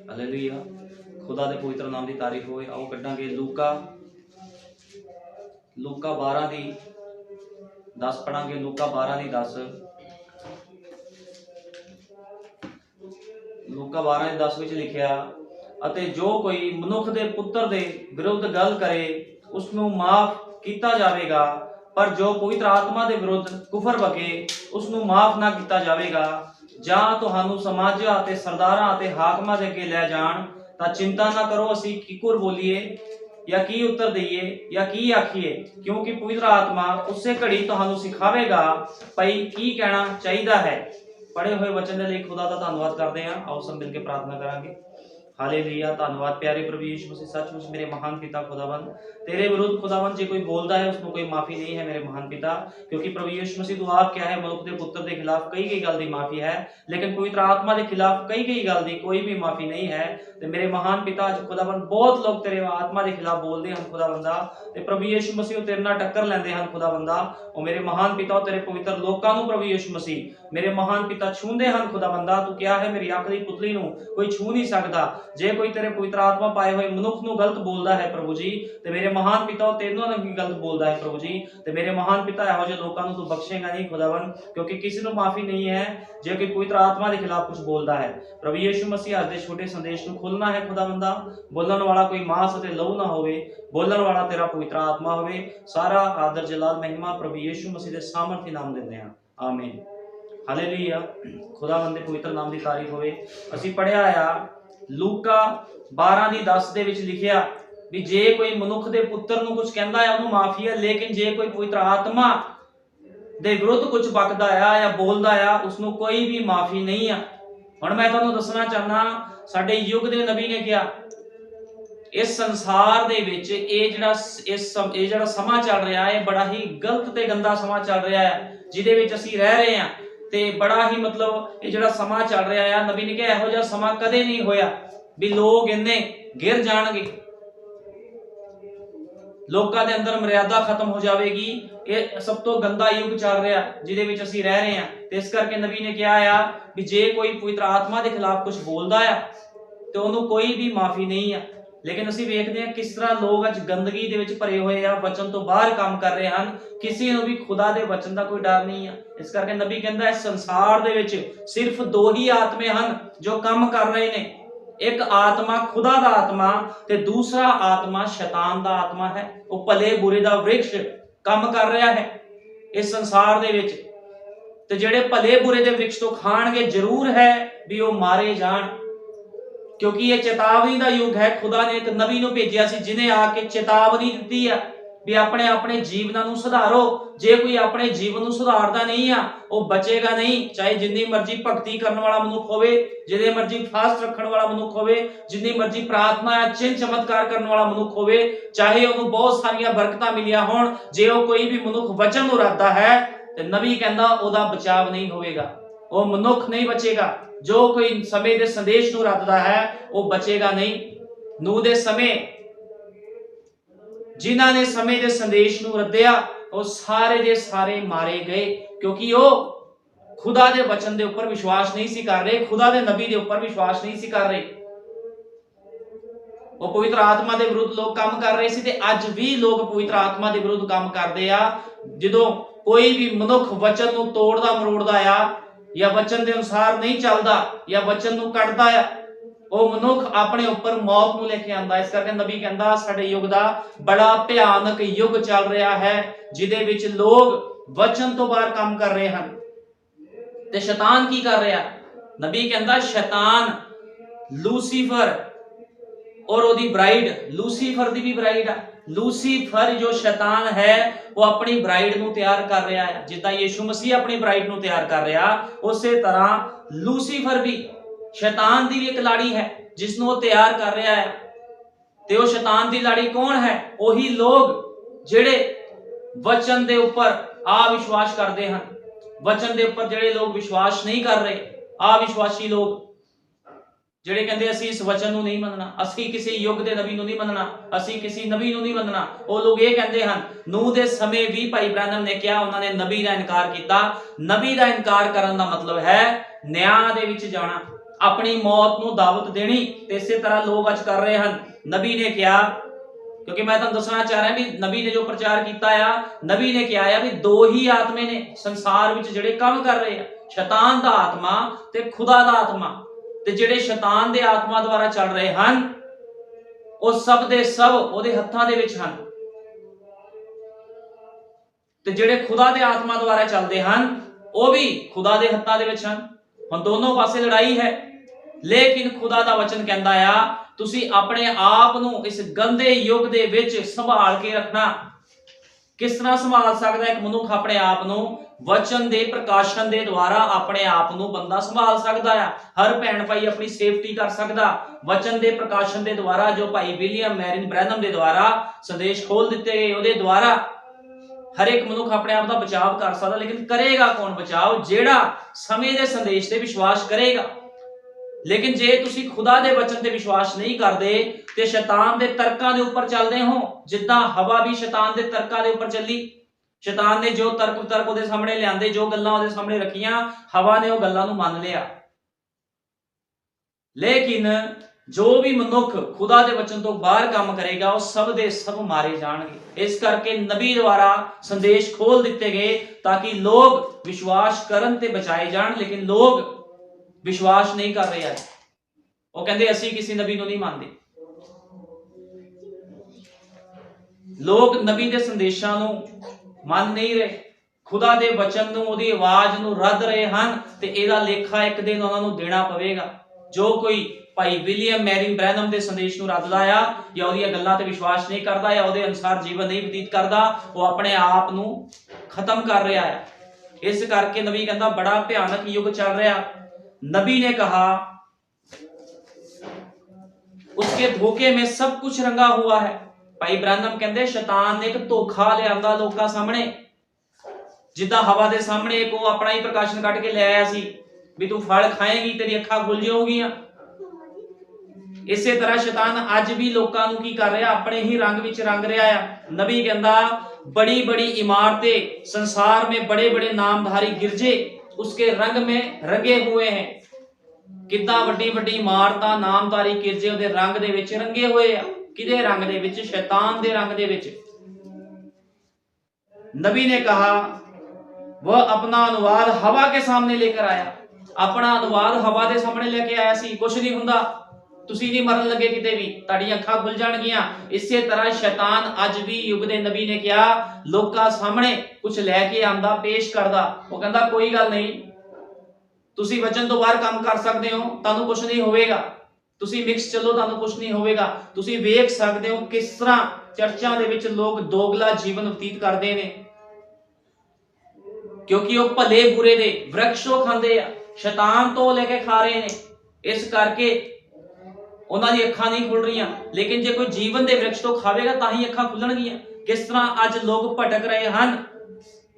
Hallelujah. खुदा दे पवित्र नाम की तारीफ होए। आओ कड्डांगे लूका 12 की 10 पढ़ांगे। लूका 12 की 10 लूका 12 की 10 में लिखिया, अते जो कोई मनुख दे पुत्र दे विरुद्ध गल करे उसनू माफ किया जाएगा, पर जो पवित्र आत्मा के विरुद्ध कुफर बके उसनू माफ ना किया जाएगा। ਜਾਂ ਤੁਹਾਨੂੰ ਸਮਾਜਾਂ ਅਤੇ ਸਰਦਾਰਾਂ ਅਤੇ ਹਾਕਮਾਂ ਦੇ ਅੱਗੇ ਲੈ ਜਾਣ ਤਾਂ ਚਿੰਤਾ ਨਾ ਕਰੋ ਅਸੀਂ ਕਿਕੁਰ ਬੋਲੀਏ ਜਾਂ ਕੀ ਉੱਤਰ ਦਈਏ ਜਾਂ ਕੀ ਆਖੀਏ, ਕਿਉਂਕਿ ਪਵਿੱਤਰ ਆਤਮਾ ਉਸੇ ਘੜੀ ਤੁਹਾਨੂੰ ਸਿਖਾਵੇਗਾ ਭਈ ਕੀ ਕਹਿਣਾ ਚਾਹੀਦਾ ਹੈ। ਪੜ੍ਹੇ ਹੋਏ ਵਚਨ ਦੇ ਲਈ ਖੁਦਾ ਦਾ ਧੰਨਵਾਦ ਕਰਦੇ ਹਾਂ। ਆਓ ਸਭ ਮਿਲ ਕੇ ਪ੍ਰਾਰਥਨਾ ਕਰਾਂਗੇ। हालेलुया। धन्यवाद प्यारे प्रभु यीशु मसीह, सचमुच मेरे महान पिता खुदावन, तेरे विरुद्ध खुदावन जो कोई बोलता है उसको कोई माफी नहीं है मेरे महान पिता, क्योंकि प्रभु यीशु मसीह तू आप क्या है मनुख के पुत्र के खिलाफ कई गल दी माफी है, लेकिन पवित्र आत्मा के खिलाफ कई गल दी कोई भी माफी नहीं है। ते मेरे महान पिता अज खुदावन बहुत लोग तेरे आत्मा के खिलाफ बोलते हैं खुदावंदा, ते प्रभु यीशु मसीह तेरे नाल टक्कर लेंदे हैं खुदावंदा। ओ मेरे महान पिता तेरे पवित्र लोकां नूं प्रभु यीशु मसीह मेरे महान पिता छूंदे हैं खुदावंदा। तू क्या है मेरी अख दी पुतली नूं कोई छू नहीं सकता। जे कोई तेरे पवित्र आत्मा पाए हुए मनुख नूं गलत बोलदा है प्रभु जी, ते मेरे महान पिता तेनों ने भी गलत बोलदा है प्रभु जी, ते मेरे महान पिता इहो जिहे लोकां नूं तू बख्शेगा नहीं खुदावन, क्योंकि किसी नूं माफी नहीं है जे कोई पवित्र आत्मा के खिलाफ कुछ बोलदा है। प्रभु यीशु मसीह अज दे छोटे संदेश नूं खोलना है खुदावंदा। बोलण वाला कोई मांस अते लहू ना होवे, बोलण वाला तेरा पवित्र आत्मा होवे। सारा आदर जलाल महिमा प्रभु यीशु मसीह दे सामर्थी नाम दिंदे हां, आमीन। हालेलुया। खुदावंद दे पवित्र नाम दी तारीफ होवे। असीं पढ़िया आ लूका 12 की 10 दे विच लिखिया भी जे कोई मनुख दे पुत्र नूं कुछ कहंदा है उहनूं माफी है, लेकिन जे कोई पवित्र आत्मा दे विरुद्ध कुछ बकदा है या बोलदा है उसनूं कोई भी माफी नहीं है। हुण मैं तुहानूं दसना चाहना साडे युग दे नबी ने किहा इस संसार दे विच इह जिहड़ा समां चल रहा है बड़ा ही गलत ते गंदा समां चल रहा है, जिहदे विच असीं रह रहे हां। ते बड़ा ही मतलब ये जिहड़ा समां चल रहा है, नबी ने कहा इहो जिहा समां कदे नहीं होया भी लोग इन्ने गिर जाणगे, लोकां दे अंदर मर्यादा खत्म हो जाएगी। ये सब तो गंदा युग चल रहा जिहदे विच असीं रह रहे हैं। ते इस करके नबी ने कहा आ भी जे कोई पवित्र आत्मा के खिलाफ कुछ बोलदा है तो उहनूं कोई भी माफी नहीं है। लेकिन असीं वेखदे हां किस तरह लोग अज गंदगी दे विच भरे होए आ, वचन तो बाहर काम कर रहे हैं, किसी नूं भी खुदा दे वचन दा कोई डर नहीं है। इस करके नबी कहंदा इस संसार दे विच सिर्फ दो ही आत्मे हन जो काम कर रहे ने, एक आत्मा खुदा दा आत्मा ते दूसरा आत्मा शैतान दा आत्मा है। वो भले बुरे दा वृक्ष काम कर रहा है इस संसार दे विच, ते जिहड़े भले बुरे दे वृक्ष तो खाणगे जरूर है भी वो मारे जाण, क्योंकि ये चेतावनी का युग है। खुदा ने एक नबी नूं भेजिया सी जिन्हें आके चेतावनी दी है भी अपने अपने जीवनां नूं सुधारो। जे कोई अपने जीवन नूं सुधारदा नहीं आ वो बचेगा नहीं, चाहे जिन्नी मर्जी भगती करने वाला मनुख होवे, जिन्ने मर्जी फास्ट रखने वाला मनुख होवे, जिन्नी मर्जी प्रार्थना या चिन्ह चमत्कार करने वाला मनुख होवे, चाहे उन्होंने बहुत सारियां बरकतां मिलिया होण, जे वो कोई भी मनुख वचन नूं रखदा है ते नबी कहंदा ओहदा बचाव नहीं होवेगा, वो मनुख नहीं बचेगा। जो कोई समय दे संदेश नूं रखदा है वो बचेगा नहीं। नूह दे समय जिन्हां ने समय दे संदेश नूं रद्दिया वो सारे दे सारे मारे गए, क्योंकि वो खुदा दे वचन दे उपर विश्वास नहीं सी कर रहे, खुदा दे नबी दे उपर विश्वास नहीं सी कर रहे। वो पवित्र आत्मा दे विरुद्ध लोग काम कर रहे सी ते अज भी लोग पवित्र आत्मा दे विरुद्ध काम करदे आ। जदों कोई भी मनुख वचन नूं तोड़दा मरोड़दा आ या वचन के अनुसार नहीं चलता या वचन नूं कटदा है, वो मनुख अपने ऊपर मौत नूं लेके आंदा। इस करके नबी कहंदा साडे युग दा बड़ा भयानक युग चल रहा है जिहदे विच लोग वचन तो बाहर काम कर रहे हैं। ते शैतान की कर रहा? नबी कहंदा शैतान लूसीफर और ओदी ब्राइड, लूसीफर दी भी ब्राइड है। लूसीफर जो शैतान है वो अपनी ब्राइड नूं तैयार कर रहा है, जिद्दां यीशु मसीह अपनी ब्राइड नूं तैयार कर रहा उसे तरह लूसीफर भी शैतान दी भी एक लाड़ी है जिसनूं वो तैयार कर रहा है। ते वो शैतान दी लाड़ी कौन है? वही लोग जिहड़े वचन दे उपर अविश्वास करते हैं, वचन दे उपर जिहड़े लोग विश्वास नहीं कर रहे, अविश्वासी लोग जिहड़े कहंदे असीं इस वचन नूं नहीं मनना, असीं किसी युग दे नबी नूं नहीं मनना, असीं किसी नबी नूं नहीं मनना। वो लोग ये कहंदे हन नूह दे समय भी भाई ब्रैनम ने कहा उन्होंने नबी का इनकार किया। नबी का इनकार करन दा मतलब है न्याय दे विच जाना। अपनी मौत ਨੂੰ ਦਾਵਤ ਦੇਣੀ ਤੇ ਇਸੇ ਤਰ੍ਹਾਂ ਲੋਕ ਅੱਜ ਕਰ ਰਹੇ ਹਨ। ਨਬੀ ਨੇ ਕਿਹਾ, ਕਿਉਂਕਿ ਮੈਂ ਤੁਹਾਨੂੰ ਦੱਸਣਾ ਚਾਹ ਰਿਹਾ ਵੀ ਨਬੀ ਨੇ ਜੋ ਪ੍ਰਚਾਰ ਕੀਤਾ ਆ, ਨਬੀ ਨੇ ਕਿਹਾ ਆ ਵੀ ਦੋ ਹੀ ਆਤਮੇ ਨੇ ਸੰਸਾਰ ਵਿੱਚ ਜਿਹੜੇ ਕੰਮ ਕਰ ਰਹੇ ਆ, ਸ਼ੈਤਾਨ ਦਾ ਆਤਮਾ ਤੇ ਖੁਦਾ ਦਾ ਆਤਮਾ। ਤੇ ਜਿਹੜੇ ਸ਼ੈਤਾਨ ਦੇ ਆਤਮਾ ਦੁਆਰਾ ਚੱਲ ਰਹੇ ਹਨ ਉਹ ਸਭ ਦੇ ਸਭ ਉਹਦੇ ਹੱਥਾਂ ਦੇ ਵਿੱਚ ਹਨ, ਤੇ ਜਿਹੜੇ ਖੁਦਾ ਦੇ ਆਤਮਾ ਦੁਆਰਾ ਚੱਲਦੇ ਹਨ ਉਹ ਵੀ ਖੁਦਾ ਦੇ ਹੱਥਾਂ ਦੇ ਵਿੱਚ ਹਨ। ਹੁਣ ਦੋਨੋਂ ਪਾਸੇ ਲੜਾਈ ਹੈ, ਲੇਕਿਨ ਖੁਦਾ ਦਾ ਵਚਨ ਕਹਿੰਦਾ ਆ ਤੁਸੀਂ ਆਪਣੇ ਆਪ ਨੂੰ ਇਸ ਗੰਦੇ ਯੁੱਗ ਦੇ ਵਿੱਚ ਸੰਭਾਲ ਕੇ ਰੱਖਣਾ। ਕਿਸ ਤਰ੍ਹਾਂ ਸੰਭਾਲ ਸਕਦਾ ਇੱਕ ਮਨੁੱਖ ਆਪਣੇ ਆਪ ਨੂੰ? ਵਚਨ ਦੇ ਪ੍ਰਕਾਸ਼ਨ ਦੇ ਦੁਆਰਾ ਆਪਣੇ ਆਪ ਨੂੰ ਬੰਦਾ ਸੰਭਾਲ ਸਕਦਾ ਆ। ਹਰ ਭੈਣ ਭਾਈ ਆਪਣੀ ਸੇਫਟੀ ਕਰ ਸਕਦਾ ਵਚਨ ਦੇ ਪ੍ਰਕਾਸ਼ਨ ਦੇ ਦੁਆਰਾ, ਜੋ ਭਾਈ ਵਿਲੀਅਮ ਮੈਰਿਨ ਬ੍ਰੈਨਮ ਦੇ ਦੁਆਰਾ ਸੰਦੇਸ਼ ਖੋਲ ਦਿੱਤੇ ਗਏ ਉਹਦੇ ਦੁਆਰਾ ਹਰ ਇੱਕ ਮਨੁੱਖ ਆਪਣੇ ਆਪ ਦਾ ਬਚਾਅ ਕਰ ਸਕਦਾ। ਲੇਕਿਨ ਕਰੇਗਾ ਕੌਣ ਬਚਾਅ? ਜਿਹੜਾ ਸਮੇਂ ਦੇ ਸੰਦੇਸ਼ ਤੇ ਵਿਸ਼ਵਾਸ ਕਰੇਗਾ। ਲੇਕਿਨ ਜੇ ਤੁਸੀਂ ਖੁਦਾ ਦੇ ਵਚਨ ਤੇ ਵਿਸ਼ਵਾਸ ਨਹੀਂ ਕਰਦੇ ਤੇ ਸ਼ੈਤਾਨ ਦੇ ਤਰਕਾਂ ਦੇ ਉੱਪਰ ਚੱਲਦੇ ਹੋ, ਜਿੱਦਾਂ ਹਵਾ ਵੀ ਸ਼ੈਤਾਨ ਦੇ ਤਰਕਾਂ ਦੇ ਉੱਪਰ ਚੱਲੀ, ਸ਼ੈਤਾਨ ਨੇ ਜੋ ਤਰਕ ਉਹਦੇ ਸਾਹਮਣੇ ਲਿਆਂਦੇ, ਜੋ ਗੱਲਾਂ ਉਹਦੇ ਸਾਹਮਣੇ ਰੱਖੀਆਂ, ਹਵਾ ਨੇ ਉਹ ਗੱਲਾਂ ਨੂੰ ਮੰਨ ਲਿਆ। ਲੇਕਿਨ ਜੋ ਵੀ ਮਨੁੱਖ ਖੁਦਾ ਦੇ ਵਚਨ ਤੋਂ ਬਾਹਰ ਕੰਮ ਕਰੇਗਾ ਉਹ ਸਭ ਦੇ ਸਭ ਮਾਰੇ ਜਾਣਗੇ। ਇਸ ਕਰਕੇ ਨਬੀ ਦੁਆਰਾ ਸੰਦੇਸ਼ ਖੋਲ ਦਿੱਤੇ ਗਏ ਤਾਂ ਕਿ ਲੋਕ ਵਿਸ਼ਵਾਸ ਕਰਨ ਤੇ ਬਚਾਏ ਜਾਣ। ਲੇਕਿਨ ਲੋਕ ਵਿਸ਼ਵਾਸ ਨਹੀਂ ਕਰ ਰਹੇ ਹਨ। ਉਹ ਕਹਿੰਦੇ ਅਸੀਂ ਕਿਸੇ ਨਬੀ ਨੂੰ ਨਹੀਂ ਮੰਨਦੇ। ਲੋਕ ਨਬੀ ਦੇ ਸੰਦੇਸ਼ਾਂ ਨੂੰ ਮੰਨ ਨਹੀਂ ਰਹੇ, ਖੁਦਾ ਦੇ ਵਚਨ ਨੂੰ, ਉਹਦੀ ਆਵਾਜ਼ ਨੂੰ ਰੱਦ ਰਹੇ ਹਨ ਤੇ ਇਹਦਾ ਲੇਖਾ ਇੱਕ ਦਿਨ ਉਹਨਾਂ ਨੂੰ ਦੇਣਾ ਪਵੇਗਾ। ਜੋ ਕੋਈ ਭਾਈ ਵਿਲੀਅਮ ਮੈਰਿਨ ਬ੍ਰੈਨਮ ਦੇ ਸੰਦੇਸ਼ ਨੂੰ ਰੱਦਦਾ ਆ ਜਾਂ ਉਹਦੀਆਂ ਗੱਲਾਂ ਤੇ ਵਿਸ਼ਵਾਸ ਨਹੀਂ ਕਰਦਾ ਜਾਂ ਉਹਦੇ ਅਨੁਸਾਰ ਜੀਵਨ ਨਹੀਂ ਬਤੀਤ ਕਰਦਾ, ਉਹ ਆਪਣੇ ਆਪ ਨੂੰ ਖਤਮ ਕਰ ਰਿਹਾ ਹੈ। ਇਸ ਕਰਕੇ ਨਬੀ ਕਹਿੰਦਾ ਬੜਾ ਭਿਆਨਕ ਯੁੱਗ ਚੱਲ ਰਿਹਾ। नबी ने कहा उसके धोखे में सब कुछ रंगा हुआ है। भाई ब्रैनम कहते शैतान ने एक धोखा लिया लोकां सामने, जिद्दां हवा दे सामने एक वो अपना ही प्रकाशन कट के ले आया सी भी तू फल खाएगी तेरी अखां खुल जाऊगियां। इसे तरह शैतान अज भी लोकां नूं की कर रहा, अपने ही रंग विच रंग रहा है। नबी कहंदा बड़ी बड़ी इमारतें, संसार में बड़े बड़े नामधारी गिरजे उसके रंग में रंगे हुए हैं। कितना वड्डी वड्डी इमारतां, नामधारी गिरजे उहदे रंग दे विच रंगे हुए आ। किदे रंग दे विच? शैतान दे रंग दे विच। नबी ने कहा वह अपना अनुवाद हवा के सामने लेकर आया। अपना अनुवाद हवा दे सामने लेके आया सी। कुछ नहीं हुंदा, तुसी नहीं मरन लगे, किते भी तुहाडीआं अखां खुल जाणगीआं। इसे तरह शैतान अज भी युग दे नबी ने कहा लोकां सामने कुछ लैके आंदा, पेश करदा। वो कहंदा कोई गल नहीं, तुसी वचन तो बाहर काम कर सकते हो, तुहानूं कुछ नहीं होवेगा। तुसी मिक्स चलो, तुहानूं कुछ नहीं होवेगा। तुसी वेख सकते हो किस तरह चर्चां दे विच लोग दोगला जीवन बतीत करदे ने, क्योंकि वो भले बुरे दे वृक्षों खांदे आ, शैतान तो लेके खा रहे ने। इस करके उन्हां दी अखां नहीं खुल रही। लेकिन जे कोई जीवन दे वृक्ष तो खावेगा तां ही अखां खुलणगीआं। किस तरह अज लोग भटक रहे हैं,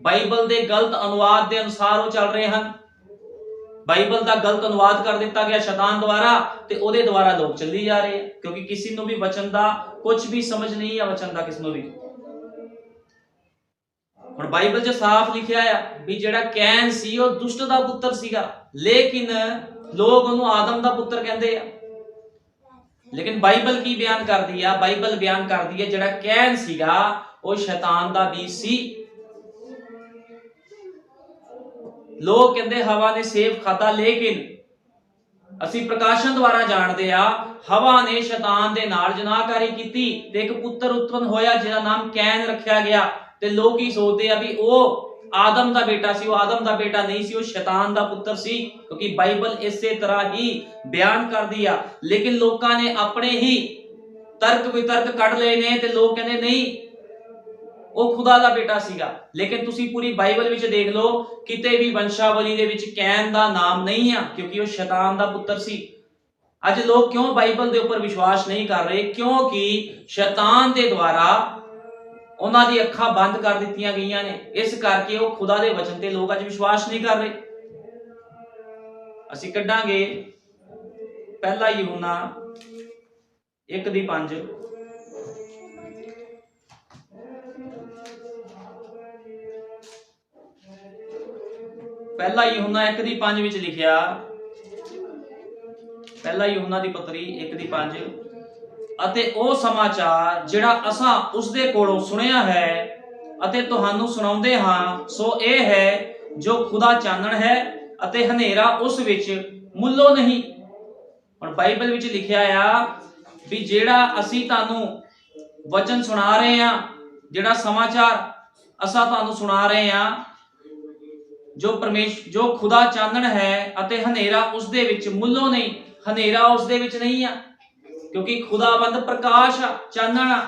बाइबल दे गलत अनुवाद दे अनुसार वो चल रहे हैं। बाइबल का गलत अनुवाद कर दिता गया शैतान द्वारा ते ओदे द्वारा लोग चली जा रहे हैं, क्योंकि किसी नूं भी वचन का कुछ भी समझ नहीं है। वचन का किसी नूं भी हुण बाइबल च साफ लिखिया है भी जिहड़ा कैन सी वो दुष्ट दा पुत्र सीगा, लेकिन लोग उहनूं आदम दा पुत्र कहंदे आ। लेकिन बाइबल की बयान करदी आ? बाइबल बयान करदी है जिहड़ा कैन सीगा वो शैतान दा बीज सी। लोग कहते हवा ने सेब खाता, लेकिन असी प्रकाशन द्वारा जानते आ हवा ने शैतान दे नाल जनाहकारी कीती ते एक पुत्र उत्पन्न होया जिहदा नाम कैन रखा गया। ते लोग ही सोचते आ भी वो आदम दा बेटा सी। वो आदम दा बेटा नहीं सी, वो शैतान दा पुत्र सी, क्योंकि बाइबल इसे तरह ही बयान कर दिया। लेकिन लोकां ने अपने ही तर्क वितर्क कढ लए ने ते लोग कहंदे नहीं वो खुदा दा बेटा सीगा। लेकिन तुसी पूरी बाइबल विच देख लो किते भी वंशावली दे विच कैन दा नाम नहीं है, क्योंकि वो शैतान दा पुत्र सी। अज लोग क्यों बाइबल दे ऊपर विश्वास नहीं कर रहे? क्योंकि शैतान दे द्वारा उन्हां दी अखां बंद कर दित्तियां गईयां ने। इस करके वो खुदा दे वचन ते लोग अज विश्वास नहीं कर रहे। असीं कढांगे पहला यूहन्ना 1:5। पहला यूहन्ना 1:5 विच लिखिया ਪਹਿਲਾ यूहन्ना ਦੀ ਪਤਰੀ 1:5 ਅਤੇ ਉਹ ਸਮਾਚਾਰ ਜਿਹੜਾ ਅਸਾਂ ਉਸ ਦੇ ਕੋਲੋਂ ਸੁਣਿਆ ਹੈ ਅਤੇ ਤੁਹਾਨੂੰ ਸੁਣਾਉਂਦੇ ਹਾਂ ਸੋ ਇਹ ਹੈ ਜੋ ਖੁਦਾ ਚਾਨਣ ਹੈ ਅਤੇ ਹਨੇਰਾ ਉਸ ਵਿੱਚ ਮੁੱਲੋਂ ਨਹੀਂ। ਹੁਣ ਬਾਈਬਲ ਵਿੱਚ ਲਿਖਿਆ ਆ ਵੀ ਜਿਹੜਾ ਅਸੀਂ ਤੁਹਾਨੂੰ ਵਚਨ ਸੁਣਾ ਰਹੇ ਆ, ਜਿਹੜਾ ਸਮਾਚਾਰ ਅਸਾਂ ਤੁਹਾਨੂੰ ਸੁਣਾ ਰਹੇ ਆ, ਜੋ ਖੁਦਾ ਚਾਨਣ ਹੈ ਅਤੇ ਹਨੇਰਾ ਉਸ ਦੇ ਵਿੱਚ ਮੁੱਲੋਂ ਨਹੀਂ। ਹਨੇਰਾ ਉਸ ਦੇ ਵਿੱਚ ਨਹੀਂ ਆ ਕਿਉਂਕਿ ਖੁਦਾਵੰਦ ਪ੍ਰਕਾਸ਼ ਆ, ਚਾਨਣ ਆ।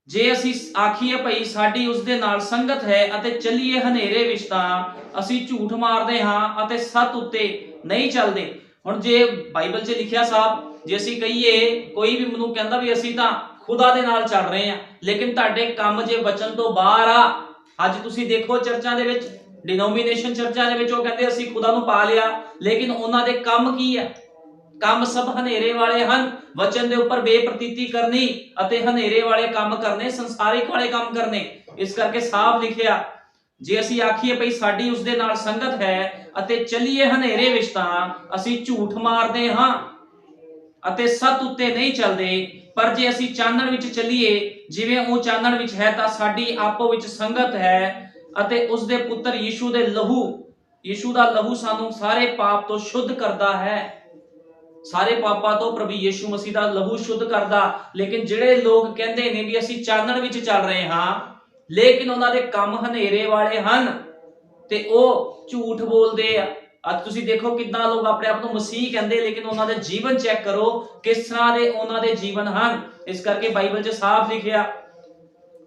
ਜੇ ਅਸੀਂ ਆਖੀਏ ਭਈ ਸਾਡੀ ਉਸ ਦੇ ਨਾਲ ਸੰਗਤ ਹੈ ਅਤੇ ਚੱਲੀਏ ਹਨੇਰੇ ਵਿੱਚ ਤਾਂ ਅਸੀਂ ਝੂਠ ਮਾਰਦੇ ਹਾਂ ਅਤੇ ਸੱਚ ਉੱਤੇ ਨਹੀਂ ਚੱਲਦੇ। ਹੁਣ ਜੇ ਬਾਈਬਲ 'ਚ ਲਿਖਿਆ ਸਾਹਿਬ, ਜੇ ਅਸੀਂ ਕਹੀਏ ਕੋਈ ਵੀ ਮੈਨੂੰ ਕਹਿੰਦਾ ਵੀ ਅਸੀਂ ਤਾਂ ਖੁਦਾ ਦੇ ਨਾਲ ਚੱਲ ਰਹੇ ਆ, ਲੇਕਿਨ ਤੁਹਾਡੇ ਕੰਮ ਜੇ ਵਚਨ ਤੋਂ ਬਾਹਰ ਆ। ਅੱਜ ਤੁਸੀਂ ਦੇਖੋ ਚਰਚਾਂ ਦੇ ਵਿੱਚ, ਡਿਨੋਮੀਨੇਸ਼ਨ ਚਰਚਾਂ ਦੇ ਵਿੱਚ ਉਹ ਕਹਿੰਦੇ ਅਸੀਂ ਖੁਦਾ ਨੂੰ ਪਾ ਲਿਆ, ਲੇਕਿਨ ਉਹਨਾਂ ਦੇ ਕੰਮ ਕੀ ਹੈ? ਕੰਮ ਸਭ ਹਨੇਰੇ ਵਾਲੇ ਹਨ। ਵਚਨ ਦੇ ਉੱਪਰ ਬੇਪ੍ਰਤੀਤੀ ਕਰਨੀ ਅਤੇ ਹਨੇਰੇ ਵਾਲੇ ਕੰਮ ਕਰਨੇ, ਸੰਸਾਰਿਕ ਵਾਲੇ ਕੰਮ ਕਰਨੇ। ਇਸ ਕਰਕੇ ਸਾਫ਼ ਲਿਖਿਆ ਜੇ ਅਸੀਂ ਆਖੀਏ ਭਈ ਸਾਡੀ ਉਸ ਦੇ ਨਾਲ ਸੰਗਤ ਹੈ ਅਤੇ ਚੱਲੀਏ ਹਨੇਰੇ ਵਿੱਚ ਤਾਂ ਅਸੀਂ ਝੂਠ ਮਾਰਦੇ ਹਾਂ ਅਤੇ ਸੱਚ ਉੱਤੇ ਨਹੀਂ ਚੱਲਦੇ। ਪਰ ਜੇ ਅਸੀਂ ਚਾਨਣ ਵਿੱਚ ਚੱਲੀਏ ਜਿਵੇਂ ਉਹ ਚਾਨਣ ਵਿੱਚ ਹੈ ਤਾਂ ਸਾਡੀ ਆਪੋ ਵਿੱਚ ਸੰਗਤ ਹੈ ਅਤੇ ਉਸ ਦੇ ਪੁੱਤਰ ਯੀਸ਼ੂ ਦਾ ਲਹੂ ਸਾਨੂੰ ਸਾਰੇ ਪਾਪ ਤੋਂ ਸ਼ੁੱਧ ਕਰਦਾ ਹੈ। ਸਾਰੇ ਪਾਪਾਂ ਤੋਂ ਪ੍ਰਭੂ ਯੀਸ਼ੂ ਮਸੀਹ ਦਾ ਲਹੂ ਸ਼ੁੱਧ ਕਰਦਾ। ਲੇਕਿਨ ਜਿਹੜੇ ਲੋਕ ਕਹਿੰਦੇ ਨੇ ਵੀ ਅਸੀਂ ਚਾਨਣ ਵਿੱਚ ਚੱਲ ਰਹੇ ਹਾਂ, ਲੇਕਿਨ ਉਹਨਾਂ ਦੇ ਕੰਮ ਹਨੇਰੇ ਵਾਲੇ ਹਨ ਤੇ ਉਹ ਝੂਠ ਬੋਲਦੇ ਆ। ਅੱਜ ਤੁਸੀਂ ਦੇਖੋ ਕਿੰਨਾ ਲੋਕ ਆਪਣੇ ਆਪ ਨੂੰ ਮਸੀਹ ਕਹਿੰਦੇ, ਲੇਕਿਨ ਉਹਨਾਂ ਦੇ ਜੀਵਨ ਚੈੱਕ ਕਰੋ ਕਿਸ ਤਰ੍ਹਾਂ ਦੇ ਉਹਨਾਂ ਦੇ ਜੀਵਨ ਹਨ। ਇਸ ਕਰਕੇ ਬਾਈਬਲ 'ਚ ਸਾਫ਼ ਲਿਖਿਆ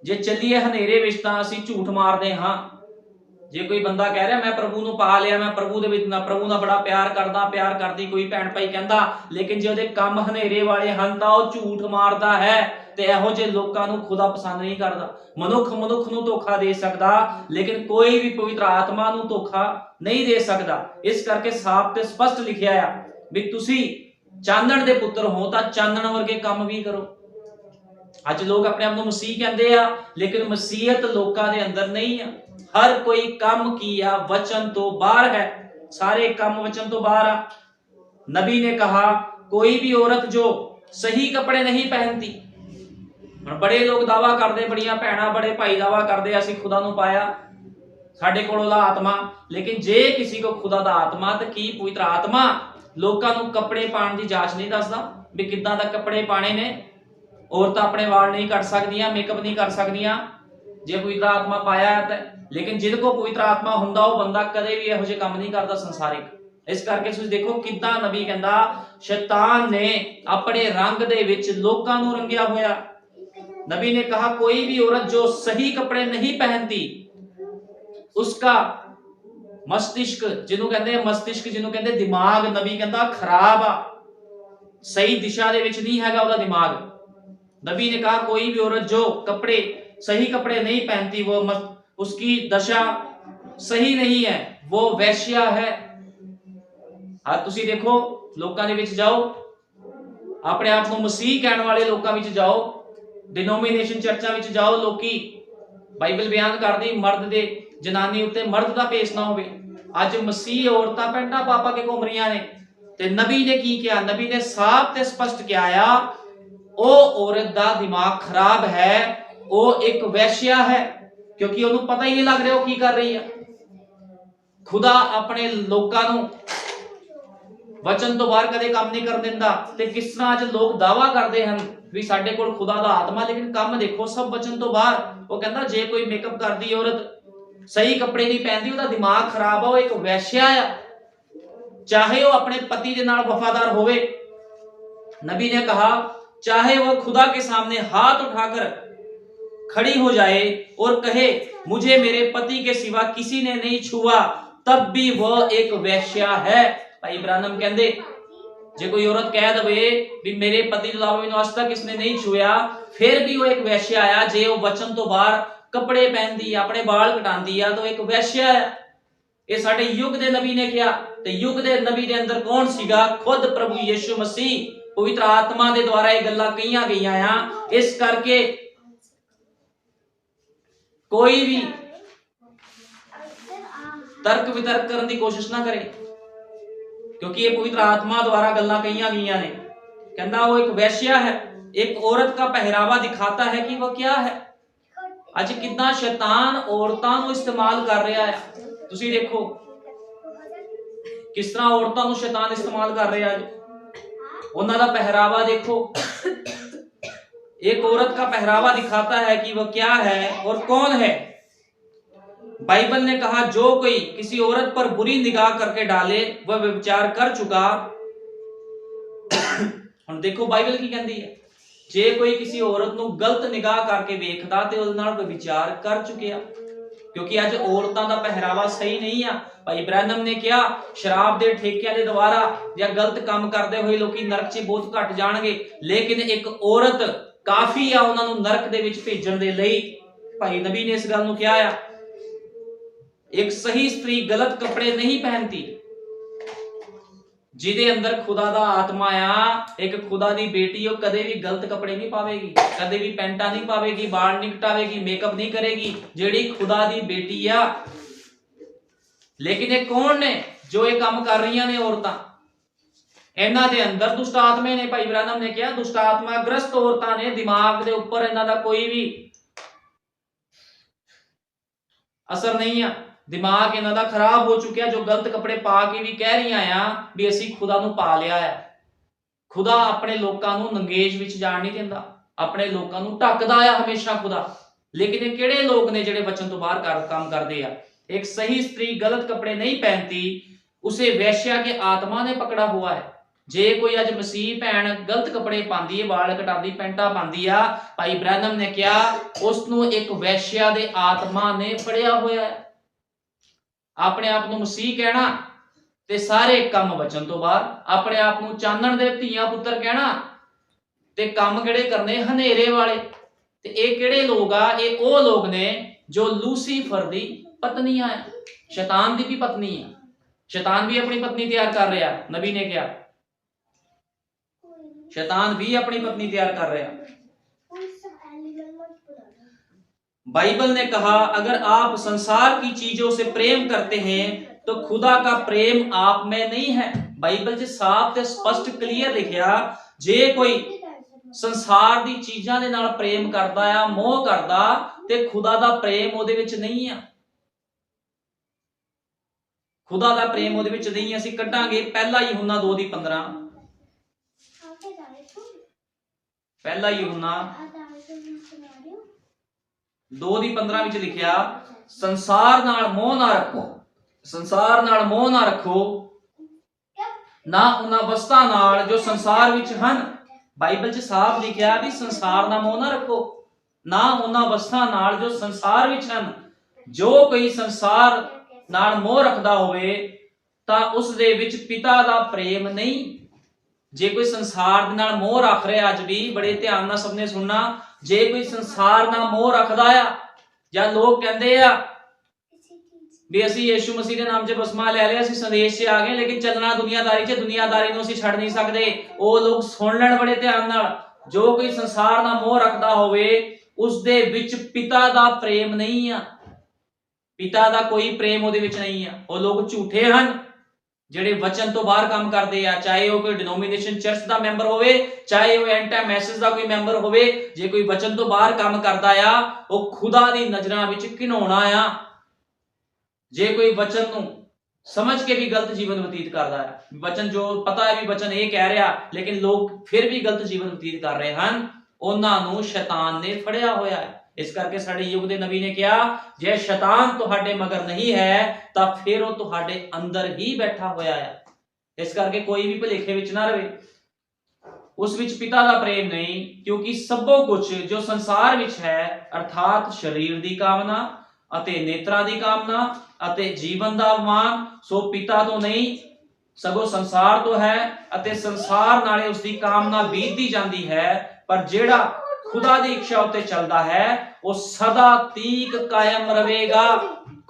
ਜੇ ਚੱਲੀਏ ਹਨੇਰੇ ਵਿੱਚ ਤਾਂ ਅਸੀਂ ਝੂਠ ਮਾਰਦੇ ਹਾਂ। ਜੇ ਕੋਈ ਬੰਦਾ ਕਹਿ ਰਿਹਾ ਮੈਂ ਪ੍ਰਭੂ ਨੂੰ ਪਾ ਲਿਆ, ਮੈਂ ਪ੍ਰਭੂ ਦੇ ਵਿੱਚ ਪ੍ਰਭੂ ਨਾਲ ਬੜਾ ਪਿਆਰ ਕਰਦੀ ਕੋਈ ਭੈਣ ਭਾਈ ਕਹਿੰਦਾ, ਲੇਕਿਨ ਜੇ ਉਹਦੇ ਕੰਮ ਹਨੇਰੇ ਵਾਲੇ ਹਨ ਤਾਂ ਉਹ ਝੂਠ ਮਾਰਦਾ ਹੈ ਤੇ ਇਹੋ ਜਿਹੇ ਲੋਕਾਂ ਨੂੰ ਖੁਦਾ ਪਸੰਦ ਨਹੀਂ ਕਰਦਾ। ਮਨੁੱਖ ਨੂੰ ਧੋਖਾ ਦੇ ਸਕਦਾ, ਲੇਕਿਨ ਕੋਈ ਵੀ ਪਵਿੱਤਰ ਆਤਮਾ ਨੂੰ ਧੋਖਾ ਨਹੀਂ ਦੇ ਸਕਦਾ। ਇਸ ਕਰਕੇ ਸਾਫ਼ ਤੇ ਸਪਸ਼ਟ ਲਿਖਿਆ ਆ ਵੀ ਤੁਸੀਂ ਚਾਨਣ ਦੇ ਪੁੱਤਰ ਹੋ ਤਾਂ ਚਾਨਣ ਵਰਗੇ ਕੰਮ ਵੀ ਕਰੋ। ਅੱਜ ਲੋਕ ਆਪਣੇ ਆਪ ਨੂੰ ਮਸੀਹ ਕਹਿੰਦੇ ਆ, ਲੇਕਿਨ ਮਸੀਹਤ ਲੋਕਾਂ ਦੇ ਅੰਦਰ ਨਹੀਂ ਆ। ਹਰ ਕੋਈ ਕੰਮ ਕੀ ਆ वचन तो बाहर है, सारे काम वचन तो बाहर आ। नबी ने कहा कोई भी औरत जो सही कपड़े नहीं पहनती। बड़े लोग दावा करते, बड़ियां भैणां बड़े भाई दावा करते ਅਸੀਂ खुदा ਨੂੰ पाया, ਸਾਡੇ ਕੋਲ ਉਹਦਾ ਆਤਮਾ। लेकिन जे किसी को खुदा ਦਾ ਆਤਮਾ ਤੇ ਕੀ ਪਵਿੱਤਰ ਆਤਮਾ ਲੋਕਾਂ ਨੂੰ ਕੱਪੜੇ ਪਾਉਣ ਦੀ ਜਾਂਚ ਨਹੀਂ ਦੱਸਦਾ ਵੀ ਕਿੱਦਾਂ ਦਾ ਕੱਪੜੇ ਪਾਣੇ ਨੇ। ਔਰਤਾਂ ਆਪਣੇ ਵਾਲ ਨਹੀਂ ਕੱਟ ਸਕਦੀਆਂ, ਮੇਕਅਪ ਨਹੀਂ ਕਰ ਸਕਦੀਆਂ ਜੇ ਪਵਿੱਤਰ ਆਤਮਾ ਪਾਇਆ ਹੈ ਤਾਂ। ਲੇਕਿਨ ਜਿਹਦੇ ਕੋ ਪਵਿੱਤਰ ਆਤਮਾ ਹੁੰਦਾ ਉਹ ਬੰਦਾ ਕਦੇ ਵੀ ਇਹੋ ਜਿਹੇ ਕੰਮ ਨਹੀਂ ਕਰਦਾ ਸੰਸਾਰਿਕ। ਇਸ ਕਰਕੇ ਤੁਸੀਂ ਦੇਖੋ ਕਿੱਦਾਂ ਨਬੀ ਕਹਿੰਦਾ ਸ਼ੈਤਾਨ ਨੇ ਆਪਣੇ ਰੰਗ ਦੇ ਵਿੱਚ ਲੋਕਾਂ ਨੂੰ ਰੰਗਿਆ ਹੋਇਆ। नबी ने कहा कोई भी औरत जो सही कपड़े नहीं पहनती उसका मस्तिष्क, ਜਿਹਨੂੰ ਕਹਿੰਦੇ ਮਸਤਿਸ਼ਕ, ਜਿਹਨੂੰ ਕਹਿੰਦੇ ਦਿਮਾਗ, ਨਬੀ ਕਹਿੰਦਾ ਖਰਾਬ ਆ, ਸਹੀ ਦਿਸ਼ਾ ਦੇ ਵਿੱਚ ਨਹੀਂ ਹੈਗਾ ਉਹਦਾ ਦਿਮਾਗ। नबी ने कहा कोई भी औरत जो सही कपड़े नहीं पहनती वो उसकी दशा सही नहीं है, वो वैश्या है। आज ਤੁਸੀਂ ਦੇਖੋ ਲੋਕਾਂ ਦੇ ਵਿੱਚ ਜਾਓ, ਆਪਣੇ ਆਪ ਨੂੰ ਮਸੀਹ ਕਹਿਣ ਵਾਲੇ ਲੋਕਾਂ ਵਿੱਚ ਜਾਓ, ਡਿਨੋਮੀਨੇਸ਼ਨ ਚਰਚਾਂ ਵਿੱਚ ਜਾਓ, ਲੋਕੀ ਬਾਈਬਲ ਬਿਆਨ ਕਰਦੀ ਮਰਦ ਦੇ ਜਨਾਨੀ ਉੱਤੇ ਮਰਦ ਦਾ ਭੇਸ ਨਾ ਹੋਵੇ। ਅੱਜ ਮਸੀਹ ਔਰਤਾਂ ਪੈਂਟਾਂ ਪਾ ਕੇ ਘੁੰਮ ਰਹੀਆਂ ਨੇ ਤੇ ਨਬੀ ਨੇ ਕੀ ਕਿਹਾ? ਨਬੀ ਨੇ ਸਾਫ਼ ਤੇ ਸਪਸ਼ਟ ਕਿਹਾ ਆ ਉਹ ਔਰਤ ਦਾ ਦਿਮਾਗ ਖਰਾਬ ਹੈ, ਉਹ ਇੱਕ ਵੈਸ਼ਿਆ ਹੈ, ਕਿਉਂਕਿ ਉਹਨੂੰ ਪਤਾ ਹੀ ਨਹੀਂ ਲੱਗ ਰਿਹਾ ਉਹ ਕੀ ਕਰ ਰਹੀ ਹੈ। ਖੁਦਾ ਆਪਣੇ ਲੋਕਾਂ ਨੂੰ ਵਚਨ ਤੋਂ ਬਾਹਰ ਕਦੇ ਕੰਮ ਨਹੀਂ ਕਰਨ ਦਿੰਦਾ। ਤੇ ਕਿਸ ਤਰ੍ਹਾਂ ਅੱਜ ਲੋਕ ਦਾਵਾ ਕਰਦੇ ਹਨ ਵੀ ਸਾਡੇ ਕੋਲ ਖੁਦਾ ਦਾ ਆਤਮਾ, ਲੇਕਿਨ ਕੰਮ ਦੇਖੋ ਸਭ ਵਚਨ ਤੋਂ ਬਾਹਰ। ਉਹ ਕਹਿੰਦਾ ਜੇ ਕੋਈ ਮੇਕਅਪ ਕਰਦੀ ਔਰਤ, ਸਹੀ ਕੱਪੜੇ ਨਹੀਂ ਪਹਿਨਦੀ, ਉਹਦਾ ਦਿਮਾਗ ਖਰਾਬ ਆ, ਉਹ ਇੱਕ ਵੈਸ਼ਿਆ ਆ, ਚਾਹੇ ਉਹ ਆਪਣੇ ਪਤੀ ਦੇ ਨਾਲ ਵਫਾਦਾਰ ਹੋਵੇ। नबी ने कहा चाहे वह खुदा के सामने हाथ उठाकर खड़ी हो जाए और कहे मुझे मेरे पति के सिवा किसी ने नहीं छुआ, तब भी वह एक वैश्या है। भाई ब्रानम कहते जे कोई औरत कह दे भी मेरे पति के अलावा मैनूं अज तक किसने नहीं छुआ, फिर भी वो एक वैश्या आ। जे वो वचन तो बाहर कपड़े पहनती, अपने बाल कटाती है तो एक वैश्या है। ये साडे युग दे नबी ने कहा ते युग दे नबी दे अंदर कौन सीगा? खुद प्रभु यीशु मसीह पवित्र आत्मा दे द्वारा ये गल्लां कहीआं गईआं आ। इस करके कोई भी तर्क वितर्क करने की कोशिश ना करे। क्योंकि ये पवित्र आत्मा द्वारा गल्लां कहीਆਂ गईਆਂ ने। कहता वो एक वैश्या है, एक औरत का पहरावा दिखाता है कि वह क्या है। ਅੱਜ ਕਿੰਨਾ ਸ਼ੈਤਾਨ ਔਰਤਾਂ ਨੂੰ ਇਸਤੇਮਾਲ ਕਰ ਰਿਹਾ ਹੈ। ਤੁਸੀਂ ਦੇਖੋ किस तरह औरतों को शैतान इस्तेमाल कर रहा है। उन्होंने पहरावा देखो, एक औरत का पहरावा दिखाता है कि वह क्या है और कौन है। बाइबल ने कहा जो कोई किसी औरत पर बुरी निगाह करके डाले वह व्यभिचार कर चुका। हुण देखो बाइबल की कहती है, जे कोई किसी औरत को गलत निगाह करके वेखदा ते उहदे नाल व्यभिचार कर चुकिया। क्योंकि अज औरतों का पहरावा सही नहीं है। भाई ब्रैनम ने कहा शराब के ठेकिਆਂ ਦੇ द्वारा या गलत काम करते हुए लोग नरक च बहुत घट जाणगे, लेकिन एक औरत काफी आ उन्हां नूं नरक दे विच भेजण दे लई। भाई नबी ने इस गल नूं कहा आ, एक सही स्त्री गलत कपड़े नहीं पहनती। जिहदे अंदर खुदा दा आत्मा आ, एक खुदा दी बेटी हो, कदे भी गलत कपड़े नहीं पावेगी, कदे भी पैंटा नहीं पावेगी, बाल नहीं कटावेगी, मेकअप नहीं करेगी। जेड़ी खुदा दी बेटी आ। लेकिन ये कौन ने जो ये काम कर रही ने औरतां? इन्हां दे अंदर दुष्ट आत्मा ने। भाई ब्रैनम ने कहा दुष्ट आत्मा ग्रस्त औरतां ने, दिमाग दे उपर इन्हां दा कोई भी असर नहीं है। दिमाग इन्हां दा खराब हो चुका, जो गलत कपड़े पा के भी कह रही आ भी असीं खुदा नूं पा लिया है। खुदा अपने लोकां नूं नंगेज विच जाण नहीं दिंदा, अपने लोकां नूं ढकदा आ हमेशा खुदा। लेकिन ये किहड़े लोग ने जिहड़े वचन तो बाहर काम करदे आ? एक सही स्त्री गलत कपड़े नहीं पहनती, उसे वैश्या के आत्मा ने पकड़ा हुआ है। जे कोई अज मसीह भैन गलत कपड़े पांदी है, बाल कटांदी, पैंटा पांदी आ, भाई ब्रैनम ने कहा उसनूं एक वैश्या दे आत्मा ने फड़िया होया है। अपने आप नूं मसीह कहना ते सारे काम वचन तो बाहर, अपने आप नूं चानण दे धीआं पुत्तर कहना ते काम किहड़े करने हनेरे वाले। ते ये किहड़े लोग आ? ये ओ लोग ने जो लूसीफर दी पत्नियां है, शैतान दी भी पत्नी है। शैतान भी अपनी पत्नी तैयार कर रहा। नबी ने कहा शैतान भी अपनी पत्नी तैयार कर रहा। बाइबल ने कहा अगर आप संसार की चीजों से प्रेम करते हैं तो खुदा का प्रेम आप में नहीं है। बाइबल च साफ ते स्पष्ट क्लियर लिखिया, जे कोई संसार दी चीजां दे नाल प्रेम करदा आ, मोह करदा, ते खुदा दा प्रेम ਉਹਦੇ ਵਿੱਚ नहीं आ। खुदा दा प्रेम ਉਹਦੇ ਵਿੱਚ नहीं। ਅਸੀਂ ਕੱਢਾਂਗੇ ਪਹਿਲਾ यूहन्ना 2:15। ਪਹਿਲਾ यूहन्ना 2:15 ਵਿੱਚ ਲਿਖਿਆ ਸੰਸਾਰ ਨਾਲ ਮੋਹ ਨਾ ਰੱਖੋ, ਸੰਸਾਰ ਨਾਲ ਮੋਹ ਨਾ ਰੱਖੋ, ਨਾ ਉਹਨਾਂ ਵਸਤਾਂ ਨਾਲ ਜੋ ਸੰਸਾਰ ਵਿੱਚ ਹਨ। ਬਾਈਬਲ 'ਚ ਸਾਫ਼ ਲਿਖਿਆ ਵੀ ਸੰਸਾਰ ਨਾਲ ਮੋਹ ਨਾ ਰੱਖੋ, ਨਾ ਉਹਨਾਂ ਵਸਤਾਂ ਨਾਲ ਜੋ ਸੰਸਾਰ ਵਿੱਚ ਹਨ। ਜੋ ਕੋਈ ਸੰਸਾਰ ਨਾਲ ਮੋਹ ਰੱਖਦਾ ਹੋਵੇ ਤਾਂ ਉਸ ਦੇ ਵਿੱਚ ਪਿਤਾ ਦਾ ਪ੍ਰੇਮ ਨਹੀਂ। ਜੇ ਕੋਈ ਸੰਸਾਰ ਦੇ ਨਾਲ ਮੋਹ ਰੱਖ ਰਿਹਾ, ਅੱਜ ਵੀ ਬੜੇ ਧਿਆਨ ਨਾਲ ਸਭ ਨੇ ਸੁਣਨਾ, ਜੇ ਕੋਈ ਸੰਸਾਰ ਨਾਲ ਮੋਹ ਰੱਖਦਾ ਆ, ਜਾਂ ਲੋਕ ਕਹਿੰਦੇ ਆ ਵੀ ਅਸੀਂ ਯीशु ਮਸੀਹ ਦੇ ਨਾਮ 'ਚ ਬਸਮਾ ਲੈ ਲਿਆ, ਅਸੀਂ ਸੰਦੇਸ਼ 'ਚ ਆ ਗਏ, ਲੇਕਿਨ ਚੱਲਣਾ ਦੁਨੀਆਦਾਰੀ 'ਚ, ਦੁਨੀਆਦਾਰੀ ਨੂੰ ਅਸੀਂ ਛੱਡ ਨਹੀਂ ਸਕਦੇ। ਉਹ ਲੋਕ ਸੁਣ ਲੈਣ ਬੜੇ ਧਿਆਨ ਨਾਲ। ਜੋ ਕੋਈ ਸੰਸਾਰ ਨਾਲ ਮੋਹ ਰੱਖਦਾ ਹੋਵੇ ਉਸ ਦੇ ਵਿੱਚ ਪਿਤਾ ਦਾ ਪ੍ਰੇਮ ਨਹੀਂ ਆ। ਪਿਤਾ ਦਾ ਕੋਈ ਪ੍ਰੇਮ ਉਹਦੇ ਵਿੱਚ ਨਹੀਂ ਆ। ਉਹ ਲੋਕ ਝੂਠੇ ਹਨ ਜਿਹੜੇ ਵਚਨ ਤੋਂ ਬਾਹਰ ਕੰਮ ਕਰਦੇ ਆ, ਚਾਹੇ ਉਹ ਕੋਈ ਡਿਨੋਮੀਨੇਸ਼ਨ ਚਰਚ ਦਾ ਮੈਂਬਰ ਹੋਵੇ, ਚਾਹੇ ਉਹ ਐਂਟਾ ਮੈਸੇਜ ਦਾ ਕੋਈ ਮੈਂਬਰ ਹੋਵੇ। ਜੇ ਕੋਈ ਵਚਨ ਤੋਂ ਬਾਹਰ ਕੰਮ ਕਰਦਾ ਆ, ਉਹ ਖੁਦਾ ਦੀ ਨਜ਼ਰਾਂ ਵਿੱਚ ਘਿਨਾਉਣਾ ਆ। ਜੇ ਕੋਈ ਵਚਨ ਨੂੰ ਸਮਝ ਕੇ ਵੀ ਗਲਤ ਜੀਵਨ ਬਤੀਤ ਕਰਦਾ ਹੈ, ਵਚਨ ਜੋ ਪਤਾ ਹੈ ਵੀ ਵਚਨ ਇਹ ਕਹਿ ਰਿਹਾ, ਲੇਕਿਨ ਲੋਕ ਫਿਰ ਵੀ ਗਲਤ ਜੀਵਨ ਬਤੀਤ ਕਰ ਰਹੇ ਹਨ, ਉਹਨਾਂ ਨੂੰ ਸ਼ੈਤਾਨ ਨੇ ਫੜਿਆ ਹੋਇਆ ਹੈ। ਇਸ ਕਰਕੇ ਸਾਡੇ ਯੁੱਗ ਦੇ ਨਬੀ ਨੇ ਕਿਹਾ ਜੇ ਸ਼ੈਤਾਨ ਤੁਹਾਡੇ ਮਗਰ ਨਹੀਂ ਹੈ ਤਾਂ ਫਿਰ ਉਹ ਤੁਹਾਡੇ ਅੰਦਰ ਹੀ ਬੈਠਾ ਹੋਇਆ ਹੈ। ਇਸ ਕਰਕੇ ਕੋਈ ਵੀ ਭੁਲੇਖੇ ਵਿੱਚ ਨਾ ਰਵੇ। ਉਸ ਵਿੱਚ ਪਿਤਾ ਦਾ ਪ੍ਰੇਮ ਨਹੀਂ, ਕਿਉਂਕਿ ਸਭੋ ਕੁਝ ਜੋ ਸੰਸਾਰ ਵਿੱਚ ਹੈ ਅਰਥਾਤ ਸਰੀਰ ਦੀ ਕਾਮਨਾ ਅਤੇ ਨੇਤਰਾਂ ਦੀ ਕਾਮਨਾ ਅਤੇ ਜੀਵਨ ਦਾ ਅਭਿਮਾਨ, ਸੋ ਪਿਤਾ ਤੋਂ ਨਹੀਂ ਸਗੋਂ ਸੰਸਾਰ ਤੋਂ ਹੈ ਅਤੇ ਸੰਸਾਰ ਨਾਲੇ ਉਸ ਦੀ ਕਾਮਨਾ ਬੀਤਦੀ ਜਾਂਦੀ ਹੈ। ਪਰ ਜਿਹੜਾ खुदा दी इच्छा उत्ते चलता है वो सदा तीक कायम रहेगा।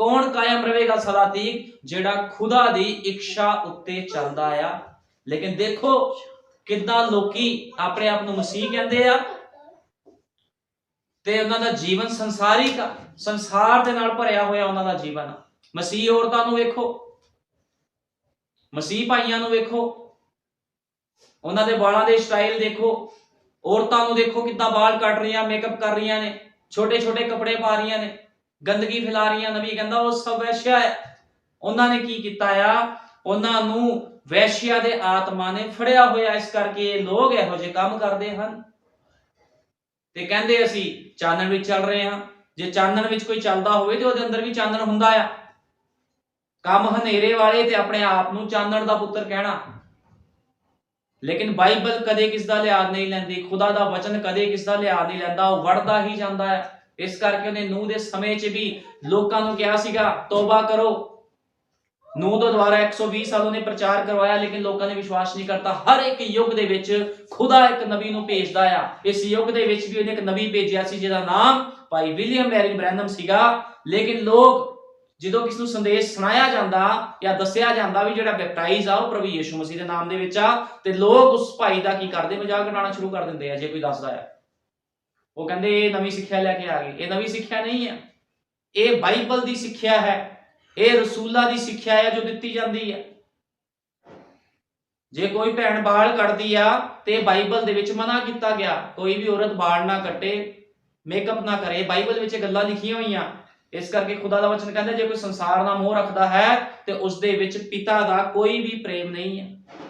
कौन कायम रहेगा सदा तीक? जेड़ा खुदा दी इच्छा उत्ते चलता है। लेकिन देखो कितना लोकी अपने आप नूं मसीह कहंदे आ ते उन्हां दा जीवन संसारिक आ, संसार दे नाल भरिया होया उन्हां दा जीवन। मसीह औरतां नूं वेखो, ਮਸੀਹ ਭਾਈਆਂ ਨੂੰ ਵੇਖੋ, ਉਹਨਾਂ ਦੇ ਵਾਲਾਂ ਦੇ ਸਟਾਈਲ ਦੇਖੋ, ਔਰਤਾਂ ਨੂੰ ਦੇਖੋ ਕਿੱਦਾਂ ਵਾਲ ਕੱਟ ਰਹੀਆਂ, ਮੇਕਅਪ ਕਰ ਰਹੀਆਂ ਨੇ, ਛੋਟੇ ਛੋਟੇ ਕੱਪੜੇ ਪਾ ਰਹੀਆਂ ਨੇ, ਗੰਦਗੀ ਫੈਲਾ ਰਹੀਆਂ। ਨਬੀ ਕਹਿੰਦਾ ਉਹ ਸਭ ਵੈਸ਼ਿਆ ਹੈ। ਉਹਨਾਂ ਨੇ ਕੀ ਕੀਤਾ ਆ, ਉਹਨਾਂ ਨੂੰ ਵੈਸ਼ਿਆ ਦੇ ਆਤਮਾ ਨੇ ਫੜਿਆ ਹੋਇਆ, ਇਸ ਕਰਕੇ ਇਹ ਲੋਕ ਇਹੋ ਜਿਹੇ ਕੰਮ ਕਰਦੇ ਹਨ। ਤੇ ਕਹਿੰਦੇ ਅਸੀਂ ਚਾਨਣ ਵਿੱਚ ਚੱਲ ਰਹੇ ਹਾਂ। ਜੇ ਚਾਨਣ ਵਿੱਚ ਕੋਈ ਚੱਲਦਾ ਹੋਵੇ ਤੇ ਉਹਦੇ ਅੰਦਰ ਵੀ ਚਾਨਣ ਹੁੰਦਾ ਆ। ਕੰਮ ਹਨੇਰੇ ਵਾਲੇ ਤੇ ਆਪਣੇ ਆਪ ਨੂੰ ਚਾਨਣ ਦਾ ਪੁੱਤਰ ਕਹਿਣਾ। ਲੇਕਿਨ ਬਾਈਬਲ ਕਦੇ ਕਿਸ ਦਾ ਲਿਹਾਜ਼ ਨਹੀਂ ਲੈਂਦੀ, ਖੁਦਾ ਦਾ ਵਚਨ ਕਦੇ ਕਿਸ ਦਾ ਲਿਹਾਜ਼ ਨਹੀਂ ਲੈਂਦਾ, ਉਹ ਵੜਦਾ ਹੀ ਜਾਂਦਾ ਹੈ। ਇਸ ਕਰਕੇ ਉਹਨੇ ਨੂਹ ਦੇ ਸਮੇਂ 'ਚ ਵੀ ਲੋਕਾਂ ਨੂੰ ਕਿਹਾ ਸੀਗਾ ਤੋਬਾ ਕਰੋ। ਨੂਹ ਦੇ ਦੁਆਰਾ 120 ਸਾਲ ਉਹਨੇ ਪ੍ਰਚਾਰ ਕਰਵਾਇਆ, ਲੇਕਿਨ ਲੋਕਾਂ ਨੇ ਵਿਸ਼ਵਾਸ ਨਹੀਂ ਕਰਤਾ। ਹਰ ਇੱਕ ਯੁੱਗ ਦੇ ਵਿੱਚ ਖੁਦਾ ਇੱਕ ਨਬੀ ਨੂੰ ਭੇਜਦਾ ਆ। ਇਸ ਯੁੱਗ ਦੇ ਵਿੱਚ ਵੀ ਉਹਨੇ ਇੱਕ ਨਬੀ ਭੇਜਿਆ ਸੀ ਜਿਹਦਾ ਨਾਮ ਭਾਈ ਵਿਲੀਅਮ ਮੈਰੀ ਬ੍ਰੈਨਮ ਸੀਗਾ। ਲੇਕਿਨ ਲੋਕ ਜਦੋਂ ਕਿਸ ਨੂੰ ਸੰਦੇਸ਼ ਸੁਣਾਇਆ ਜਾਂਦਾ ਜਾਂ ਦੱਸਿਆ ਜਾਂਦਾ ਵੀ ਜਿਹੜਾ ਬੈਪਟਾਈਜ਼ ਆ ਉਹ ਪ੍ਰਭੂ ਯਿਸੂ ਮਸੀਹ ਦੇ ਨਾਮ ਦੇ ਵਿੱਚ ਆ, ਤੇ ਲੋਕ ਉਸ ਭਾਈ ਦਾ ਕੀ ਕਰਦੇ, ਮਜ਼ਾਕ ਉਡਾਉਣਾ ਸ਼ੁਰੂ ਕਰ ਦਿੰਦੇ ਆ। ਜੇ ਕੋਈ ਦੱਸਦਾ ਆ, ਉਹ ਕਹਿੰਦੇ ਇਹ ਨਵੀਂ ਸਿੱਖਿਆ ਲੈ ਕੇ ਆ ਗਏ। ਇਹ ਨਵੀਂ ਸਿੱਖਿਆ ਨਹੀਂ ਹੈ, ਇਹ ਬਾਈਬਲ ਦੀ ਸਿੱਖਿਆ ਹੈ, ਇਹ ਰਸੂਲਾਂ ਦੀ ਸਿੱਖਿਆ ਹੈ ਜੋ ਦਿੱਤੀ ਜਾਂਦੀ ਹੈ। ਜੇ ਕੋਈ ਭੈਣ ਬਾਲ ਕੱਟਦੀ ਆ ਤੇ ਬਾਈਬਲ ਦੇ ਵਿੱਚ ਮਨਾ ਕੀਤਾ ਗਿਆ, ਕੋਈ ਵੀ ਔਰਤ ਬਾਲ ਨਾ ਕੱਟੇ, ਮੇਕਅਪ ਨਾ ਕਰੇ। ਬਾਈਬਲ ਵਿੱਚ ਗੱਲਾਂ ਲਿਖੀਆਂ ਹੋਈਆਂ। ਇਸ ਕਰਕੇ ਖੁਦਾ ਦਾ ਵਚਨ ਕਹਿੰਦਾ ਜੇ ਕੋਈ ਸੰਸਾਰ ਨਾਲ ਮੋਹ ਰੱਖਦਾ ਹੈ ਤੇ ਉਸ ਦੇ ਵਿੱਚ ਪਿਤਾ ਦਾ ਕੋਈ ਵੀ ਪ੍ਰੇਮ ਨਹੀਂ ਹੈ।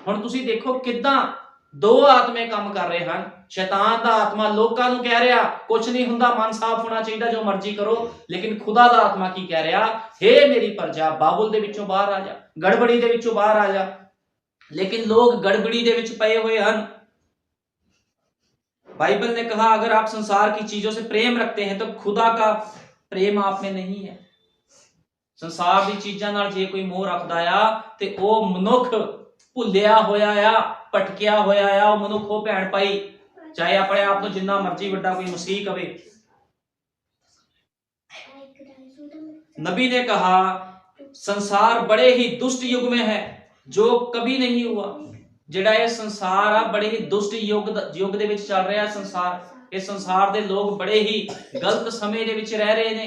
ਹੁਣ ਤੁਸੀਂ ਦੇਖੋ ਕਿੱਦਾਂ ਦੋ ਆਤਮੇ ਕੰਮ ਕਰ ਰਹੇ ਹਨ। ਸ਼ੈਤਾਨ ਦਾ ਆਤਮਾ ਲੋਕਾਂ ਨੂੰ ਕਹਿ ਰਿਹਾ ਕੁਝ ਨਹੀਂ ਹੁੰਦਾ, ਮਨ ਸਾਫ਼ ਹੋਣਾ ਚਾਹੀਦਾ, ਜੋ ਮਰਜ਼ੀ ਕਰੋ। ਲੇਕਿਨ ਖੁਦਾ ਦਾ ਆਤਮਾ ਕੀ ਕਹਿ ਰਿਹਾ, ਹੇ ਮੇਰੀ ਪ੍ਰਜਾ, ਬਾਬੁਲ ਦੇ ਵਿੱਚੋਂ ਬਾਹਰ ਆ ਜਾ, ਗੜਬੜੀ ਦੇ ਵਿੱਚੋਂ ਬਾਹਰ ਆ ਜਾ। लेकिन लोग गड़बड़ी ਦੇ ਵਿੱਚ ਪਏ ਹੋਏ ਹਨ। बाइबल ने कहा अगर आप संसार की चीजों से प्रेम रखते हैं तो खुदा का प्रेम आप में नहीं है। संसार ਦੀ ਚੀਜ਼ਾਂ ਨਾਲ ਜੇ ਕੋਈ ਮੋਹ ਰੱਖਦਾ ਆ ਤੇ ਉਹ ਮਨੁੱਖ ਭੁੱਲਿਆ ਹੋਇਆ ਆ, ਭਟਕਿਆ ਹੋਇਆ ਆ। ਉਹ ਮਨੁੱਖ, ਉਹ ਭੈਣ ਭਾਈ, ਚਾਹੇ ਆਪਣੇ ਆਪ ਨੂੰ ਜਿੰਨਾ ਮਰਜ਼ੀ ਵੱਡਾ ਕੋਈ ਮਸੀਹ ਕਵੇ। नबी ने कहा संसार बड़े ही दुष्ट युग में है जो कभी नहीं हुआ। ਜਿਹੜਾ ਇਹ ਸੰਸਾਰ ਆ ਬੜੇ ਹੀ ਦੁਸ਼ਟ ਯੁੱਗ ਦੇ ਵਿੱਚ ਚੱਲ ਰਿਹਾ ਸੰਸਾਰ। ਇਹ ਸੰਸਾਰ ਦੇ ਲੋਕ ਬੜੇ ਹੀ ਗਲਤ ਸਮੇਂ ਦੇ ਵਿੱਚ ਰਹਿ ਰਹੇ ਨੇ।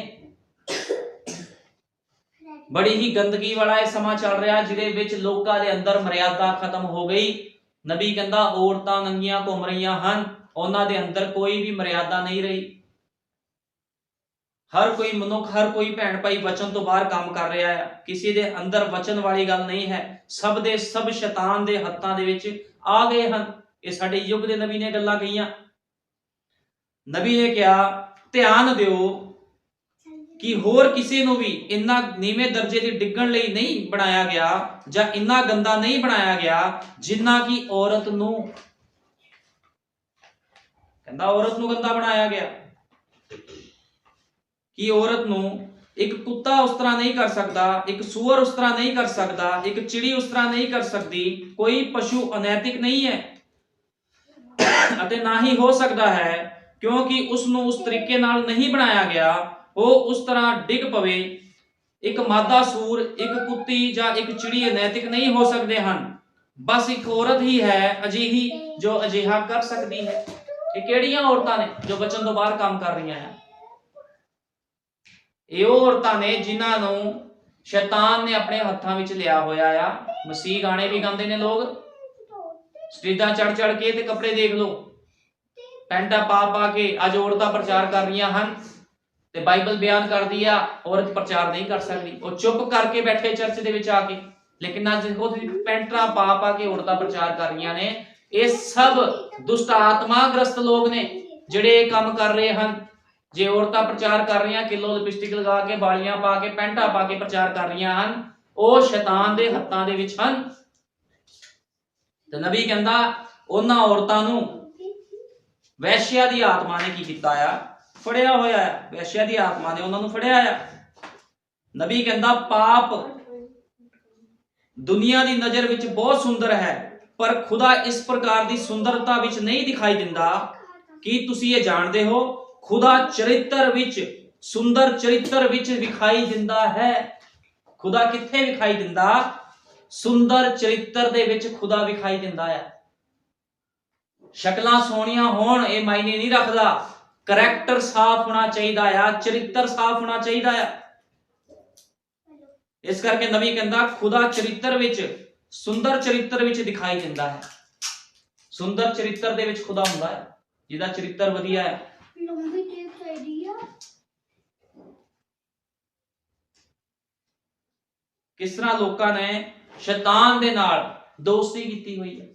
ਬੜੀ ਹੀ ਗੰਦਗੀ ਵਾਲਾ ਇਹ ਸਮਾਂ ਚੱਲ ਰਿਹਾ ਜਿਹਦੇ ਵਿੱਚ ਲੋਕਾਂ ਦੇ ਅੰਦਰ ਮਰਿਆਦਾ ਖਤਮ ਹੋ ਗਈ। ਨਬੀ ਕਹਿੰਦਾ ਔਰਤਾਂ ਨੰਗੀਆਂ ਘੁੰਮ ਰਹੀਆਂ ਹਨ, ਉਹਨਾਂ ਦੇ ਅੰਦਰ ਕੋਈ ਵੀ ਮਰਿਆਦਾ ਨਹੀਂ ਰਹੀ। हर कोई मनुख, हर कोई भैन भाई वचन तो बाहर काम कर रहा है। किसी दे अंदर वचन वाली गल नहीं है। सब दे सब शैतान दे हत्थां दे विच आ गए हन। ये साडे युग दे नबी ने गल्लां कहियां। नबी ने कहा ध्यान दिओ कि होर किसी नूं भी इन्ना नीवें दर्जे ते डिग्गण लई नहीं बनाया गया जां इन्ना गंदा नहीं बनाया गया जिन्ना कि औरत नूं। कहंदा औरत नूं गंदा बनाया गया कि औरत नूं एक कुत्ता उस तरह नहीं कर सकता, एक सूअर उस तरह नहीं कर सकता, एक चिड़ी उस तरह नहीं कर सकती। कोई पशु अनैतिक नहीं है अते ना ही हो सकता है क्योंकि उसनूं उस तरीके नाल नहीं बनाया गया। वो उस तरह डिग पवे। एक मादा सूर, एक कुत्ती जां एक चिड़ी अनैतिक नहीं हो सकते हैं। बस एक औरत ही है अजिही जो अजिहा कर सकती है। ये किहड़ियां औरतां ने जो वचन तो बाहर काम कर रही हैं? ਇਹ ਔਰਤਾਂ ਨੇ ਜਿਨ੍ਹਾਂ ਨੂੰ ਸ਼ੈਤਾਨ ਨੇ ਆਪਣੇ ਹੱਥਾਂ ਵਿੱਚ ਲਿਆ ਹੋਇਆ ਆ। ਮਸੀਹ ਗਾਣੇ ਵੀ ਗਾਉਂਦੇ ਨੇ ਲੋਕ, ਸਟੇਜਾਂ ਚੜ ਚੜ ਕੇ, ਤੇ ਕੱਪੜੇ ਦੇਖ ਲਓ, ਪੈਂਟਾਂ ਪਾ ਪਾ ਕੇ ਅੱਜ ਔਰਤਾਂ ਪ੍ਰਚਾਰ ਕਰ ਰਹੀਆਂ ਹਨ। ਤੇ ਬਾਈਬਲ ਬਿਆਨ ਕਰਦੀ ਆ ਔਰਤ ਪ੍ਰਚਾਰ ਨਹੀਂ ਕਰ ਸਕਦੀ। ਉਹ ਚੁੱਪ ਕਰਕੇ ਬੈਠੇ ਚਰਚ ਦੇ ਵਿੱਚ ਆ ਕੇ। ਲੇਕਿਨ ਅੱਜ ਦੇਖੋ ਪੈਂਟਾਂ ਪਾ ਪਾ ਕੇ ਔਰਤਾਂ ਪ੍ਰਚਾਰ ਕਰ ਰਹੀਆਂ ਨੇ। ਇਹ ਸਭ ਦੁਸ਼ਟ ਆਤਮਾ ਗ੍ਰਸਤ ਲੋਕ ਨੇ ਜਿਹੜੇ ਇਹ ਕੰਮ ਕਰ ਰਹੇ ਹਨ। जे औरतां प्रचार कर रही किलो लिपस्टिक लगा के, बालियां पा के, पैंटा पा के प्रचार कर रही हैं, वो शैतान दे हत्थां दे विच हन। ते नबी कहंदा उन्हां औरतां नूं वैश्या दी आत्मा ने की कीता आ, फड़िया होया है। वैश्या दी आत्मा ने उन्हां नूं फड़िया आ। नबी कहंदा पाप दुनिया दी नज़र विच बहुत सुंदर है पर खुदा इस प्रकार दी सुंदरता विच नहीं दिखाई दिंदा। कि तुसीं ये जाणदे हो खुदा चरित्र विच, सुंदर चरित्र विच विखाई दिंदा है। खुदा किथे विखाई दिंदा? सुंदर चरित्र दे विच खुदा विखाई दिंदा है। शक्लां सोहणियां होण ये मायने नहीं रखदा, करैक्टर साफ होना चाहिए आ, चरित्र साफ होना चाहिए आ। इस करके नबी कहंदा खुदा चरित्र विच ਸੁੰਦਰ ਚਰਿੱਤਰ ਵਿੱਚ ਦਿਖਾਈ ਦਿੰਦਾ ਹੈ। ਸੁੰਦਰ ਚਰਿੱਤਰ ਦੇ ਵਿੱਚ ਖੁਦਾ ਹੁੰਦਾ ਹੈ, ਜਿਹਦਾ ਚਰਿੱਤਰ ਵਧੀਆ ਹੈ। ਲੰਬੀ ਟੇਪ ਚਾਹੀਦੀ ਆ। ਕਿਸ ਤਰ੍ਹਾਂ ਲੋਕਾਂ ਨੇ ਸ਼ੈਤਾਨ ਦੇ ਨਾਲ ਦੋਸਤੀ ਕੀਤੀ ਹੋਈ ਹੈ।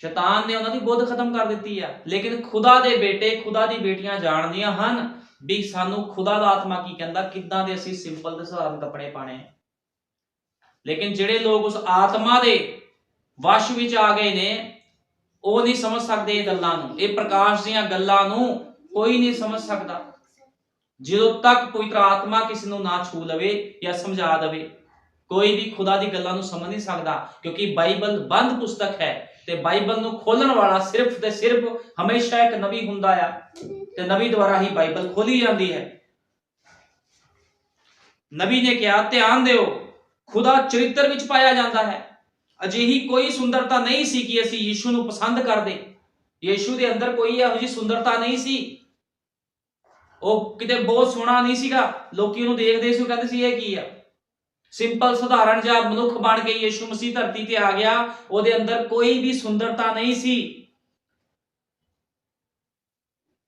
ਸ਼ੈਤਾਨ ਨੇ ਉਹਨਾਂ ਦੀ ਬੁੱਧ ਖਤਮ ਕਰ ਦਿੱਤੀ ਆ, ਲੇਕਿਨ ਖੁਦਾ ਦੇ ਬੇਟੇ, ਖੁਦਾ ਦੀ ਬੇਟੀਆਂ ਜਾਣਦੀਆਂ ਹਨ ਵੀ ਸਾਨੂੰ ਖੁਦਾ ਦਾ ਆਤਮਾ ਕੀ ਕਹਿੰਦਾ, ਕਿੱਦਾਂ ਦੇ ਅਸੀਂ ਸਿੰਪਲ ਤੇ ਸਧਾਰਨ ਕੱਪੜੇ ਪਾਣੇ। ਲੇਕਿਨ ਜਿਹੜੇ ਲੋਕ ਉਸ ਆਤਮਾ ਦੇ ਵਸ਼ ਵਿੱਚ ਆ ਗਏ ਨੇ, ਉਹ ਨਹੀਂ ਸਮਝ ਸਕਦੇ ਇਹ ਗੱਲਾਂ ਨੂੰ। ਇਹ ਪ੍ਰਕਾਸ਼ ਦੀਆਂ ਗੱਲਾਂ ਨੂੰ ਕੋਈ ਨਹੀਂ ਸਮਝ ਸਕਦਾ ਜਦੋਂ ਤੱਕ ਪਵਿੱਤਰ ਆਤਮਾ ਕਿਸੇ ਨੂੰ ਨਾ ਛੂ ਲਵੇ ਜਾਂ ਸਮਝਾ ਦੇਵੇ। ਕੋਈ ਵੀ ਖੁਦਾ ਦੀ ਗੱਲਾਂ ਨੂੰ ਸਮਝ ਨਹੀਂ ਸਕਦਾ, ਕਿਉਂਕਿ ਬਾਈਬਲ ਬੰਦ ਪੁਸਤਕ ਹੈ ਤੇ ਬਾਈਬਲ ਨੂੰ ਖੋਲਣ ਵਾਲਾ ਸਿਰਫ ਤੇ ਸਿਰਫ ਹਮੇਸ਼ਾ ਇੱਕ ਨਬੀ ਹੁੰਦਾ ਆ, ਤੇ ਨਬੀ ਦੁਆਰਾ ਹੀ ਬਾਈਬਲ ਖੋਲੀ ਜਾਂਦੀ ਹੈ। ਨਬੀ ਨੇ ਕਿਹਾ, ਧਿਆਨ ਦਿਓ, ਖੁਦਾ ਚਰਿੱਤਰ ਵਿੱਚ ਪਾਇਆ ਜਾਂਦਾ ਹੈ। ਅਜਿਹੀ ਕੋਈ ਸੁੰਦਰਤਾ ਨਹੀਂ ਸੀ ਕਿ ਅਸੀਂ ਯੀਸ਼ੂ ਨੂੰ ਪਸੰਦ ਕਰਦੇ। ਯੀਸ਼ੂ ਦੇ ਅੰਦਰ ਕੋਈ ਇਹੋ ਜਿਹੀ ਸੁੰਦਰਤਾ ਨਹੀਂ ਸੀ। ਉਹ ਕਿਤੇ ਬਹੁਤ ਸੋਹਣਾ ਨਹੀਂ ਸੀਗਾ, ਲੋਕੀ ਉਹਨੂੰ ਦੇਖਦੇ ਸੀ, ਉਹ ਕਹਿੰਦੇ ਸੀ ਇਹ ਕੀ ਆ। ਸਿੰਪਲ ਸਧਾਰਨ ਜਿਹਾ ਮਨੁੱਖ ਬਣ ਕੇ ਯੀਸ਼ੂ ਮਸੀਹ ਧਰਤੀ ਤੇ ਆ ਗਿਆ। ਉਹਦੇ ਅੰਦਰ ਕੋਈ ਵੀ ਸੁੰਦਰਤਾ ਨਹੀਂ ਸੀ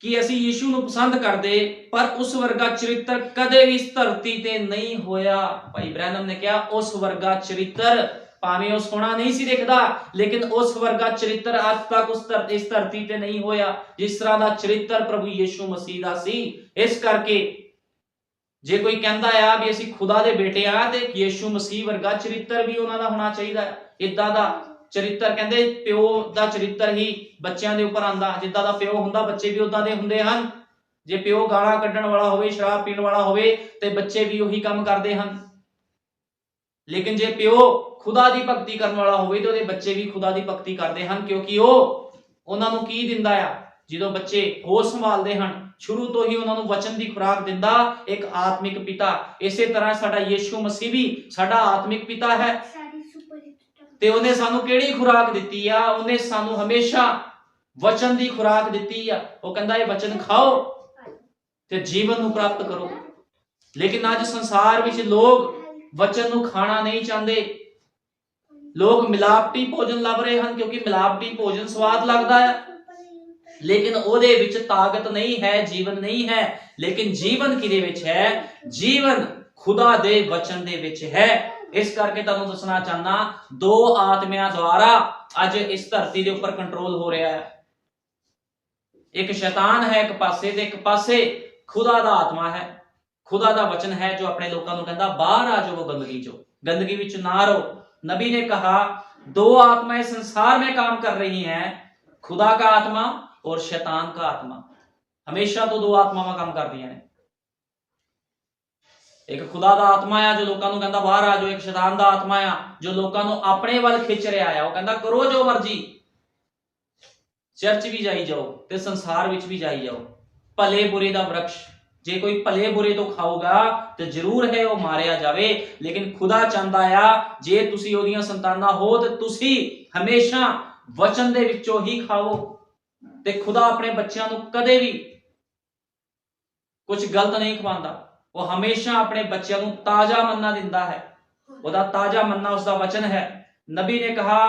ਕਿ ਅਸੀਂ ਯੀਸ਼ੂ ਨੂੰ ਪਸੰਦ ਕਰਦੇ, ਪਰ ਉਸ ਵਰਗਾ ਚਰਿੱਤਰ ਕਦੇ ਵੀ ਇਸ ਧਰਤੀ ਤੇ ਨਹੀਂ ਹੋਇਆ। ਭਾਈ ਬ੍ਰੈਨਮ ਨੇ ਕਿਹਾ, ਉਸ ਵਰਗਾ ਚਰਿੱਤਰ, ਭਾਵੇਂ ਉਹ ਸੋਹਣਾ ਨਹੀਂ ਸੀ ਦਿਖਦਾ, ਲੇਕਿਨ ਉਸ ਵਰਗਾ ਚਰਿੱਤਰ ਅੱਜ ਤੱਕ ਇਸ ਧਰਤੀ ਤੇ ਨਹੀਂ ਹੋਇਆ ਜਿਸ ਤਰ੍ਹਾਂ ਦਾ ਚਰਿੱਤਰ ਪ੍ਰਭੂ ਯੀਸ਼ੂ ਮਸੀਹ ਦਾ ਸੀ। ਇਸ ਕਰਕੇ ਜੇ ਕੋਈ ਕਹਿੰਦਾ ਆ ਵੀ ਅਸੀਂ ਖੁਦਾ ਦੇ ਬੇਟੇ ਆ, ਤੇ ਯੀਸ਼ੂ ਮਸੀਹ ਵਰਗਾ ਚਰਿੱਤਰ ਵੀ ਉਹਨਾਂ ਦਾ ਹੋਣਾ ਚਾਹੀਦਾ ਹੈ। ਇਦਾਂ ਦਾ ਚਰਿੱਤਰ, ਕਹਿੰਦੇ ਪਿਓ ਦਾ ਚਰਿੱਤਰ ਹੀ ਬੱਚਿਆਂ ਦੇ ਉੱਪਰ ਆਂਦਾ। ਜਿੱਦਾਂ ਦਾ ਪਿਓ ਹੁੰਦਾ, ਬੱਚੇ ਵੀ ਉਦਾਂ ਦੇ ਹੁੰਦੇ ਹਨ। ਜੇ ਪਿਓ ਗਾਲਾਂ ਕੱਢਣ ਵਾਲਾ ਹੋਵੇ, ਸ਼ਰਾਬ ਪੀਣ ਵਾਲਾ ਹੋਵੇ, ਤੇ ਬੱਚੇ ਵੀ ਉਹੀ ਕੰਮ ਕਰਦੇ ਹਨ। ਲੇਕਿਨ ਜੇ ਪਿਓ ਖੁਦਾ ਦੀ ਭਗਤੀ ਕਰਨ ਵਾਲਾ ਹੋਵੇ ਤੇ ਉਹਦੇ ਬੱਚੇ ਵੀ ਖੁਦਾ ਦੀ ਭਗਤੀ ਕਰਦੇ ਹਨ, ਕਿਉਂਕਿ ਉਹ ਉਹਨਾਂ ਨੂੰ ਕੀ ਦਿੰਦਾ ਆ। ਜਦੋਂ ਬੱਚੇ ਹੋਸ਼ ਸੰਭਾਲਦੇ ਹਨ, ਸ਼ੁਰੂ ਤੋਂ ਹੀ ਉਹਨਾਂ ਨੂੰ ਵਚਨ ਦੀ ਖੁਰਾਕ ਦਿੰਦਾ ਇੱਕ ਆਤਮਿਕ ਪਿਤਾ। ਇਸੇ ਤਰ੍ਹਾਂ ਸਾਡਾ ਯੀਸ਼ੂ ਮਸੀਹ ਵੀ ਸਾਡਾ ਆਤਮਿਕ ਪਿਤਾ ਹੈ, ਤੇ ਉਹਨੇ ਸਾਨੂੰ ਕਿਹੜੀ ਖੁਰਾਕ ਦਿੱਤੀ ਆ? ਉਹਨੇ ਸਾਨੂੰ ਹਮੇਸ਼ਾ ਵਚਨ ਦੀ ਖੁਰਾਕ ਦਿੱਤੀ ਆ। ਉਹ ਕਹਿੰਦਾ ਇਹ ਵਚਨ ਖਾਓ ਤੇ ਜੀਵਨ ਨੂੰ ਪ੍ਰਾਪਤ ਕਰੋ। ਲੇਕਿਨ ਅੱਜ ਸੰਸਾਰ ਵਿੱਚ ਲੋਕ ਵਚਨ ਨੂੰ ਖਾਣਾ ਨਹੀਂ ਚਾਹੁੰਦੇ। ਲੋਕ ਮਿਲਾਵਟੀ ਭੋਜਨ ਲੱਭ ਰਹੇ ਹਨ, ਕਿਉਂਕਿ ਮਿਲਾਵਟੀ ਭੋਜਨ ਸਵਾਦ ਲੱਗਦਾ ਹੈ, ਲੇਕਿਨ ਉਹਦੇ ਵਿੱਚ ਤਾਕਤ ਨਹੀਂ ਹੈ, ਜੀਵਨ ਨਹੀਂ ਹੈ। ਲੇਕਿਨ ਜੀਵਨ ਕਿਹਦੇ ਵਿੱਚ ਹੈ? ਜੀਵਨ ਖੁਦਾ ਦੇ ਵਚਨ ਦੇ ਵਿੱਚ ਹੈ। ਇਸ ਕਰਕੇ ਤੁਹਾਨੂੰ ਦੱਸਣਾ ਚਾਹੁੰਦਾ, ਦੋ ਆਤਮਿਆਂ ਦੁਆਰਾ ਅੱਜ ਇਸ ਧਰਤੀ ਦੇ ਉੱਪਰ ਕੰਟਰੋਲ ਹੋ ਰਿਹਾ ਹੈ। ਇੱਕ ਸ਼ੈਤਾਨ ਹੈ ਇੱਕ ਪਾਸੇ, ਤੇ ਇੱਕ ਪਾਸੇ ਖੁਦਾ ਦਾ ਆਤਮਾ ਹੈ, ਖੁਦਾ ਦਾ ਵਚਨ ਹੈ, ਜੋ ਆਪਣੇ ਲੋਕਾਂ ਨੂੰ ਕਹਿੰਦਾ ਬਾਹਰ ਆ ਜਾਓ गंदगी चो, गंदगी ਵਿੱਚ ਨਾ ਰਹੋ। नबी ने कहा, दो आत्माएं संसार में काम कर रही हैं, खुदा का आत्मा और शैतान का आत्मा। हमेशा तो दो आत्मावां काम कर रही हैं। एक खुदा दा आत्मा आ जो लोकां नूं कहंदा बाहर आ जाओ, एक शैतान दा आत्मा आ जो लोकां नूं अपने वल खिच रहा है। वो कहंदा करो जो मर्जी, चर्च भी जाई जाओ ते संसार विच भी जाई जाओ। भले बुरे दा वृक्ष जे कोई भले बुरे तो खाऊगा तो जरूर है वो मारिया जावे, लेकिन खुदा चाहता है जे तुसी ओदियां संतानां हो तो तुसी हमेशा वचन दे विचों ही खाओ। ते खुदा अपने बच्चों नूं कदे भी कुछ गलत नहीं खवांदा। वो हमेशा अपने बच्चों नूं ताजा मन्ना दिंदा है। ओदा ताजा मन्ना उसका वचन है। नबी ने कहा,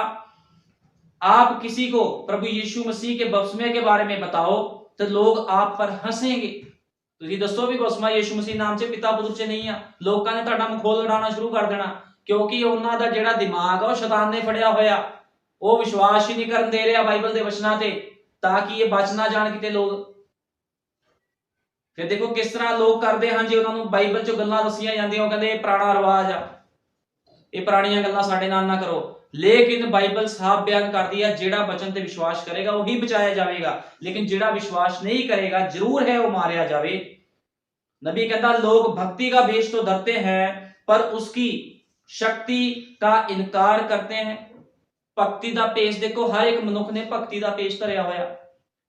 आप किसी को प्रभु यीशु मसीह के बपतिस्मे के बारे में बताओ तो लोग आप पर हंसेंगे। ਤੁਸੀਂ ਦੱਸੋ ਵੀ ਬਪਤਿਸਮਾ ਯੀਸ਼ੂ ਮਸੀਹ ਨਾਮ 'ਚ, ਪਿਤਾ ਪੁੱਤਰ 'ਚ ਨਹੀਂ ਆ, ਲੋਕਾਂ ਨੇ ਤੁਹਾਡਾ ਮਖੌਲ ਉਡਾਉਣਾ ਸ਼ੁਰੂ ਕਰ ਦੇਣਾ, ਕਿਉਂਕਿ ਉਹਨਾਂ ਦਾ ਜਿਹੜਾ ਦਿਮਾਗ ਆ ਉਹ ਸ਼ੈਤਾਨ ਨੇ ਫੜਿਆ ਹੋਇਆ। ਉਹ ਵਿਸ਼ਵਾਸ ਹੀ ਨਹੀਂ ਕਰਨ ਦੇ ਰਿਹਾ ਬਾਈਬਲ ਦੇ ਵਚਨਾਂ ਤੇ, ਤਾਂ ਕਿ ਇਹ ਬਚ ਨਾ ਜਾਣ ਕਿਤੇ ਲੋਕ। ਫਿਰ ਦੇਖੋ ਕਿਸ ਤਰ੍ਹਾਂ ਲੋਕ ਕਰਦੇ ਹਨ, ਜੇ ਉਹਨਾਂ ਨੂੰ ਬਾਈਬਲ 'ਚੋਂ ਗੱਲਾਂ ਦੱਸੀਆਂ ਜਾਂਦੀਆਂ, ਉਹ ਕਹਿੰਦੇ ਇਹ ਪੁਰਾਣਾ ਰਿਵਾਜ ਆ, ਇਹ ਪੁਰਾਣੀਆਂ ਗੱਲਾਂ ਸਾਡੇ ਨਾਲ ਨਾ ਕਰੋ। लेकिन बाइबल साफ बयान करती है, जेड़ा वचन ते विश्वास करेगा वही बचाया जाएगा, लेकिन जेड़ा विश्वास नहीं करेगा जरूर है वो मारिया जावे। नबी कहता, लोग भक्ति का भेष तो धरते हैं पर उसकी शक्ति का इनकार करते हैं। भक्ति का भेष देखो, हर एक मनुख ने भक्ति का भेष धरिया होया।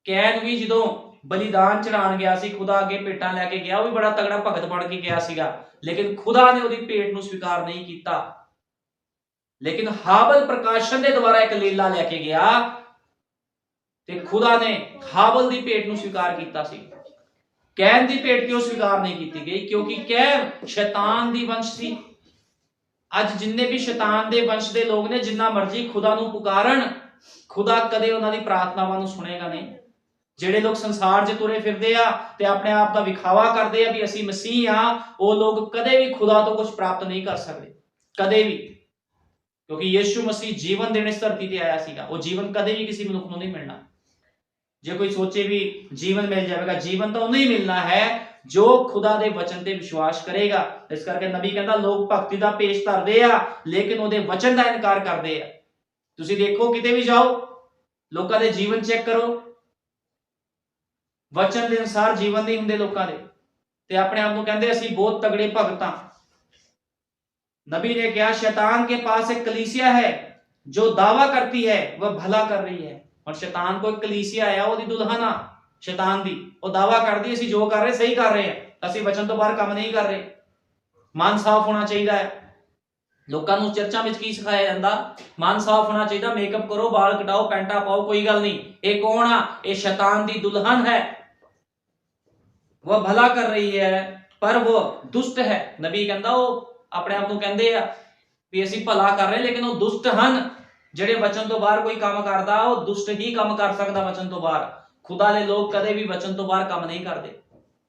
कैन भी जो बलिदान चढ़ाण गया सी, खुदा अगे भेटां लैके गया, वो भी बड़ा तगड़ा भगत बन के गया सीगा, लेकिन खुदा ने उहदी भेट नूं स्वीकार नहीं कीता। लेकिन हाबल प्रकाशन के द्वारा एक लीला लैके गया ते खुदा ने हाबल की भेट नूं स्वीकार कीता सी। कैन की भेट क्यों स्वीकार नहीं की गई? क्योंकि कैन शैतान दी वंश सी। ਅੱਜ ਜਿੰਨੇ ਵੀ ਸ਼ੈਤਾਨ ਦੇ ਵੰਸ਼ ਦੇ ਲੋਕ ਨੇ, ਜਿੰਨਾ ਮਰਜ਼ੀ ਖੁਦਾ ਨੂੰ ਪੁਕਾਰਨ, ਖੁਦਾ ਕਦੇ ਉਹਨਾਂ ਦੀ ਪ੍ਰਾਰਥਨਾਵਾਂ ਨੂੰ ਸੁਣੇਗਾ ਨਹੀਂ। ਜਿਹੜੇ ਲੋਕ ਸੰਸਾਰ 'ਚ ਤੁਰੇ ਫਿਰਦੇ ਆ ਤੇ ਆਪਣੇ ਆਪ ਦਾ ਵਿਖਾਵਾ ਕਰਦੇ ਆ ਵੀ ਅਸੀਂ ਮਸੀਹ ਆ, ਉਹ ਲੋਕ ਕਦੇ ਵੀ ਖੁਦਾ ਤੋਂ ਕੁਝ ਪ੍ਰਾਪਤ ਨਹੀਂ ਕਰ ਸਕਦੇ, ਕਦੇ ਵੀ। ਕਿਉਂਕਿ ਯਿਸੂ ਮਸੀਹ ਜੀਵਨ ਦੇਣ ਇਸ ਧਰਤੀ ਤੇ ਆਇਆ ਸੀਗਾ, ਉਹ ਜੀਵਨ ਕਦੇ ਵੀ ਕਿਸੇ ਮਨੁੱਖ ਨੂੰ ਨਹੀਂ ਮਿਲਣਾ। ਜੇ ਕੋਈ ਸੋਚੇ ਵੀ ਜੀਵਨ ਮਿਲ ਜਾਵੇਗਾ, ਜੀਵਨ ਤਾਂ ਉਹਨੂੰ ਹੀ ਮਿਲਣਾ ਹੈ ਜੋ ਖੁਦਾ ਦੇ ਵਚਨ ਤੇ ਵਿਸ਼ਵਾਸ ਕਰੇਗਾ। ਇਸ ਕਰਕੇ ਨਬੀ ਕਹਿੰਦਾ ਲੋਕ ਭਗਤੀ ਦਾ ਪੇਸ਼ ਧਰਦੇ ਆ ਲੇਕਿਨ ਉਹਦੇ ਵਚਨ ਦਾ ਇਨਕਾਰ ਕਰਦੇ ਆ। ਤੁਸੀਂ ਦੇਖੋ ਕਿਤੇ ਵੀ ਜਾਓ, ਲੋਕਾਂ ਦੇ ਜੀਵਨ ਚੈੱਕ ਕਰੋ, ਵਚਨ ਦੇ ਅਨੁਸਾਰ ਜੀਵਨ ਨਹੀਂ ਹੁੰਦੇ ਲੋਕਾਂ ਦੇ, ਤੇ ਆਪਣੇ ਆਪ ਨੂੰ ਕਹਿੰਦੇ ਅਸੀਂ ਬਹੁਤ ਤਗੜੇ ਭਗਤ ਹਾਂ। नबी ने कहा शैतान के पास एक कलीसिया है जो दावा करती है वह भला कर रही है। और शैतान को एक कलीसिया है, ਉਹਦੀ ਦੁਲਹਨ ਆ ਸ਼ੈਤਾਨ ਦੀ, ਉਹ ਦਾਵਾ ਕਰਦੀ ਅਸੀਂ ਜੋ ਕਰ ਰਹੇ ਸਹੀ ਕਰ ਰਹੇ ਹਾਂ, ਅਸੀਂ ਵਚਨ ਤੋਂ ਬਾਹਰ ਕੰਮ ਨਹੀਂ ਕਰ ਰਹੇ। ਮਨ ਸਾਫ਼ ਹੋਣਾ ਚਾਹੀਦਾ ਹੈ। ਲੋਕਾਂ ਨੂੰ ਚਰਚਾਂ ਵਿੱਚ ਕੀ ਸਿਖਾਇਆ ਜਾਂਦਾ? ਮਨ ਸਾਫ਼ ਹੋਣਾ ਚਾਹੀਦਾ, ਮੇਕਅਪ ਕਰੋ, ਵਾਲ ਕਟਾਓ, ਪੈਂਟਾ ਪਾਓ, ਕੋਈ ਗੱਲ ਨਹੀਂ। ਇਹ ਕੌਣ ਆ? ਇਹ ਸ਼ੈਤਾਨ ਦੀ ਦੁਲਹਨ ਹੈ। वह भला कर रही है पर वो दुष्ट है। नबी कहता ਉਹ ਆਪਣੇ ਆਪ ਨੂੰ ਕਹਿੰਦੇ ਆ ਵੀ ਅਸੀਂ ਭਲਾ ਕਰ ਰਹੇ ਲੇਕਿਨ ਉਹ ਦੁਸ਼ਟ ਹਨ। ਜਿਹੜੇ ਵਚਨ ਤੋਂ ਬਾਹਰ ਕੋਈ ਕੰਮ ਕਰਦਾ ਉਹ ਦੁਸ਼ਟ ਹੀ ਕੰਮ ਕਰ ਸਕਦਾ ਵਚਨ ਤੋਂ ਬਾਹਰ। ਖੁਦਾ ਦੇ ਲੋਕ ਕਦੇ ਵੀ ਵਚਨ ਤੋਂ ਬਾਹਰ ਕੰਮ ਨਹੀਂ ਕਰਦੇ।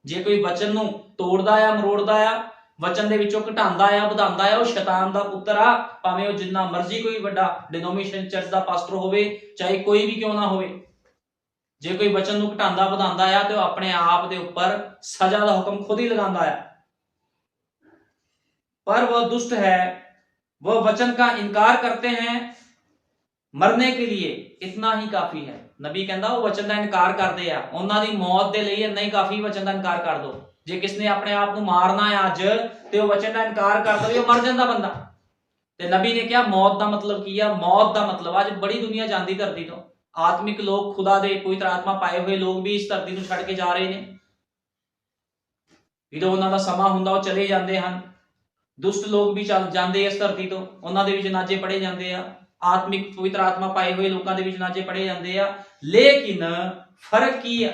ਜੇ ਕੋਈ ਵਚਨ ਨੂੰ ਤੋੜਦਾ ਆ, ਮਰੋੜਦਾ ਆ, ਵਚਨ ਦੇ ਵਿੱਚੋਂ ਘਟਾਉਂਦਾ ਆ, ਵਧਾਉਂਦਾ ਆ, ਉਹ ਸ਼ੈਤਾਨ ਦਾ ਪੁੱਤਰ ਆ। ਭਾਵੇਂ ਉਹ ਜਿੰਨਾ ਮਰਜ਼ੀ ਕੋਈ ਵੱਡਾ ਡਿਨੋਮੀਨੇਸ਼ਨ ਚਰਚ ਦਾ ਪਾਸਟਰ ਹੋਵੇ, ਚਾਹੇ ਕੋਈ ਵੀ ਕਿਉਂ ਨਾ ਹੋਵੇ। ਜੇ ਕੋਈ ਵਚਨ ਨੂੰ ਘਟਾਉਂਦਾ ਵਧਾਉਂਦਾ ਆ ਤੇ ਉਹ ਆਪਣੇ ਆਪ ਦੇ ਉੱਪਰ ਸਜ਼ਾ ਦਾ ਹੁਕਮ ਖੁਦ ਹੀ ਲਗਾਉਂਦਾ ਆ। पर वह दुष्ट है, वह वचन का इनकार करते हैं, मरने के लिए इतना ही काफी है। नबी कहता वो वचन का इनकार करते आ, ਉਹਨਾਂ ਦੀ ਮੌਤ ਦੇ ਲਈ ਇੰਨਾ ਹੀ ਕਾਫੀ ਵਚਨ ਦਾ ਇਨਕਾਰ ਕਰ ਦੋ। ਜੇ ਕਿਸ ਨੇ ਆਪਣੇ ਆਪ ਨੂੰ ਮਾਰਨਾ ਹੈ ਅੱਜ ਤੇ ਉਹ ਵਚਨ ਦਾ ਇਨਕਾਰ ਕਰ ਦਵੇ, ਉਹ ਮਰ ਜਾਂਦਾ ਬੰਦਾ। ਤੇ ਨਬੀ ਨੇ ਕਿਹਾ ਮੌਤ ਦਾ ਮਤਲਬ ਕੀ ਆ? ਮੌਤ ਦਾ ਮਤਲਬ ਅੱਜ ਬੜੀ ਦੁਨੀਆ ਜਾਂਦੀ ਧਰਤੀ ਤੋਂ। ਆਤਮਿਕ ਲੋਕ, ਖੁਦਾ ਦੇ ਪਵਿੱਤਰ ਆਤਮਾ ਪਾਏ ਹੋਏ ਲੋਕ ਵੀ ਇਸ ਧਰਤੀ ਨੂੰ ਛੱਡ ਕੇ ਜਾ ਰਹੇ ਨੇ। ਜਦੋਂ ਉਹਨਾਂ ਦਾ ਸਮਾਂ ਹੁੰਦਾ ਉਹ ਚਲੇ ਜਾਂਦੇ ਹਨ। ਦੁਸ਼ਟ ਲੋਕ ਵੀ ਚੱਲ ਜਾਂਦੇ ਇਸ ਧਰਤੀ ਤੋਂ, ਉਹਨਾਂ ਦੇ ਵਿੱਚ ਨਾਜੇ ਪੜੇ ਜਾਂਦੇ ਆ। ਆਤਮਿਕ ਪਵਿੱਤਰ ਆਤਮਾ ਪਾਏ ਹੋਏ ਲੋਕਾਂ ਦੇ ਵਿੱਚ ਨਾਜੇ ਪੜੇ ਜਾਂਦੇ ਆ। ਲੇਕਿਨ ਫਰਕ ਕੀ ਆ?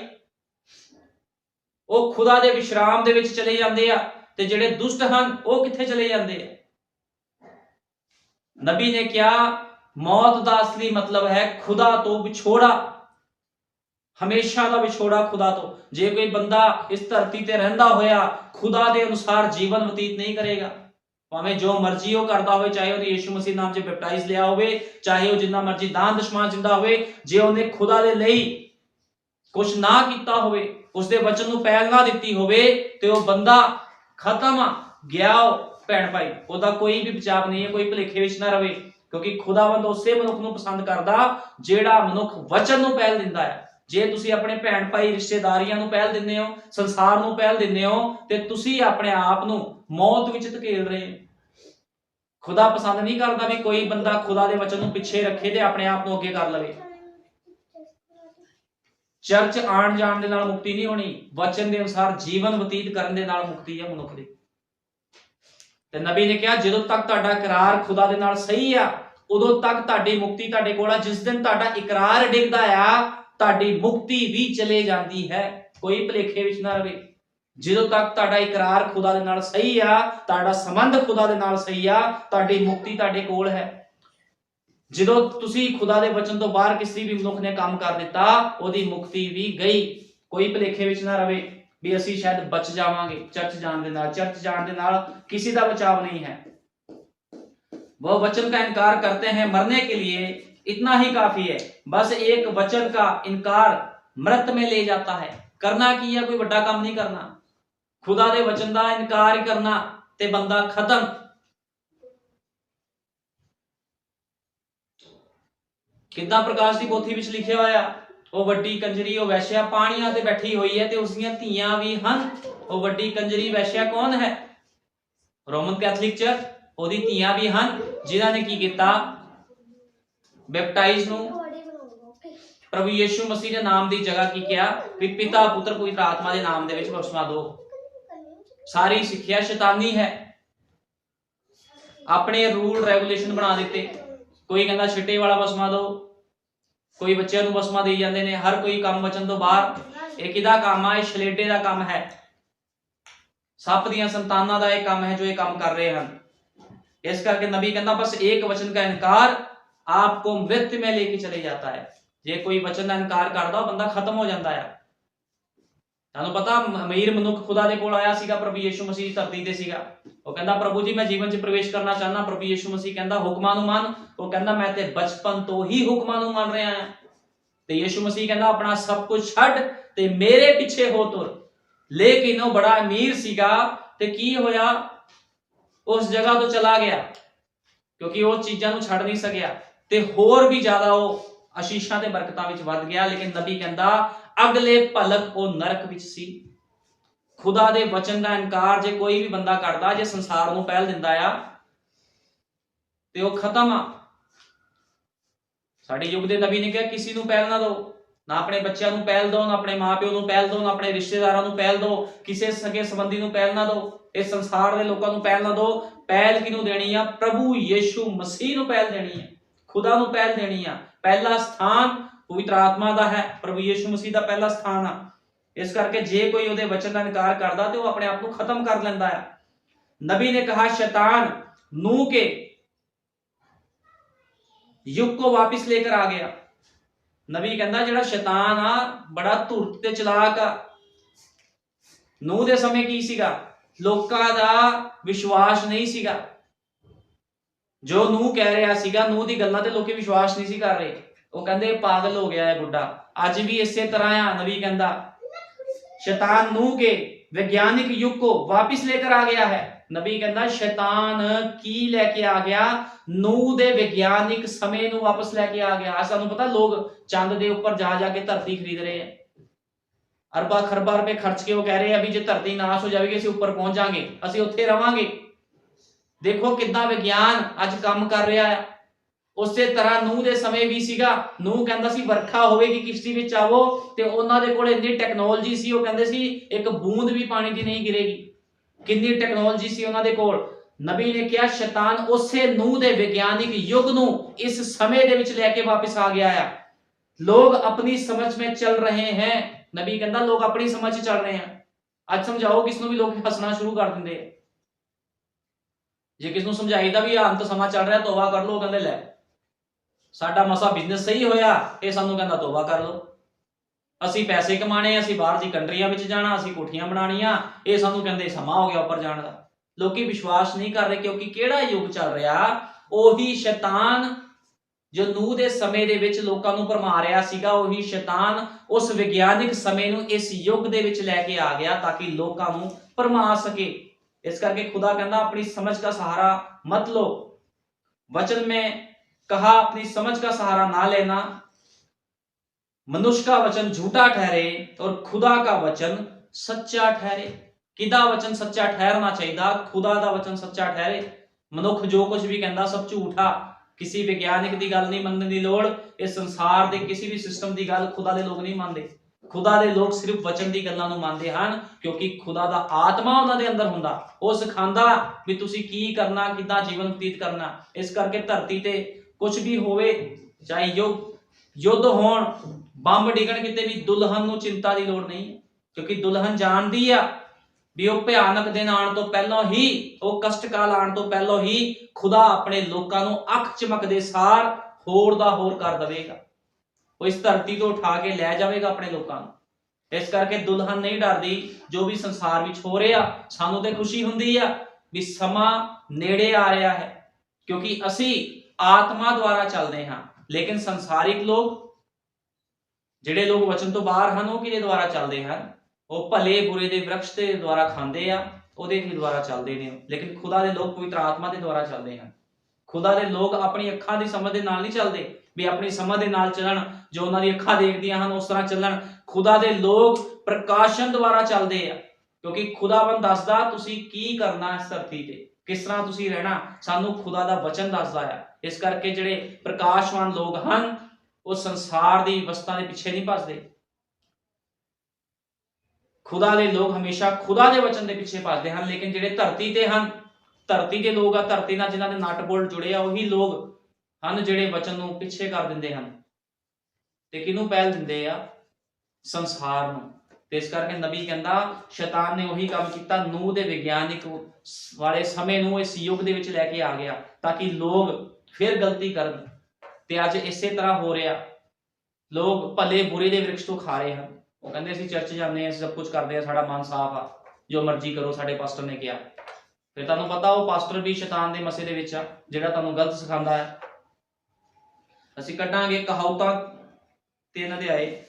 ਉਹ ਖੁਦਾ ਦੇ ਵਿਸ਼ਰਾਮ ਦੇ ਵਿੱਚ ਚਲੇ ਜਾਂਦੇ ਆ ਤੇ ਜਿਹੜੇ ਦੁਸ਼ਟ ਹਨ ਉਹ ਕਿੱਥੇ ਚਲੇ ਜਾਂਦੇ ਆ? ਨਬੀ ਨੇ ਕਿਹਾ ਮੌਤ ਦਾ ਅਸਲੀ ਮਤਲਬ ਹੈ ਖੁਦਾ ਤੋਂ ਵਿਛੋੜਾ, ਹਮੇਸ਼ਾ ਦਾ ਵਿਛੋੜਾ ਖੁਦਾ ਤੋਂ। ਜੇ ਕੋਈ ਬੰਦਾ ਇਸ ਧਰਤੀ ਤੇ ਰਹਿੰਦਾ ਹੋਇਆ ਖੁਦਾ ਦੇ ਅਨੁਸਾਰ ਜੀਵਨ ਬਤੀਤ ਨਹੀਂ ਕਰੇਗਾ, ਭਾਵੇਂ ਜੋ ਮਰਜ਼ੀ ਉਹ ਕਰਦਾ ਹੋਵੇ, ਚਾਹੇ ਉਹਨੇ ਯਿਸੂ ਮਸੀਹ ਨਾਮ 'ਚ ਬੈਪਟਾਈਜ਼ ਲਿਆ ਹੋਵੇ, ਚਾਹੇ ਉਹ ਜਿੰਨਾ ਮਰਜ਼ੀ ਦਾਨ ਦਸ਼ਮਾਨ ਦਿੰਦਾ ਹੋਵੇ, ਜੇ ਉਹਨੇ ਖੁਦਾ ਦੇ ਲਈ ਕੁਝ ਨਾ ਕੀਤਾ ਹੋਵੇ, ਉਸਦੇ ਵਚਨ ਨੂੰ ਪਹਿਲ ਨਾ ਦਿੱਤੀ ਹੋਵੇ, ਤੇ ਉਹ ਬੰਦਾ ਖਤਮ ਆ ਗਿਆ। ਭੈਣ ਭਾਈ, ਉਹਦਾ ਕੋਈ ਵੀ ਬਚਾਵ ਨਹੀਂ ਹੈ। ਕੋਈ ਭੁਲੇਖੇ ਵਿੱਚ ਨਾ ਰਵੇ, ਕਿਉਂਕਿ ਖੁਦਾਵੰਦ ਉਸੇ ਮਨੁੱਖ ਨੂੰ ਪਸੰਦ ਕਰਦਾ ਜਿਹੜਾ ਮਨੁੱਖ ਵਚਨ ਨੂੰ ਪਹਿਲ ਦਿੰਦਾ ਹੈ। ਜੇ ਤੁਸੀਂ ਆਪਣੇ ਭੈਣ ਭਾਈ ਰਿਸ਼ਤੇਦਾਰੀਆਂ ਨੂੰ ਪਹਿਲ ਦਿੰਦੇ ਹੋ, ਸੰਸਾਰ ਨੂੰ ਪਹਿਲ ਦਿੰਦੇ ਹੋ, ਤੇ ਤੁਸੀਂ ਆਪਣੇ ਆਪ ਨੂੰ ਮੌਤ ਵਿੱਚ ਧਕੇਲ ਰਹੇ ਹੋ। ਖੁਦਾ ਪਸੰਦ ਨਹੀਂ ਕਰਦਾ ਵੀ ਕੋਈ ਬੰਦਾ ਖੁਦਾ ਦੇ ਵਚਨ ਨੂੰ ਪਿੱਛੇ ਰੱਖੇ ਤੇ ਆਪਣੇ ਆਪ ਨੂੰ ਅੱਗੇ ਕਰ ਲਵੇ। ਚਰਚ ਆਣ ਜਾਣ ਦੇ ਨਾਲ ਮੁਕਤੀ ਨਹੀਂ ਹੋਣੀ, ਵਚਨ ਦੇ ਅਨੁਸਾਰ ਜੀਵਨ ਬਤੀਤ ਕਰਨ ਦੇ ਨਾਲ ਮੁਕਤੀ ਹੈ ਮਨੁੱਖ ਦੀ। ਤੇ ਨਬੀ ਨੇ ਕਿਹਾ ਜਦੋਂ ਤੱਕ ਤੁਹਾਡਾ ਇਕਰਾਰ ਖੁਦਾ ਦੇ ਨਾਲ ਸਹੀ ਆ, ਉਦੋਂ ਤੱਕ ਤੁਹਾਡੀ ਮੁਕਤੀ ਤੁਹਾਡੇ ਕੋਲ ਆ। ਜਿਸ ਦਿਨ ਤੁਹਾਡਾ ਇਕਰਾਰ ਡਿੱਗਦਾ ਆ, ਤੁਹਾਡੀ ਮੁਕਤੀ ਵੀ ਚਲੇ ਜਾਂਦੀ ਹੈ। ਕੋਈ ਭੁਲੇਖੇ ਵਿੱਚ ਨਾ ਰਵੇ। ਜਦੋਂ ਤੱਕ ਤੁਹਾਡਾ ਇਕਰਾਰ ਖੁਦਾ ਦੇ ਨਾਲ ਸਹੀ ਆ, ਤੁਹਾਡਾ ਸੰਬੰਧ ਖੁਦਾ ਦੇ ਨਾਲ ਸਹੀ ਆ, ਤੁਹਾਡੀ ਮੁਕਤੀ ਤੁਹਾਡੇ ਕੋਲ ਹੈ। ਜਦੋਂ ਤੁਸੀਂ ਖੁਦਾ ਦੇ ਵਚਨ ਤੋਂ ਬਾਹਰ ਕਿਸੇ ਵੀ ਮਨੁੱਖ ਨੇ ਕੰਮ ਕਰ ਦਿੱਤਾ, ਉਹਦੀ ਮੁਕਤੀ ਵੀ ਗਈ। ਕੋਈ ਭੁਲੇਖੇ ਵਿੱਚ ਨਾ ਰਵੇ ਵੀ ਅਸੀਂ ਸ਼ਾਇਦ ਬਚ ਜਾਵਾਂਗੇ ਚਰਚ ਜਾਣ ਦੇ ਨਾਲ। ਚਰਚ ਜਾਣ ਦੇ ਨਾਲ ਕਿਸੇ ਦਾ ਬਚਾव नहीं है। वह वचन का इनकार करते हैं, मरने के लिए इतना ही काफी है। बस एक वचन का इनकार मृत में ले जाता है। करना की है, कोई बड़ा काम नहीं करना। खुदा दे वचन का इनकार करना ते बंदा खत्म। किद्दां प्रकाश की पोथी विच लिखिया होया, ਉਹ ਵੱਡੀ ਕੰਜਰੀ, ਉਹ ਵੈਸ਼ਿਆ ਪਾਣੀਆਂ ਤੇ ਬੈਠੀ ਹੋਈ ਹੈ ਤੇ ਉਸ ਦੀਆਂ ਧੀਆਂ ਵੀ ਹਨ। ਉਹ ਵੱਡੀ ਕੰਜਰੀ ਵੈਸ਼ਿਆ ਕੌਣ ਹੈ? Roman Catholic church. ਉਹਦੀ ਧੀਆਂ ਵੀ ਹਨ ਜਿਨ੍ਹਾਂ ਨੇ ਕੀ ਕੀਤਾ? ਬੈਪਟਾਈਜ਼ ਨੂੰ ਪ੍ਰਭੂ ਯਿਸੂ ਮਸੀਹ ਦੇ ਨਾਮ ਦੀ ਜਗ੍ਹਾ ਕੀ ਕਿਹਾ ਵੀ ਪਿਤਾ ਪੁੱਤਰ ਪਵਿੱਤਰ ਆਤਮਾ ਦੇ ਨਾਮ ਦੇ ਵਿੱਚ ਬਪਤਿਸਮਾ ਦਿਓ। ਸਾਰੀ ਸਿੱਖਿਆ ਸ਼ੈਤਾਨੀ ਹੈ। ਆਪਣੇ ਰੂਲ ਰੈਗੂਲੇਸ਼ਨ ਬਣਾ ਦਿੱਤੇ। ਕੋਈ ਕਹਿੰਦਾ ਛਿੱਟੇ ਵਾਲਾ ਬਪਤਿਸਮਾ ਦਿਓ, ਕੋਈ ਬੱਚਿਆਂ ਨੂੰ ਬਪਤਿਸਮਾ ਦੇਈ ਜਾਂਦੇ ਨੇ। ਹਰ ਕੋਈ ਕੰਮ ਵਚਨ ਤੋਂ ਬਾਹਰ। ਇਹ ਕਿਹਦਾ ਕੰਮ ਆ? ਇਹ ਛਲੇਡੇ ਦਾ ਕੰਮ ਹੈ। ਸੱਪ ਦੀਆਂ ਸੰਤਾਨਾਂ ਦਾ ਇਹ ਕੰਮ ਹੈ ਜੋ ਇਹ ਕੰਮ ਕਰ ਰਹੇ ਹਨ। इस करके नबी कहता बस एक वचन का इनकार आपको मृत्यु में लेके चले जाता है। जे कोई वचन का इनकार करदा बंदा खत्म हो जाता है। ਤੁਹਾਨੂੰ ਪਤਾ ਅਮੀਰ ਮਨੁੱਖ ਖੁਦਾ ਦੇ ਕੋਲ ਆਇਆ ਸੀਗਾ, ਪ੍ਰਭੂ ਯੀਸ਼ੂ ਮਸੀਹ ਧਰਤੀ ਤੇ ਸੀਗਾ। ਉਹ ਕਹਿੰਦਾ ਪ੍ਰਭੂ ਜੀ ਮੈਂ ਜੀਵਨ 'ਚ ਪ੍ਰਵੇਸ਼ ਕਰਨਾ ਚਾਹੁੰਦਾ। ਪ੍ਰਭੂ ਯੀਸ਼ੂ ਮਸੀਹ ਕਹਿੰਦਾ ਹੁਕਮਾਂ ਨੂੰ ਮੰਨ। ਉਹ ਕਹਿੰਦਾ ਮੈਂ ਤੇ ਬਚਪਨ ਤੋਂ ਹੀ ਹੁਕਮਾਂ ਨੂੰ ਮੰਨ ਰਿਹਾ ਹਾਂ। ਤੇ ਯੀਸ਼ੂ ਮਸੀਹ ਕਹਿੰਦਾ ਆਪਣਾ ਸਭ ਕੁਝ ਛੱਡ ਤੇ ਮੇਰੇ ਪਿੱਛੇ ਹੋ ਤੁਰ। ਲੇਕਿਨ ਉਹ ਬੜਾ ਅਮੀਰ ਸੀਗਾ ਤੇ ਕੀ ਹੋਇਆ, ਉਸ ਜਗ੍ਹਾ ਤੋਂ ਚਲਾ ਗਿਆ ਕਿਉਂਕਿ ਉਹ ਚੀਜ਼ਾਂ ਨੂੰ ਛੱਡ ਨਹੀਂ ਸਕਿਆ ਤੇ ਹੋਰ ਵੀ ਜ਼ਿਆਦਾ ਉਹ ਆਸ਼ੀਸ਼ਾਂ ਤੇ ਬਰਕਤਾਂ ਵਿੱਚ ਵੱਧ ਗਿਆ। ਲੇਕਿਨ ਨਬੀ ਕਹਿੰਦਾ ਅਗਲੇ ਭਲਕ ਉਹ ਨਰਕ ਵਿੱਚ ਸੀ। ਖੁਦਾ ਦੇ ਵਚਨ ਦਾ ਇਨਕਾਰ ਜੇ ਕੋਈ ਵੀ ਬੰਦਾ ਕਰਦਾ, ਜੇ ਸੰਸਾਰ ਨੂੰ ਪਹਿਲ ਦਿੰਦਾ ਆ ਤੇ ਉਹ ਖਤਮ ਆ। ਸਾਡੇ ਯੁੱਗ ਦੇ ਨਬੀ ਨੇ ਕਿਹਾ ਕਿਸੇ ਨੂੰ ਪਹਿਲ ਨਾ ਦਿਓ, ਨਾ ਆਪਣੇ ਬੱਚਿਆਂ ਨੂੰ ਪਹਿਲ ਦਿਓ, ਨਾ ਆਪਣੇ ਮਾਪਿਓ ਨੂੰ ਪਹਿਲ ਦਿਓ, ਨਾ ਆਪਣੇ ਰਿਸ਼ਤੇਦਾਰਾਂ ਨੂੰ ਪਹਿਲ ਦਿਓ, ਕਿਸੇ ਸਕੇ ਸੰਬੰਧੀ ਨੂੰ ਪਹਿਲ ਨਾ ਦਿਓ, ਇਸ ਸੰਸਾਰ ਦੇ ਲੋਕਾਂ ਨੂੰ ਪਹਿਲ ਨਾ ਦਿਓ। ਪਹਿਲ ਕਿਹਨੂੰ ਦੇਣੀ ਆ? ਪ੍ਰਭੂ ਯੀਸ਼ੂ ਮਸੀਹ ਨੂੰ ਪਹਿਲ ਦੇਣੀ ਆ, ਖੁਦਾ ਨੂੰ ਪਹਿਲ ਦੇਣੀ ਆ। ਪਹਿਲਾ ਸਥਾਨ ਪਵਿੱਤਰ ਆਤਮਾ ਦਾ ਹੈ, ਪ੍ਰਭੂ ਯੀਸ਼ੂ ਮਸੀਹ ਦਾ ਪਹਿਲਾ ਸਥਾਨ ਆ। ਇਸ ਕਰਕੇ ਜੇ ਕੋਈ ਉਹਦੇ ਵਚਨ ਦਾ ਇਨਕਾਰ ਕਰਦਾ ਤੇ ਉਹ ਆਪਣੇ ਆਪ ਨੂੰ ਖਤਮ ਕਰ ਲੈਂਦਾ ਆ। नबी ने कहा शैतान नूह के युग को वापस लेकर आ गया। नबी कहता जिहड़ा शैतान आ बड़ा धुरत ते चलाक आ। नूह दे समय की सीगा, लोकां दा विश्वास नहीं सीगा। जो नूह कह रहा सीगा, नूह दी गल्लां ते लोकी विश्वास नहीं सी कर रहे। वो कहंदे पागल हो गया है बुढ़ा। अज भी इसे तरह आ। नबी कहंदा शैतान नूह के वैज्ञानिक युग को वापस लेकर आ गया है। नबी कहता शैतान की लेके आ गया? नूह दे वैज्ञानिक समय नूं वापस लेके आ गया। सानू पता लोग चंद दे ऊपर जा जाके धरती खरीद रहे हैं, अरबा खरबा रुपए खर्च के वो कह रहे हैं अभी जो धरती नाश हो जाएगी असीं ऊपर पहुंच जाएंगे, असीं उत्थे रवांगे। देखो कितना विज्ञान अज काम कर रहा है। उसे तरह नूह दे समय भी सीगा। नूह कहंदा सी वर्खा होवेगी किश्ती विच आवो, ते उन्हां दे कोल इन्नी टैक्नोलॉजी सी, वो कहंदे सी एक बूंद भी पानी दी नहीं गिरेगी। कितनी टैक्नोलॉजी सी उन्हां दे कोल। नबी ने कहा शैतान उसे नूह दे वैज्ञानिक युग नूं इस समय दे विच लेके वापस आ गया है। लोग अपनी समझ में चल रहे हैं। नबी कहंदा लोग अपनी समझ चल रहे हैं। आज समझाओ किसनों भी लोग हसना शुरू कर देंगे। जे किसनों समझाईदा भी अंत समा चल रहा तौबा कर लो, कहंदे लै साडा मसा बिजनेस सही होया, ये सानू कहंदा तौबा कर लो। असी पैसे कमाने, असी बाहर दी कंट्रियां विच जाना, असी कोठियां बनाणियां, ये सानू कहंदे समा हो गया ऊपर जाने दा। लोकी विश्वास नहीं कर रहे क्योंकि केड़ा युग चल रहा ओही शैतान जो नूह दे समय दे विच लोकां नूं भरमा रिहा सीगा, ओही शैतान उस विज्ञानिक समय नूं इस युग दे विच लैके आ गया ताकि लोकां नूं भरमा सके। इस करके खुदा कहंदा अपनी समझ का सहारा मत लो। वचन में कहा अपनी समझ का सहारा ना लेना। मनुष्य का वचन झूठा ठहरे और खुदा का वचन सच्चा ठहरे। किदा वचन सच्चा ठहरना चाहिए? खुदा दा वचन सच्चा ठहरे। मनुख जो कुछ भी कहंदा सब झूठा। किसी वैज्ञानिक दी गल नहीं मनने दी लोड़। इस संसार दे किसी भी सिस्टम दी गल खुदा दे लोग नहीं मानते। खुदा दे लोग सिर्फ वचन दी गल्लां नूं मानते हन क्योंकि खुदा दा आत्मा उन्हां दे अंदर हुंदा। वो सिखांदा भी तुसीं की करना, किदां जीवन व्यतीत करना। इस करके धरती ते कुछ भी होवे, चाहे युद्ध होण, बंब डिगण, किते भी दुल्हन नूं चिंता दी लोड़ नहीं, क्योंकि दुल्हन जानदी आ भी वो भयानक दिन आण तो पहलों ही, वो कष्ट काल आण तो पहलों ही खुदा अपने लोकां नूं अख चमकदे सार होर दा होर कर देवेगा। वो इस धरती तो उठा के लै जाएगा अपने लोकां नूं। इस करके दुल्हन नहीं डरदी जो भी संसार विच हो रहा। सानू ते खुशी हुंदी आ भी समा नेड़े आ रहा है क्योंकि असी आत्मा द्वारा चलते हाँ। लेकिन संसारिक लोग जिहड़े लोग वचन तो बाहर हैं वो किहदे द्वारा चलते हैं? वो भले बुरे दे वृक्ष के द्वारा खांदे आ, उहदे द्वारा चलते हैं। लेकिन खुदा दे लोग पवित्र आत्मा के द्वारा चलते हैं। खुदा दे लोग अपनी अखां दी समझ दे नाल नहीं चलते भी अपनी समझ दे नाल चलन, जो उन्हां दी अखां देखदियां हन उस तरह चलन। खुदा दे लोग प्रकाशन द्वारा चलते हैं क्योंकि खुदावन दसदा तुसीं की करना इस धरती ते, किस तरह तुसीं रहना, सानू खुदा दा वचन दसदा है। इस करके जिहड़े प्रकाशवान लोग हन वो संसार दी वस्तां दे पिछे नहीं भजदे। खुदा दे लोग हमेशा खुदा दे वचन दे पिछे भजदे हन। लेकिन जिहड़े धरती ते हन, धरती के लोग आ, धरती नाल जिन्हां दे नट बोल्ट जुड़े आ, उही लोग हन जिहड़े वचन नूं पिछे कर दिंदे हन ते किहनूं पहल दिंदे आ? संसार नूं। ਤੇ ਇਸ ਕਰਕੇ ਨਬੀ ਕਹਿੰਦਾ ਸ਼ੈਤਾਨ ਨੇ ਉਹੀ ਕੰਮ ਕੀਤਾ, ਨੂਹ ਦੇ ਵਿਗਿਆਨਿਕ ਵਾਲੇ ਸਮੇਂ ਨੂੰ ਇਸ ਯੁੱਗ ਦੇ ਵਿੱਚ ਲੈ ਕੇ ਆ ਗਿਆ ਤਾਂ ਕਿ ਲੋਕ ਫਿਰ ਗਲਤੀ ਕਰਨ। ਤੇ ਅੱਜ ਇਸੇ ਤਰ੍ਹਾਂ ਹੋ ਰਿਹਾ, ਲੋਕ ਭਲੇ ਬੁਰੇ ਦੇ ਵ੍ਰਿਕਸ਼ ਤੋਂ ਖਾ ਰਹੇ ਹਨ। ਉਹ ਕਹਿੰਦੇ ਅਸੀਂ ਚਰਚ ਜਾਂਦੇ ਹਾਂ, ਸਭ ਕੁਝ ਕਰਦੇ ਹਾਂ, ਸਾਡਾ ਮਨ ਸਾਫ਼ ਆ, ਜੋ ਮਰਜ਼ੀ ਕਰੋ, ਸਾਡੇ ਪਾਸਟਰ ਨੇ ਕਿਹਾ। ਫਿਰ ਤੁਹਾਨੂੰ ਪਤਾ ਉਹ ਪਾਸਟਰ ਵੀ ਸ਼ੈਤਾਨ ਦੇ ਮਸੇ ਦੇ ਵਿੱਚ ਆ, ਜਿਹੜਾ ਤੁਹਾਨੂੰ ਗਲਤ ਸਿਖਾਉਂਦਾ ਹੈ। ਅਸੀਂ ਕੱਢਾਂਗੇ ਕਹਾਵਤਾਂ 3 ਅਧਿਆਏ।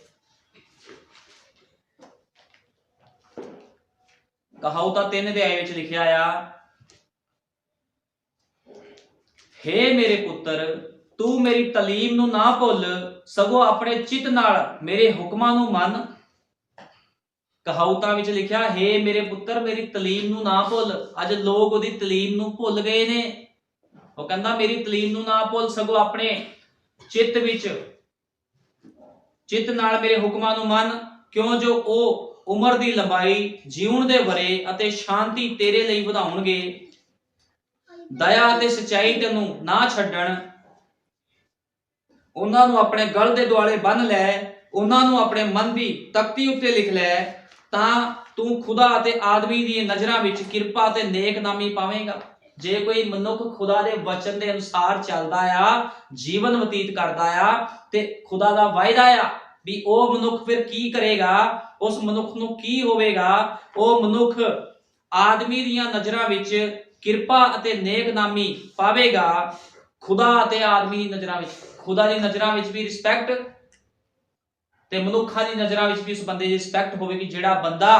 ਕਹਾਵਤਾਂ 3 ਅਧਿਆਏ ਵਿੱਚ ਲਿਖਿਆ ਆ, ਹੇ ਮੇਰੇ ਪੁੱਤਰ, ਤੂੰ ਮੇਰੀ ਤਾਲੀਮ ਨੂੰ ਨਾ ਭੁੱਲ, ਸਗੋਂ ਆਪਣੇ ਚਿੱਤ ਨਾਲ ਮੇਰੇ ਹੁਕਮਾਂ ਨੂੰ ਮੰਨ। ਕਹਾਵਤਾਂ ਵਿੱਚ ਲਿਖਿਆ, ਹੇ ਮੇਰੇ ਪੁੱਤਰ, ਮੇਰੀ ਤਾਲੀਮ ਨੂੰ ਨਾ ਭੁੱਲ। ਅੱਜ ਲੋਕ ਉਹਦੀ ਤਾਲੀਮ ਨੂੰ ਭੁੱਲ ਗਏ ਨੇ। ਉਹ ਕਹਿੰਦਾ ਮੇਰੀ ਤਾਲੀਮ ਨੂੰ ਨਾ ਭੁੱਲ, ਸਗੋਂ ਆਪਣੇ ਚਿੱਤ ਵਿੱਚ, ਚਿੱਤ ਨਾਲ ਮੇਰੇ ਹੁਕਮਾਂ ਨੂੰ ਮੰਨ, ਕਿਉਂ ਜੋ ਉਹ ਉਮਰ ਦੀ ਲੰਬਾਈ, ਜੀਵਨ ਦੇ ਵਰੇ ਅਤੇ ਸ਼ਾਂਤੀ ਤੇਰੇ ਲਈ ਵਧਾਉਣਗੇ। ਦਇਆ ਅਤੇ ਸਚਾਈ ਤੈਨੂੰ ਨਾ ਛੱਡਣ। ਉਹਨਾਂ ਨੂੰ ਆਪਣੇ ਗਲ ਦੇ ਦੁਆਲੇ ਬੰਨ ਲੈ, ਉਹਨਾਂ ਨੂੰ ਆਪਣੇ ਮਨ ਦੀ ਤਖਤੀ ਉੱਤੇ ਲਿਖ ਲੈ, ਤਾਂ ਤੂੰ ਖੁਦਾ ਅਤੇ ਆਦਮੀ ਦੀ ਨਜ਼ਰਾਂ ਵਿੱਚ ਕਿਰਪਾ ਤੇ ਨੇਕਨਾਮੀ ਪਾਵੇਂਗਾ। ਜੇ ਕੋਈ ਮਨੁੱਖ ਖੁਦਾ ਦੇ ਵਚਨ ਦੇ ਅਨੁਸਾਰ ਚੱਲਦਾ ਆ, ਜੀਵਨ ਬਤੀਤ ਕਰਦਾ ਆ, ਤੇ ਖੁਦਾ ਦਾ ਵਾਅਦਾ ਆ ਵੀ ਉਹ ਮਨੁੱਖ ਫਿਰ ਕੀ ਕਰੇਗਾ, ਉਸ ਮਨੁੱਖ ਨੂੰ ਕੀ ਹੋਵੇਗਾ। ਉਹ ਮਨੁੱਖ ਆਦਮੀ ਦੀਆਂ ਨਜ਼ਰਾਂ ਵਿੱਚ ਕਿਰਪਾ ਅਤੇ ਨੇਕਨਾਮੀ ਪਾਵੇਗਾ। ਖੁਦਾ ਅਤੇ ਆਦਮੀ ਦੀ ਨਜ਼ਰਾਂ ਵਿੱਚ, ਖੁਦਾ ਦੀ ਨਜ਼ਰਾਂ ਵਿੱਚ ਵੀ ਰਿਸਪੈਕਟ ਤੇ ਮਨੁੱਖਾਂ ਦੀ ਨਜ਼ਰਾਂ ਵਿੱਚ ਵੀ ਉਸ ਬੰਦੇ ਦੀ ਰਿਸਪੈਕਟ ਹੋਵੇਗੀ ਜਿਹੜਾ ਬੰਦਾ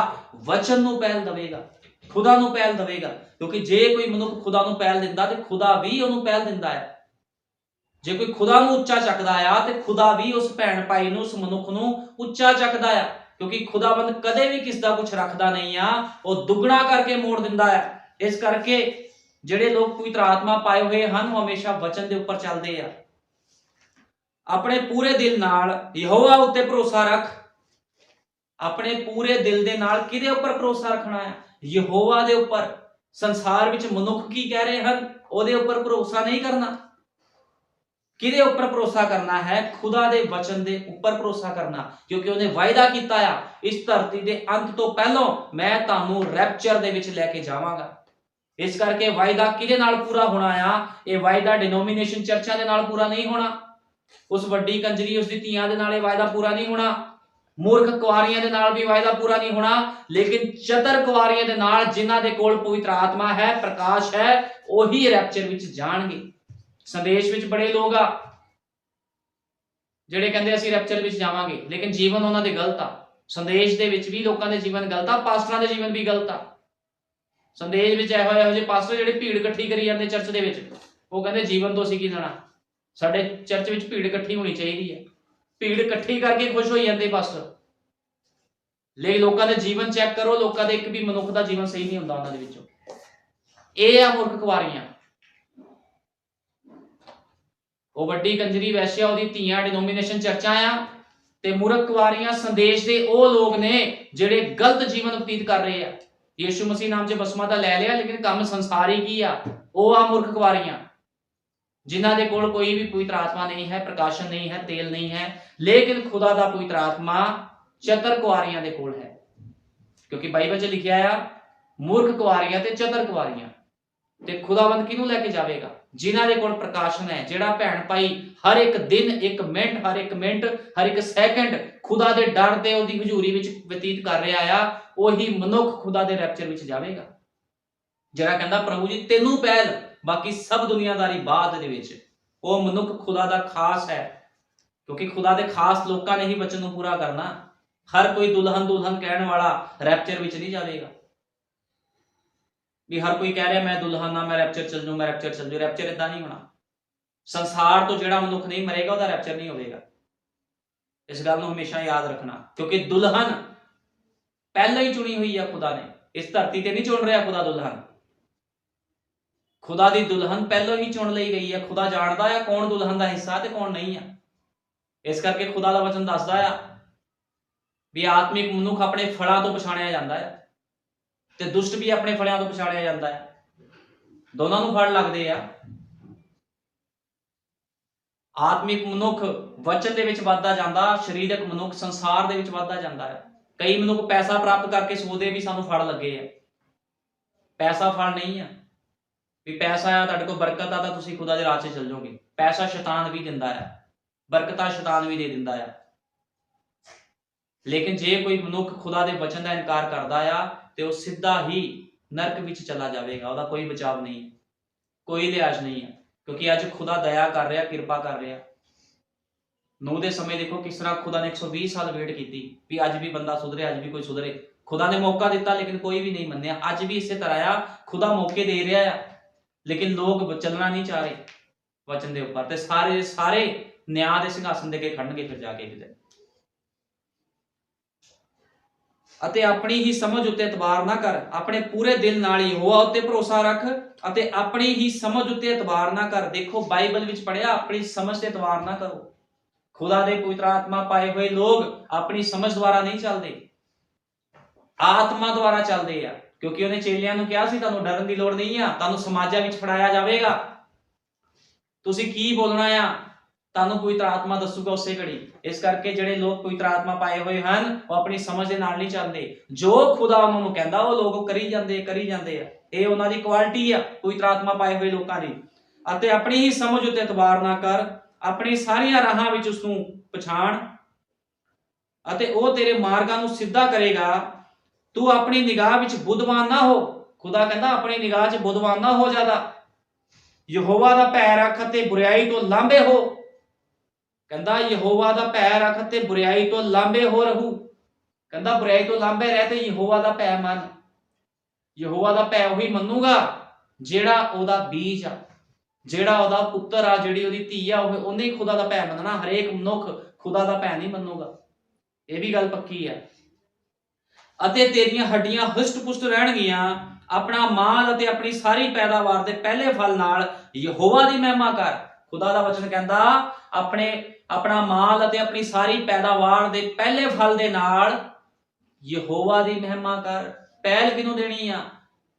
ਵਚਨ ਨੂੰ ਪਹਿਲ ਦੇਵੇਗਾ, ਖੁਦਾ ਨੂੰ ਪਹਿਲ ਦੇਵੇਗਾ। ਕਿਉਂਕਿ ਜੇ ਕੋਈ ਮਨੁੱਖ ਖੁਦਾ ਨੂੰ ਪਹਿਲ ਦਿੰਦਾ ਤੇ ਖੁਦਾ ਵੀ ਉਹਨੂੰ ਪਹਿਲ ਦਿੰਦਾ ਹੈ। ਜੇ ਕੋਈ ਖੁਦਾ ਨੂੰ ਉੱਚਾ ਚੱਕਦਾ ਆ ਤੇ ਖੁਦਾ ਵੀ ਉਸ ਭੈਣ ਭਾਈ ਨੂੰ, ਉਸ ਮਨੁੱਖ ਨੂੰ ਉੱਚਾ ਚੱਕਦਾ ਆ। ਕਿਉਂਕਿ ਖੁਦਾਵੰਦ ਕਦੇ ਵੀ ਕਿਸ ਦਾ ਕੁਝ ਰੱਖਦਾ ਨਹੀਂ ਆ, ਉਹ ਦੁੱਗਣਾ ਕਰਕੇ ਮੋੜ ਦਿੰਦਾ ਹੈ। ਇਸ ਕਰਕੇ ਜਿਹੜੇ ਲੋਕ ਪਵਿੱਤਰ ਆਤਮਾ ਪਾਏ ਹੋਏ ਹਨ, ਉਹ ਹਮੇਸ਼ਾ ਵਚਨ ਦੇ ਉੱਪਰ ਚੱਲਦੇ ਆ। ਆਪਣੇ ਪੂਰੇ ਦਿਲ ਨਾਲ ਯਹੋਵਾ ਉੱਤੇ ਭਰੋਸਾ ਰੱਖ। ਆਪਣੇ ਪੂਰੇ ਦਿਲ ਦੇ ਨਾਲ ਕਿਹਦੇ ਉੱਪਰ ਭਰੋਸਾ ਰੱਖਣਾ ਹੈ? ਯਹੋਵਾ ਦੇ ਉੱਪਰ। ਸੰਸਾਰ ਵਿੱਚ ਮਨੁੱਖ ਕੀ ਕਹਿ ਰਹੇ ਹਨ, ਉਹਦੇ ਉੱਪਰ ਭਰੋਸਾ ਨਹੀਂ ਕਰਨਾ। ਕਿਹਦੇ ਉੱਪਰ ਭਰੋਸਾ ਕਰਨਾ ਹੈ? ਖੁਦਾ ਦੇ ਵਚਨ ਦੇ ਉੱਪਰ ਭਰੋਸਾ ਕਰਨਾ, ਕਿਉਂਕਿ ਉਹਨੇ ਵਾਅਦਾ ਕੀਤਾ ਆ, ਇਸ ਧਰਤੀ ਦੇ ਅੰਤ ਤੋਂ ਪਹਿਲਾਂ ਮੈਂ ਤੁਹਾਨੂੰ ਰੈਪਚਰ ਦੇ ਵਿੱਚ ਲੈ ਕੇ ਜਾਵਾਂਗਾ। ਇਸ ਕਰਕੇ ਵਾਅਦਾ ਕਿਹਦੇ ਨਾਲ ਪੂਰਾ ਹੋਣਾ ਆ? ਇਹ ਵਾਅਦਾ ਡਿਨੋਮੀਨੇਸ਼ਨ ਚਰਚਾਂ ਦੇ ਨਾਲ ਪੂਰਾ ਨਹੀਂ ਹੋਣਾ, ਉਸ ਵੱਡੀ ਕੰਜਰੀ ਉਸ ਦੀ ਧੀਆਂ ਦੇ ਨਾਲ ਇਹ ਵਾਅਦਾ ਪੂਰਾ ਨਹੀਂ ਹੋਣਾ, ਮੂਰਖ ਕੁਆਰੀਆਂ ਦੇ ਨਾਲ ਵੀ ਵਾਅਦਾ ਪੂਰਾ ਨਹੀਂ ਹੋਣਾ, ਲੇਕਿਨ ਚਤਰ ਕੁਆਰੀਆਂ ਦੇ ਨਾਲ, ਜਿਨ੍ਹਾਂ ਦੇ ਕੋਲ ਪਵਿੱਤਰ ਆਤਮਾ ਹੈ, ਪ੍ਰਕਾਸ਼ ਹੈ, ਉਹੀ ਰੈਪਚਰ ਵਿੱਚ ਜਾਣਗੇ। ਸੰਦੇਸ਼ ਵਿੱਚ ਬੜੇ ਲੋਕ ਆ ਜਿਹੜੇ ਕਹਿੰਦੇ ਅਸੀਂ ਰੈਪਚਰ ਵਿੱਚ ਜਾਵਾਂਗੇ, ਲੇਕਿਨ ਜੀਵਨ ਉਹਨਾਂ ਦੇ ਗਲਤ ਆ। ਸੰਦੇਸ਼ ਦੇ ਵਿੱਚ ਵੀ ਲੋਕਾਂ ਦੇ ਜੀਵਨ ਗਲਤ ਆ, ਪਾਸਟਰਾਂ ਦੇ ਜੀਵਨ ਵੀ ਗਲਤ ਆ। ਸੰਦੇਸ਼ ਵਿੱਚ ਇਹੋ ਜਿਹੇ ਪਾਸਟਰ ਜਿਹੜੇ ਭੀੜ ਇਕੱਠੀ ਕਰੀ ਜਾਂਦੇ ਚਰਚ ਦੇ ਵਿੱਚ, ਉਹ ਕਹਿੰਦੇ ਜੀਵਨ ਤੋਂ ਅਸੀਂ ਕੀ ਲੈਣਾ, ਸਾਡੇ ਚਰਚ ਵਿੱਚ ਭੀੜ ਇਕੱਠੀ ਹੋਣੀ ਚਾਹੀਦੀ ਹੈ। ਭੀੜ ਇਕੱਠੀ ਕਰਕੇ ਖੁਸ਼ ਹੋਈ ਜਾਂਦੇ ਪਾਸਟਰ, ਲੇਕਿਨ ਲੋਕਾਂ ਦੇ ਜੀਵਨ ਚੈੱਕ ਕਰੋ, ਲੋਕਾਂ ਦੇ ਇੱਕ ਵੀ ਮਨੁੱਖ ਦਾ ਜੀਵਨ ਸਹੀ ਨਹੀਂ ਹੁੰਦਾ ਉਹਨਾਂ ਦੇ ਵਿੱਚੋਂ। ਇਹ ਆ ਮੂਰਖ ਕੁਆਰੀਆਂ। ਉਹ ਵੱਡੀ ਕੰਜਰੀ ਵੈਸ਼ਿਆ, ਉਹਦੀ ਧੀਆਂ ਡਿਨੋਮੀਨੇਸ਼ਨ ਚਰਚਾਂ ਆ, ਤੇ ਮੂਰਖ ਕੁਆਰੀਆਂ ਸੰਦੇਸ਼ ਦੇ ਉਹ ਲੋਕ ਨੇ ਜਿਹੜੇ ਗਲਤ ਜੀਵਨ ਬਤੀਤ ਕਰ ਰਹੇ ਆ। ਯਿਸੂ ਮਸੀਹ ਨਾਮ 'ਚ ਬਸਮਾ ਤਾਂ ਲੈ ਲਿਆ, ਲੇਕਿਨ ਕੰਮ ਸੰਸਾਰੀ ਕੀ ਆ? ਉਹ ਆ ਮੂਰਖ ਕੁਆਰੀਆਂ, ਜਿਨ੍ਹਾਂ ਦੇ ਕੋਲ ਕੋਈ ਵੀ ਪਵਿੱਤਰ ਆਤਮਾ ਨਹੀਂ ਹੈ, ਪ੍ਰਕਾਸ਼ਨ ਨਹੀਂ ਹੈ, ਤੇਲ ਨਹੀਂ ਹੈ, ਲੇਕਿਨ ਖੁਦਾ ਦਾ ਪਵਿੱਤਰ ਆਤਮਾ ਚਤਰ ਕੁਆਰੀਆਂ ਦੇ ਕੋਲ ਹੈ। ਕਿਉਂਕਿ ਬਾਈਬਲ 'ਚ ਲਿਖਿਆ ਆ, ਮੂਰਖ ਕੁਆਰੀਆਂ ਤੇ ਚਤਰ ਕੁਆਰੀਆਂ। ਤੇ ਖੁਦਾਵੰਦ ਕਿਹਨੂੰ ਲੈ ਕੇ ਜਾਵੇਗਾ? ਜਿਨ੍ਹਾਂ ਦੇ ਕੋਲ ਪ੍ਰਕਾਸ਼ਨ ਹੈ, ਜਿਹੜਾ ਭੈਣ ਭਾਈ ਹਰ ਇੱਕ ਦਿਨ, ਇੱਕ ਮਿੰਟ, ਹਰ ਇੱਕ ਮਿੰਟ, ਹਰ ਇੱਕ ਸੈਕਿੰਡ ਖੁਦਾ ਦੇ ਡਰ ਤੇ ਉਹਦੀ ਹਜ਼ੂਰੀ ਵਿੱਚ ਬਤੀਤ ਕਰ ਰਿਹਾ ਆ, ਉਹੀ ਮਨੁੱਖ ਖੁਦਾ ਦੇ ਰੈਪਚਰ ਵਿੱਚ ਜਾਵੇਗਾ। ਜਿਹੜਾ ਕਹਿੰਦਾ ਪ੍ਰਭੂ ਜੀ ਤੈਨੂੰ ਪਹਿਲ, ਬਾਕੀ ਸਭ ਦੁਨੀਆਦਾਰੀ ਬਾਅਦ ਦੇ ਵਿੱਚ, ਉਹ ਮਨੁੱਖ ਖੁਦਾ ਦਾ ਖਾਸ ਹੈ। ਕਿਉਂਕਿ ਖੁਦਾ ਦੇ ਖਾਸ ਲੋਕਾਂ ਨੇ ਹੀ ਵਚਨ ਨੂੰ ਪੂਰਾ ਕਰਨਾ। ਹਰ ਕੋਈ ਦੁਲਹਨ ਦੁਲਹਨ ਕਹਿਣ ਵਾਲਾ ਰੈਪਚਰ ਵਿੱਚ ਨਹੀਂ ਜਾਵੇਗਾ। ਵੀ ਹਰ ਕੋਈ ਕਹਿ ਰਿਹਾ ਮੈਂ ਦੁਲਹਨ ਆ, ਮੈਂ ਰੈਪਚਰ ਚੱਲ ਜੂ, ਮੈਂ ਰੈਪਚਰ ਚੱਲ ਜੂ। ਰੈਪਚਰ ਇਦਾਂ ਨਹੀਂ ਹੋਣਾ। ਸੰਸਾਰ ਤੋਂ ਜਿਹੜਾ ਮਨੁੱਖ ਨਹੀਂ ਮਰੇਗਾ, ਉਹਦਾ ਰੈਪਚਰ ਨਹੀਂ ਹੋਵੇਗਾ। ਇਸ ਗੱਲ ਨੂੰ ਹਮੇਸ਼ਾ ਯਾਦ ਰੱਖਣਾ, ਕਿਉਂਕਿ ਦੁਲਹਨ ਪਹਿਲਾਂ ਹੀ ਚੁਣੀ ਹੋਈ ਆ ਖੁਦਾ ਨੇ। ਇਸ ਧਰਤੀ ਤੇ ਨਹੀਂ ਚੁਣ ਰਿਹਾ ਖੁਦਾ ਦੁਲਹਨ। ਖੁਦਾ ਦੀ ਦੁਲਹਨ ਪਹਿਲਾਂ ਹੀ ਚੁਣ ਲਈ ਗਈ ਹੈ। ਖੁਦਾ ਜਾਣਦਾ ਆ ਕੌਣ ਦੁਲਹਨ ਦਾ ਹਿੱਸਾ ਤੇ ਕੌਣ ਨਹੀਂ ਆ। ਇਸ ਕਰਕੇ ਖੁਦਾ ਦਾ ਵਚਨ ਦੱਸਦਾ ਆ ਵੀ ਆਤਮਿਕ ਮਨੁੱਖ ਆਪਣੇ ਫਲਾਂ ਤੋਂ ਪਛਾਣਿਆ ਜਾਂਦਾ ਹੈ, ਤੇ ਦੁਸ਼ਟ ਵੀ ਆਪਣੇ ਫਲਾਂ ਤੋਂ ਪਛਾਣਿਆ ਜਾਂਦਾ ਹੈ। ਦੋਨਾਂ ਨੂੰ ਫਲ ਲੱਗਦੇ ਆ। ਆਤਮਿਕ ਮਨੁੱਖ ਵਚਨ ਦੇ ਵਿੱਚ ਵੱਧਦਾ ਜਾਂਦਾ, ਸਰੀਰਕ ਮਨੁੱਖ ਸੰਸਾਰ ਦੇ ਵਿੱਚ ਵੱਧਦਾ ਜਾਂਦਾ ਹੈ। ਕਈ ਮਨੁੱਖ ਪੈਸਾ ਪ੍ਰਾਪਤ ਕਰਕੇ ਸੋਚਦੇ ਵੀ ਸਾਨੂੰ ਫਲ ਲੱਗੇ ਆ। ਪੈਸਾ ਫਲ ਨਹੀਂ ਆ ਵੀ ਪੈਸਾ ਆ ਤੁਹਾਡੇ ਕੋਲ ਬਰਕਤ ਆ ਤਾਂ ਤੁਸੀਂ ਖੁਦਾ ਦੇ ਰਾਹ 'ਚ ਚੱਲ ਜਾਓਗੇ। ਪੈਸਾ ਸ਼ੈਤਾਨ ਵੀ ਦਿੰਦਾ ਆ, ਬਰਕਤਾਂ ਸ਼ੈਤਾਨ ਵੀ ਦੇ ਦਿੰਦਾ ਆ। ਲੇਕਿਨ ਜੇ ਕੋਈ ਮਨੁੱਖ ਖੁਦਾ ਦੇ ਵਚਨ ਦਾ ਇਨਕਾਰ ਕਰਦਾ ਆ ਤੇ ਉਹ ਸਿੱਧਾ ਹੀ ਨਰਕ ਵਿੱਚ ਚਲਾ ਜਾਵੇਗਾ। ਉਹਦਾ ਕੋਈ ਬਚਾਵ ਨਹੀਂ, ਕੋਈ ਲਿਹਾਜ਼ ਨਹੀਂ ਹੈ, ਕਿਉਂਕਿ ਅੱਜ ਖੁਦਾ ਦਇਆ ਕਰ ਰਿਹਾ, ਕਿਰਪਾ ਕਰ ਰਿਹਾ। ਨੂਹ ਦੇ ਸਮੇਂ ਦੇਖੋ ਕਿਸ ਤਰ੍ਹਾਂ ਖੁਦਾ ਨੇ 120 ਸਾਲ ਵੇਟ ਕੀਤੀ ਵੀ ਅੱਜ ਵੀ ਬੰਦਾ ਸੁਧਰੇ, ਅੱਜ ਵੀ ਕੋਈ ਸੁਧਰੇ। ਖੁਦਾ ਨੇ ਮੌਕਾ ਦਿੱਤਾ ਲੇਕਿਨ ਕੋਈ ਵੀ ਨਹੀਂ ਮੰਨਿਆ। ਅੱਜ ਵੀ ਇਸੇ ਤਰ੍ਹਾਂ ਆ, ਖੁਦਾ ਮੌਕੇ ਦੇ ਰਿਹਾ ਆ ਲੇਕਿਨ ਲੋਕ ਚੱਲਣਾ ਨਹੀਂ ਚਾਹ ਰਹੇ ਵਚਨ ਦੇ ਉੱਪਰ, ਤੇ ਸਾਰੇ ਨਿਆਂ ਦੇ ਸਿੰਘਾਸਨ ਦੇ ਕੇ ਖੜਨਗੇ ਫਿਰ ਜਾ ਕੇ ਕਿਤੇ। ਅਤੇ ਆਪਣੀ ਹੀ ਸਮਝ ਉੱਤੇ ਇਤਬਾਰ ਨਾ ਕਰ, ਆਪਣੇ ਪੂਰੇ ਦਿਲ ਨਾਲ ਯਹੋਵਾ ਉੱਤੇ ਭਰੋਸਾ ਰੱਖ ਅਤੇ ਆਪਣੀ ਹੀ ਸਮਝ ਉੱਤੇ ਇਤਬਾਰ ਨਾ ਕਰ। ਦੇਖੋ ਬਾਈਬਲ ਵਿੱਚ ਪੜਿਆ ਆਪਣੀ ਸਮਝ ਤੇ ਇਤਬਾਰ ਨਾ ਕਰੋ। ਖੁਦਾ ਦੇ ਪਵਿੱਤਰ ਆਤਮਾ ਪਾਏ ਹੋਏ ਲੋਕ ਆਪਣੀ ਸਮਝ ਦੁਆਰਾ ਨਹੀਂ ਚੱਲਦੇ, ਆਤਮਾ ਦੁਆਰਾ ਚੱਲਦੇ ਆ। ਕਿਉਂਕਿ ਉਹਨੇ ਚੇਲਿਆਂ ਨੂੰ ਕਿਹਾ ਸੀ ਤੁਹਾਨੂੰ ਡਰਨ ਦੀ ਲੋੜ ਨਹੀਂ ਆ, ਤੁਹਾਨੂੰ ਸਮਾਜਾਂ ਵਿੱਚ ਫੜਾਇਆ ਜਾਵੇਗਾ, ਤੁਸੀਂ ਕੀ ਬੋਲਣਾ ਆ ਤੁਹਾਨੂੰ ਪਵਿੱਤਰ ਆਤਮਾ ਦੱਸੂਗਾ ਉਸੇ ਘੜੀ। ਇਸ ਕਰਕੇ ਜਿਹੜੇ ਲੋਕ ਪਵਿੱਤਰ ਆਤਮਾ ਪਾਏ ਹੋਏ ਹਨ ਉਹ ਆਪਣੀ ਸਮਝ ਦੇ ਨਾਲ ਨਹੀਂ ਚੱਲਦੇ। ਜੋ ਖੁਦਾ ਉਹਨਾਂ ਨੂੰ ਕਹਿੰਦਾ ਉਹ ਲੋਕ ਕਰੀ ਜਾਂਦੇ ਆ। ਇਹ ਉਹਨਾਂ ਦੀ ਕੁਆਲਿਟੀ ਆ ਪਵਿੱਤਰ ਆਤਮਾ ਪਾਏ ਹੋਏ ਲੋਕਾਂ ਦੀ। ਅਤੇ ਆਪਣੀ ਹੀ ਸਮਝ ਉੱਤੇ ਇਤਬਾਰ ਨਾ ਕਰ, ਆਪਣੀ ਸਾਰੀਆਂ ਰਾਹਾਂ ਵਿੱਚ ਉਸ ਨੂੰ ਪਛਾਣ ਅਤੇ ਉਹ ਤੇਰੇ ਮਾਰਗਾਂ ਨੂੰ ਸਿੱਧਾ ਕਰੇਗਾ। ਤੂੰ ਆਪਣੀ ਨਿਗਾਹ ਵਿੱਚ ਬੁੱਧਵਾਨ ਨਾ ਹੋ। ਖੁਦਾ ਕਹਿੰਦਾ ਆਪਣੀ ਨਿਗਾਹ 'ਚ ਬੁੱਧਵਾਨ ਨਾ ਹੋ ਜ਼ਿਆਦਾ। ਯਹੋਵਾ ਦਾ ਭੈ ਰੱਖ ਅਤੇ ਬੁਰਾਈ ਤੋਂ ਲਾਂਭੇ ਹੋ। ਕਹਿੰਦਾ ਯਹੋਵਾ ਦਾ ਭੈ ਰੱਖ ਤੇ ਬੁਰਾਈ ਤੋਂ ਲਾਂਭੇ ਹੋ ਰਹੂ। ਕਹਿੰਦਾ ਬੁਰਾਈ ਤੋਂ ਲਾਂਭੇ ਰਹਿ ਤੇ ਯਹੋਵਾ ਦਾ ਭੈ ਮੰਨ। ਯਹੋਵਾ ਦਾ ਭੈ ਉਹੀ ਮੰਨੂਗਾ ਜਿਹੜਾ ਉਹਦਾ ਬੀਜ ਆ, ਜਿਹੜਾ ਉਹਦਾ ਪੁੱਤਰ ਆ, ਜਿਹੜੀ ਉਹਦੀ ਧੀ ਆ, ਉਹਨੇ ਹੀ ਖੁਦਾ ਦਾ ਭੈ ਮੰਨਣਾ। ਹਰੇਕ ਮਨੁੱਖ ਖੁਦਾ ਦਾ ਭੈ ਨਹੀਂ ਮੰਨੂਗਾ, ਇਹ ਵੀ ਗੱਲ ਪੱਕੀ ਆ। ਅਤੇ ਤੇਰੀਆਂ ਹੱਡੀਆਂ ਹਿਸ਼ਟ-ਪੁਸ਼ਟ ਰਹਿਣਗੀਆਂ। ਆਪਣਾ ਮਾਲ ਅਤੇ ਆਪਣੀ ਸਾਰੀ ਪੈਦਾਵਾਰ ਦੇ ਪਹਿਲੇ ਫਲ ਨਾਲ ਯਹੋਵਾ ਦੀ ਮਹਿਮਾ ਕਰ। ਖੁਦਾ ਦਾ ਵਚਨ ਕਹਿੰਦਾ ਆਪਣਾ ਮਾਲ ਅਤੇ ਆਪਣੀ ਸਾਰੀ ਪੈਦਾਵਾਰ ਦੇ ਪਹਿਲੇ ਫਲ ਦੇ ਨਾਲ ਯਹੋਵਾ ਦੀ ਮਹਿਮਾ ਕਰ। ਪਹਿਲ ਕਿਹਨੂੰ ਦੇਣੀ ਆ?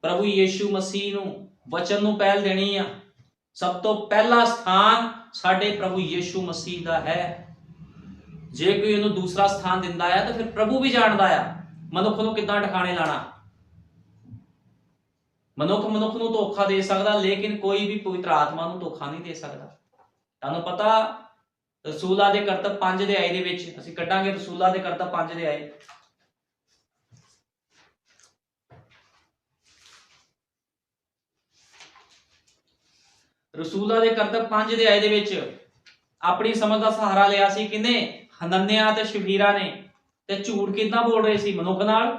ਪ੍ਰਭੂ ਯੀਸ਼ੂ ਮਸੀਹ ਨੂੰ, ਵਚਨ ਨੂੰ ਪਹਿਲ ਦੇਣੀ ਆ। ਸਭ ਤੋਂ ਪਹਿਲਾ ਸਥਾਨ ਸਾਡੇ ਪ੍ਰਭੂ ਯੀਸ਼ੂ ਮਸੀਹ ਦਾ ਹੈ। ਜੇ ਕੋਈ ਇਹਨੂੰ ਦੂਸਰਾ ਸਥਾਨ ਦਿੰਦਾ ਆ ਤਾਂ ਫਿਰ ਪ੍ਰਭੂ ਵੀ ਜਾਣਦਾ ਆ ਮਨੁੱਖ ਨੂੰ ਕਿੱਦਾਂ ਟਿਕਾਣੇ ਲਾਣਾ। ਮਨੁੱਖ ਨੂੰ ਧੋਖਾ ਦੇ ਸਕਦਾ ਲੇਕਿਨ ਕੋਈ ਵੀ ਪਵਿੱਤਰ ਆਤਮਾ ਨੂੰ ਧੋਖਾ ਨਹੀਂ ਦੇ ਸਕਦਾ। ਤੁਹਾਨੂੰ ਪਤਾ ਰਸੂਲਾਂ ਦੇ ਕਰਤੱਵ 5 ਅਧਿਆਏ ਦੇ ਵਿੱਚ ਅਸੀਂ ਕੱਢਾਂਗੇ ਰਸੂਲਾਂ ਦੇ ਕਰਤੱਵ 5 ਅਧਿਆਏ। ਰਸੂਲਾਂ ਦੇ ਕਰਤੱਵ 5 ਅਧਿਆਏ ਦੇ ਵਿੱਚ ਆਪਣੀ ਸਮਝ ਦਾ ਸਹਾਰਾ ਲਿਆ ਸੀ ਕਿਹਨੇ? ਹਨਨਿਆ ਤੇ ਸ਼ਫੀਰਾ ਨੇ। ਤੇ ਝੂਠ ਕਿੱਦਾਂ ਬੋਲ ਰਹੇ ਸੀ? ਮਨੁੱਖ ਨਾਲ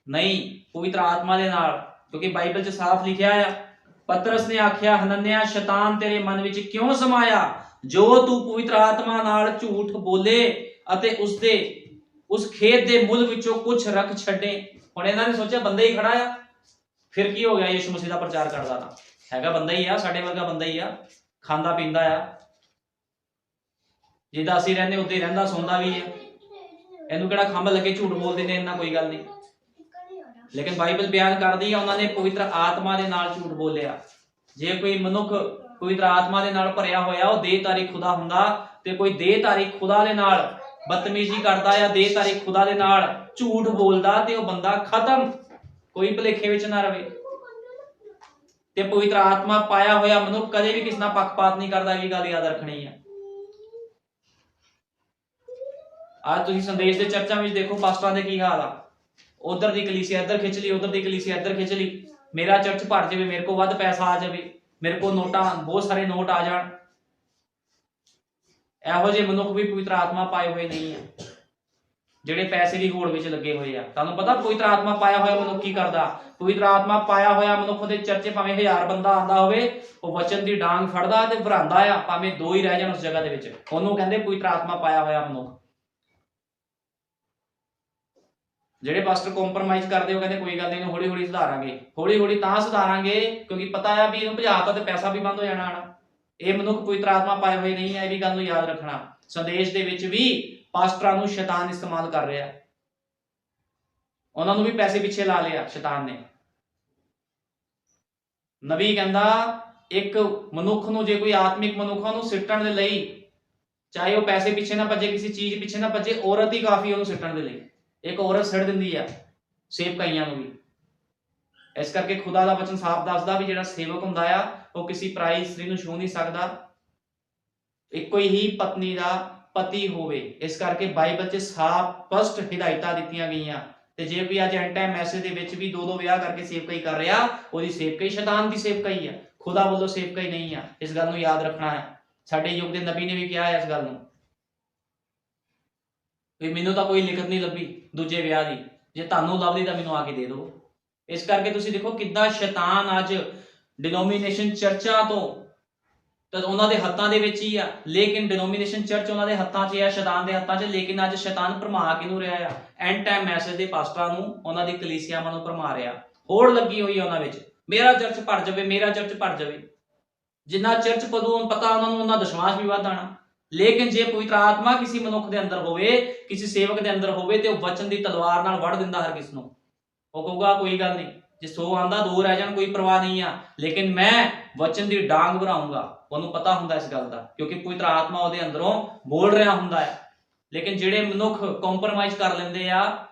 ਨਹੀਂ, ਪਵਿੱਤਰ ਆਤਮਾ ਦੇ ਨਾਲ। ਕਿਉਂਕਿ ਬਾਈਬਲ 'ਚ ਸਾਫ਼ ਲਿਖਿਆ ਆ, ਪਤਰਸ ਨੇ ਆਖਿਆ ਹਨਨਿਆ ਸ਼ੈਤਾਨ ਤੇਰੇ ਮਨ ਵਿੱਚ ਕਿਉਂ ਸਮਾਇਆ ਜੋ ਤੂੰ ਪਵਿੱਤਰ ਆਤਮਾ ਨਾਲ ਝੂਠ ਬੋਲੇ ਅਤੇ ਉਸ ਖੇਤ ਦੇ ਮੁੱਲ ਵਿੱਚੋਂ ਕੁਝ ਰੱਖ ਛੱਡੇ। ਹੁਣ ਇਹਨਾਂ ਨੇ ਸੋਚਿਆ ਬੰਦਾ ਹੀ ਖੜਾ ਆ, ਫਿਰ ਕੀ ਹੋ ਗਿਆ? ਯਿਸੂ ਮਸੀਹ ਦਾ ਪ੍ਰਚਾਰ ਕਰਦਾ ਤਾਂ ਹੈਗਾ ਬੰਦਾ ਹੀ ਆ, ਸਾਡੇ ਵਰਗਾ ਬੰਦਾ ਹੀ ਆ, ਖਾਂਦਾ ਪੀਂਦਾ ਆ, ਜਿੱਦਾਂ ਅਸੀਂ ਰਹਿੰਦੇ ਉੱਦਾਂ ਹੀ ਰਹਿੰਦਾ, ਸੌਂਦਾ ਵੀ ਹੈ। ਇਹਨੂੰ ਕਿਹੜਾ ਖੰਭ ਲੱਗੇ ਝੂਠ ਬੋਲਦੇ ਨੇ? ਇਹਨਾਂ ਕੋਈ ਗੱਲ ਨਹੀਂ। ਲੇਕਿਨ ਬਾਈਬਲ ਬਿਆਨ ਕਰਦੀ ਆ ਉਹਨਾਂ ਨੇ ਪਵਿੱਤਰ ਆਤਮਾ ਦੇ ਨਾਲ ਝੂਠ ਬੋਲਿਆ। ਜੇ ਕੋਈ ਮਨੁੱਖ ਪਵਿੱਤਰ ਆਤਮਾ ਦੇ ਨਾਲ ਭਰਿਆ ਹੋਇਆ ਉਹ ਦੇਹਧਾਰੀ ਖੁਦਾ ਹੁੰਦਾ, ਤੇ ਕੋਈ ਦੇਹਧਾਰੀ ਖੁਦਾ ਦੇ ਨਾਲ ਬਦਤਮੀਜ਼ੀ ਕਰਦਾ ਜਾਂ ਦੇਹਧਾਰੀ ਖੁਦਾ ਦੇ ਨਾਲ ਝੂਠ ਬੋਲਦਾ ਤੇ ਉਹ ਬੰਦਾ ਖਤਮ। ਕੋਈ ਭੁਲੇਖੇ ਵਿੱਚ ਨਾ ਰਵੇ। ਤੇ ਪਵਿੱਤਰ ਆਤਮਾ ਪਾਇਆ ਹੋਇਆ ਮਨੁੱਖ ਕਦੇ ਵੀ ਕਿਸੇ ਨਾਲ ਪੱਖਪਾਤ ਨਹੀਂ ਕਰਦਾ। ਇਹ ਗੱਲ ਯਾਦ ਰੱਖਣੀ ਹੈ। ਅੱਜ ਤੁਸੀਂ ਸੰਦੇਸ਼ ਦੇ ਚਰਚਾਂ ਵਿੱਚ ਦੇਖੋ ਪਾਸਟਰਾਂ ਦੇ ਕੀ ਹਾਲ ਆ। ਉਧਰ ਦੀ ਕਲੀਸਿਆ ਇੱਧਰ ਖਿੱਚ ਲਈ, ਉਧਰ ਦੀ ਕਲੀਸਿਆ ਇੱਧਰ ਖਿੱਚ ਲਈ। ਮੇਰਾ ਚਰਚ ਭਰ ਜਾਵੇ, ਮੇਰੇ ਕੋਲ ਵੱਧ ਪੈਸਾ ਆ ਜਾਵੇ, ਮੇਰੇ ਕੋਲ ਬਹੁਤ ਸਾਰੇ ਨੋਟ ਆ ਜਾਣ। ਇਹੋ ਜਿਹੇ ਮਨੁੱਖ ਵੀ ਪਵਿੱਤਰ ਆਤਮਾ ਪਾਏ ਹੋਏ ਨਹੀਂ ਆ, ਜਿਹੜੇ ਪੈਸੇ ਦੀ ਹੋੜ ਵਿੱਚ ਲੱਗੇ ਹੋਏ ਆ। ਤੁਹਾਨੂੰ ਪਤਾ ਪਵਿੱਤਰ ਆਤਮਾ ਪਾਇਆ ਹੋਇਆ ਮਨੁੱਖ ਕੀ ਕਰਦਾ? ਪਵਿੱਤਰ ਆਤਮਾ ਪਾਇਆ ਹੋਇਆ ਮਨੁੱਖ ਦੇ ਚਰਚੇ ਭਾਵੇਂ 1000 ਬੰਦਾ ਆਂਦਾ ਹੋਵੇ, ਉਹ ਵਚਨ ਦੀ ਡਾਂਗ ਫੜਦਾ ਤੇ ਭਰਾਂਦਾ ਆ, ਭਾਵੇਂ 2 ਹੀ ਰਹਿ ਜਾਣ ਉਸ ਜਗ੍ਹਾ ਦੇ ਵਿੱਚ। ਉਹਨੂੰ ਕਹਿੰਦੇ ਪਵਿੱਤਰ ਆਤਮਾ ਪਾਇਆ ਹੋਇਆ ਮਨੁੱਖ। ਜਿਹੜੇ ਪਾਸਟਰ ਕੰਪਰਮਾਈਜ਼ ਕਰਦੇ ਉਹ ਕਹਿੰਦੇ ਕੋਈ ਗੱਲ ਨਹੀਂ, ਹੌਲੀ ਹੌਲੀ ਸੁਧਾਰਾਂਗੇ। ਹੌਲੀ ਹੌਲੀ ਤਾਂ ਸੁਧਾਰਾਂਗੇ ਕਿਉਂਕਿ ਪਤਾ ਆ ਵੀ ਇਹਨੂੰ ਭਜਾਤਾ ਤੇ ਪੈਸਾ ਵੀ ਬੰਦ ਹੋ ਜਾਣਾ ਆਣਾ। ਇਹ ਮਨੁੱਖ ਪਵਿੱਤਰ ਆਤਮਾ ਪਾਏ ਹੋਏ ਨਹੀਂ ਹੈ। ਇਹ ਵੀ ਗੱਲ ਨੂੰ ਯਾਦ ਰੱਖਣਾ। ਸੰਦੇਸ਼ ਦੇ ਵਿੱਚ ਵੀ ਪਾਸਟਰਾਂ ਨੂੰ ਸ਼ੈਤਾਨ ਇਸਤੇਮਾਲ ਕਰ ਰਿਹਾ, ਉਹਨਾਂ ਨੂੰ ਵੀ ਪੈਸੇ ਪਿੱਛੇ ਲਾ ਲਿਆ ਸ਼ੈਤਾਨ ਨੇ। ਨਬੀ ਕਹਿੰਦਾ ਇੱਕ ਮਨੁੱਖ ਨੂੰ, ਜੇ ਕੋਈ ਆਤਮਿਕ ਮਨੁੱਖ ਨੂੰ ਸਿੱਟਣ ਦੇ ਲਈ, ਚਾਹੇ ਉਹ ਪੈਸੇ ਪਿੱਛੇ ਨਾ ਭੱਜੇ, ਕਿਸੇ ਚੀਜ਼ ਪਿੱਛੇ ਨਾ ਭੱਜੇ, ਔਰਤ ਹੀ ਕਾਫੀ ਉਹਨੂੰ ਸਿੱਟਣ ਦੇ ਲਈ। ਇੱਕ ਔਰਤ ਛੱਡ ਦਿੰਦੀ ਆ ਸੇਵਕਾਈਆਂ ਨੂੰ ਵੀ। ਇਸ ਕਰਕੇ ਖੁਦਾ ਦਾ ਵਚਨ ਸਾਫ਼ ਦੱਸਦਾ ਵੀ ਜਿਹੜਾ ਸੇਵਕ ਹੁੰਦਾ ਆ ਉਹ ਕਿਸੇ ਪਰਾਈ ਇਸਤਰੀ ਨੂੰ ਛੂਹ ਨਹੀਂ ਸਕਦਾ, ਇੱਕੋ ਹੀ ਪਤਨੀ ਦਾ ਪਤੀ ਹੋਵੇ। ਇਸ ਕਰਕੇ ਬਾਈਬਲ 'ਚ ਸਾਫ਼ ਸਪਸ਼ਟ ਹਿਦਾਇਤਾਂ ਦਿੱਤੀਆਂ ਗਈਆਂ। ਤੇ ਜੇ ਕੋਈ ਅੱਜ ਐਂਡ ਟਾਈਮ ਮੈਸੇਜ ਦੇ ਵਿੱਚ ਵੀ ਦੋ ਵਿਆਹ ਕਰਕੇ ਸੇਵਕਾਈ ਕਰ ਰਿਹਾ, ਉਹਦੀ ਸੇਵਕਾਈ ਸ਼ੈਤਾਨ ਦੀ ਸੇਵਕਾਈ ਆ, ਖੁਦਾ ਵੱਲੋਂ ਸੇਵਕਾਈ ਨਹੀਂ ਆ। ਇਸ ਗੱਲ ਨੂੰ ਯਾਦ ਰੱਖਣਾ ਹੈ। ਸਾਡੇ ਯੁੱਗ ਦੇ ਨਬੀ ਨੇ ਵੀ ਕਿਹਾ ਹੈ ਇਸ ਗੱਲ ਨੂੰ ਵੀ ਮੈਨੂੰ ਤਾਂ ਕੋਈ ਲਿਖਤ ਨਹੀਂ ਲੱਭੀ ਦੂਜੇ ਵਿਆਹ ਦੀ, ਜੇ ਤੁਹਾਨੂੰ ਲੱਭਦੀ ਤਾਂ ਮੈਨੂੰ ਆ ਕੇ ਦੇ ਦਿਓ। ਇਸ ਕਰਕੇ ਤੁਸੀਂ ਦੇਖੋ ਕਿੱਦਾਂ ਸ਼ੈਤਾਨ ਅੱਜ ਡਿਨੋਮੀਨੇਸ਼ਨ ਚਰਚਾਂ ਤੋਂ ਤਾਂ ਉਹਨਾਂ ਦੇ ਹੱਥਾਂ ਦੇ ਵਿੱਚ ਹੀ ਆ, ਲੇਕਿਨ ਡਿਨੋਮੀਨੇਸ਼ਨ ਚਰਚ ਉਹਨਾਂ ਦੇ ਹੱਥਾਂ 'ਚ ਆ, ਸ਼ੈਤਾਨ ਦੇ ਹੱਥਾਂ 'ਚ। ਲੇਕਿਨ ਅੱਜ ਸ਼ੈਤਾਨ ਭਰਮਾ ਕਿਹਨੂੰ ਰਿਹਾ ਆ? ਐਂਡ ਟਾਈਮ ਮੈਸੇਜ ਦੇ ਪਾਸਟਰਾਂ ਨੂੰ, ਉਹਨਾਂ ਦੀ ਕਲੀਸਿਆਵਾਂ ਨੂੰ ਭਰਮਾ ਰਿਹਾ। ਹੋੜ ਲੱਗੀ ਹੋਈ ਆ ਉਹਨਾਂ ਵਿੱਚ, ਮੇਰਾ ਚਰਚ ਭਰ ਜਾਵੇ, ਮੇਰਾ ਚਰਚ ਭਰ ਜਾਵੇ। ਜਿੰਨਾ ਚਰਚ ਪਦੋਂ ਪਤਾ ਉਹਨਾਂ ਨੂੰ ਉਹਨਾਂ ਵਿਸ਼ਵਾਸ ਵੀ ਵੱਧ ਆਣਾ। ਲੇਕਿਨ ਜੇ ਪਵਿੱਤਰ ਆਤਮਾ ਕਿਸੇ ਮਨੁੱਖ ਦੇ ਅੰਦਰ ਹੋਵੇ, ਕਿਸੇ ਸੇਵਕ ਦੇ ਅੰਦਰ ਹੋਵੇ, ਤੇ ਉਹ ਵਚਨ ਦੀ ਤਲਵਾਰ ਨਾਲ ਵੜ ਦਿੰਦਾ ਹਰ ਕਿਸ ਨੂੰ। ਉਹ ਕਹੂਗਾ ਕੋਈ ਗੱਲ ਨਹੀਂ, ਜੇ 100 ਆਂਦਾ 2 ਰਹਿ ਜਾਣ ਕੋਈ ਪਰਵਾਹ ਨਹੀਂ ਆ, ਲੇਕਿਨ ਮੈਂ ਵਚਨ ਦੀ ਡਾਂਗ ਭਰਾਉਂਗਾ। ਉਹਨੂੰ ਪਤਾ ਹੁੰਦਾ ਇਸ ਗੱਲ ਦਾ, ਕਿਉਂਕਿ ਪਵਿੱਤਰ ਆਤਮਾ ਉਹਦੇ ਅੰਦਰੋਂ ਬੋਲ ਰਿਹਾ ਹੁੰਦਾ ਹੈ। ਲੇਕਿਨ ਜਿਹੜੇ ਮਨੁੱਖ ਕੰਪਰਮਾਈਜ਼ ਕਰ ਲੈਂਦੇ ਆ,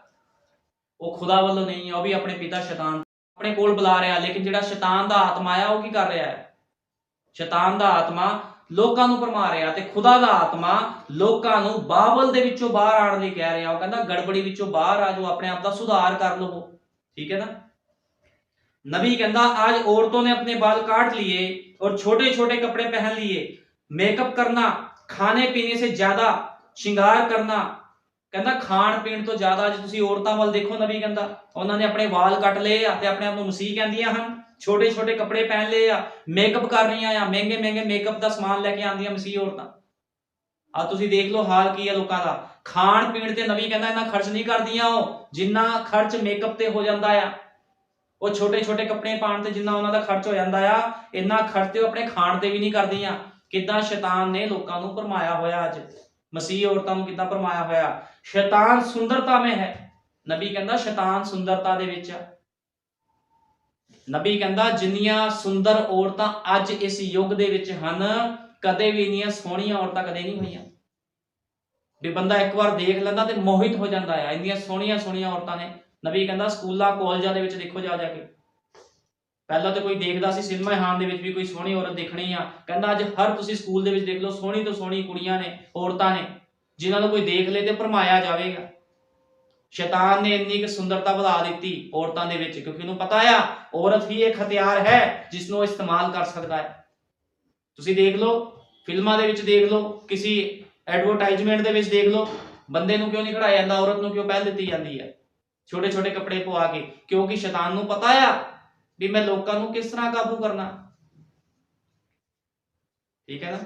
ਉਹ ਖੁਦਾ ਵੱਲੋਂ ਨਹੀਂ ਆ, ਉਹ ਵੀ ਆਪਣੇ ਪਿਤਾ ਸ਼ੈਤਾਨ ਆਪਣੇ ਕੋਲ ਬੁਲਾ ਰਿਹਾ। ਲੇਕਿਨ ਜਿਹੜਾ ਸ਼ੈਤਾਨ ਦਾ ਆਤਮਾ ਆ, ਉਹ ਕੀ ਕਰ ਰਿਹਾ ਹੈ? ਸ਼ੈਤਾਨ ਦਾ ਆਤਮਾ ਲੋਕਾਂ ਨੂੰ ਭਰਮਾ ਰਿਹਾ, ਤੇ ਖੁਦਾ ਦਾ ਆਤਮਾ ਲੋਕਾਂ ਨੂੰ ਬਾਬਲ ਦੇ ਵਿੱਚੋਂ ਬਾਹਰ ਆਉਣ ਲਈ ਕਹਿ ਰਿਹਾ। ਉਹ ਕਹਿੰਦਾ ਗੜਬੜੀ ਵਿੱਚੋਂ ਬਾਹਰ ਆ ਜਾਓ, ਆਪਣੇ ਆਪ ਦਾ ਸੁਧਾਰ ਕਰ ਲਵੋ। ठीक है ना। नबी कहता आज औरतों ने अपने बाल काट लिए और छोटे छोटे कपड़े पहन लिए, मेकअप करना, खाने पीने से ज्यादा श्रृंगार करना। कहता खाण पीण तो ज्यादा जे तुसी औरतां वाल देखो, नबी कहता उन्होंने अपने वाल कट लए आ ते अपने आप नूं मसीह कहंदियां हन, छोटे छोटे कपड़े पहन लए आ, मेकअप कर रही आ, महंगे महंगे मेकअप का समान लैके आंदियां मसीह औरतां। आ तुसी देख लो हाल की है लोकां दा। खाण पीण ते नबी कहंदा इन्ना खर्च नहीं करदियां ओ जिन्ना खर्च मेकअप ते हो जांदा आ। ਉਹ ਛੋਟੇ ਛੋਟੇ ਕੱਪੜੇ ਪਾਉਣ ਤੇ ਜਿੰਨਾ ਉਹਨਾਂ ਦਾ ਖਰਚ ਹੋ ਜਾਂਦਾ ਆ, ਇੰਨਾ ਖਰਚ ਤੇ ਉਹ ਆਪਣੇ ਖਾਣ ਤੇ ਵੀ ਨਹੀਂ ਕਰਦੀਆਂ। ਕਿੱਦਾਂ ਸ਼ੈਤਾਨ ਨੇ ਲੋਕਾਂ ਨੂੰ ਭਰਮਾਇਆ ਹੋਇਆ। ਅੱਜ ਮਸੀਹ ਔਰਤਾਂ ਨੂੰ ਕਿੱਦਾਂ ਭਰਮਾਇਆ ਹੋਇਆ। ਸ਼ੈਤਾਨ ਸੁੰਦਰਤਾ में है, ਨਬੀ ਕਹਿੰਦਾ ਸ਼ੈਤਾਨ ਸੁੰਦਰਤਾ ਦੇ ਵਿੱਚ ਆ। ਨਬੀ ਕਹਿੰਦਾ ਜਿੰਨੀਆਂ ਸੁੰਦਰ ਔਰਤਾਂ ਅੱਜ ਇਸ ਯੁੱਗ ਦੇ ਵਿੱਚ ਹਨ, ਕਦੇ ਵੀ ਇੰਨੀਆਂ ਸੋਹਣੀਆਂ ਔਰਤਾਂ ਕਦੇ ਨਹੀਂ ਹੋਈਆਂ। ਵੀ ਬੰਦਾ ਇੱਕ ਵਾਰ ਦੇਖ ਲੈਂਦਾ ਤੇ ਮੋਹਿਤ ਹੋ ਜਾਂਦਾ ਆ, ਇੰਨੀਆਂ ਸੋਹਣੀਆਂ ਸੋਹਣੀਆਂ ਔਰਤਾਂ ਨੇ। ਨਬੀ ਕਹਿੰਦਾ ਸਕੂਲਾਂ ਕਾਲਜਾਂ ਦੇ ਵਿੱਚ ਦੇਖੋ ਜਾ ਜਾ ਕੇ। ਪਹਿਲਾਂ ਤਾਂ ਕੋਈ ਦੇਖਦਾ ਸੀ ਸਿਨੇਮਾ ਹਾਲ ਦੇ ਵਿੱਚ ਵੀ ਕੋਈ ਸੋਹਣੀ ਔਰਤ ਦੇਖਣੀ ਆ, ਕਹਿੰਦਾ ਅੱਜ ਹਰ ਤੁਸੀਂ ਸਕੂਲ ਦੇ ਵਿੱਚ ਦੇਖ ਲਓ ਸੋਹਣੀ ਤੋਂ ਸੋਹਣੀ ਕੁੜੀਆਂ ਨੇ, ਔਰਤਾਂ ਨੇ, ਜਿਨ੍ਹਾਂ ਨੂੰ ਕੋਈ ਦੇਖ ਲੇ ਤੇ ਭਰਮਾਇਆ ਜਾਵੇਗਾ। ਸ਼ੈਤਾਨ ਨੇ ਇੰਨੀ ਕਿ ਸੁੰਦਰਤਾ ਵਧਾ ਦਿੱਤੀ ਔਰਤਾਂ ਦੇ ਵਿੱਚ, ਕਿਉਂਕਿ ਉਹਨੂੰ ਪਤਾ ਆ ਔਰਤ ਹੀ ਇੱਕ ਹਥਿਆਰ ਹੈ ਜਿਸ ਨੂੰ ਇਸਤੇਮਾਲ ਕਰ ਸਕਦਾ ਹੈ। ਤੁਸੀਂ ਦੇਖ ਲਓ ਫਿਲਮਾਂ ਦੇ ਵਿੱਚ, ਦੇਖ ਲਓ ਕਿਸੇ ਐਡਵਰਟਾਈਜ਼ਮੈਂਟ ਦੇ ਵਿੱਚ ਦੇਖ ਲਓ, ਬੰਦੇ ਨੂੰ ਕਿਉਂ ਨਹੀਂ ਖੜਾਇਆ ਜਾਂਦਾ, ਔਰਤ ਨੂੰ ਕਿਉਂ ਪਹਿਲ ਦਿੱਤੀ ਜਾਂਦੀ ਹੈ ਛੋਟੇ ਛੋਟੇ ਕੱਪੜੇ ਪਵਾ ਕੇ? ਕਿਉਂਕਿ ਸ਼ੈਤਾਨ ਨੂੰ ਪਤਾ ਆ ਵੀ ਮੈਂ ਲੋਕਾਂ ਨੂੰ ਕਿਸ ਤਰ੍ਹਾਂ ਕਾਬੂ ਕਰਨਾ। ਠੀਕ ਹੈ ਨਾ।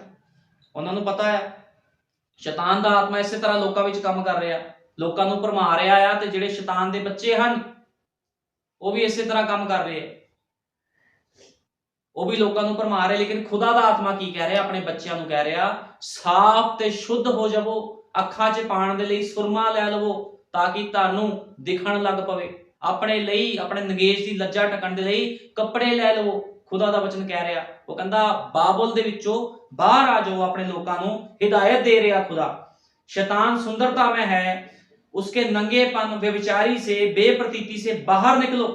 ਉਹਨਾਂ ਨੂੰ ਪਤਾ ਆ ਸ਼ੈਤਾਨ ਦਾ ਆਤਮਾ ਇਸੇ ਤਰ੍ਹਾਂ ਲੋਕਾਂ ਵਿੱਚ ਕੰਮ ਕਰ ਰਿਹਾ, ਲੋਕਾਂ ਨੂੰ ਭਰਮਾ ਰਿਹਾ ਆ। ਤੇ ਜਿਹੜੇ ਸ਼ੈਤਾਨ ਦੇ ਬੱਚੇ ਹਨ ਉਹ ਵੀ ਇਸੇ ਤਰ੍ਹਾਂ ਕੰਮ ਕਰ ਰਹੇ ਆ, ਉਹ ਵੀ ਲੋਕਾਂ ਨੂੰ ਭਰਮਾ ਰਹੇ। ਲੇਕਿਨ ਖੁਦਾ ਦਾ ਆਤਮਾ ਕੀ ਕਹਿ ਰਿਹਾ? ਆਪਣੇ ਬੱਚਿਆਂ ਨੂੰ ਕਹਿ ਰਿਹਾ ਸਾਫ਼ ਤੇ ਸ਼ੁੱਧ ਹੋ ਜਾਵੋ, ਅੱਖਾਂ 'ਚ ਪਾਉਣ ਦੇ ਲਈ ਸੁਰਮਾ ਲੈ ਲਵੋ ਤਾਂ ਕਿ ਤੁਹਾਨੂੰ ਦਿਖਣ ਲੱਗ ਪਵੇ। ਆਪਣੇ ਲਈ, ਆਪਣੇ ਨਗੇਸ਼ ਦੀ ਲੱਜਾ ਢਕਣ ਦੇ ਲਈ ਕੱਪੜੇ ਲੈ ਲਵੋ, ਖੁਦਾ ਦਾ ਵਚਨ ਕਹਿ ਰਿਹਾ। ਉਹ ਕਹਿੰਦਾ ਬਾਬਲ ਦੇ ਵਿੱਚੋਂ ਬਾਹਰ ਆ ਜਾਓ, ਆਪਣੇ ਲੋਕਾਂ ਨੂੰ ਹਿਦਾਇਤ ਦੇ ਰਿਹਾ ਖੁਦਾ। शैतान सुंदरता में है, उसके नंगेपन व्यभिचारी से बेप्रतीति से बाहर निकलो।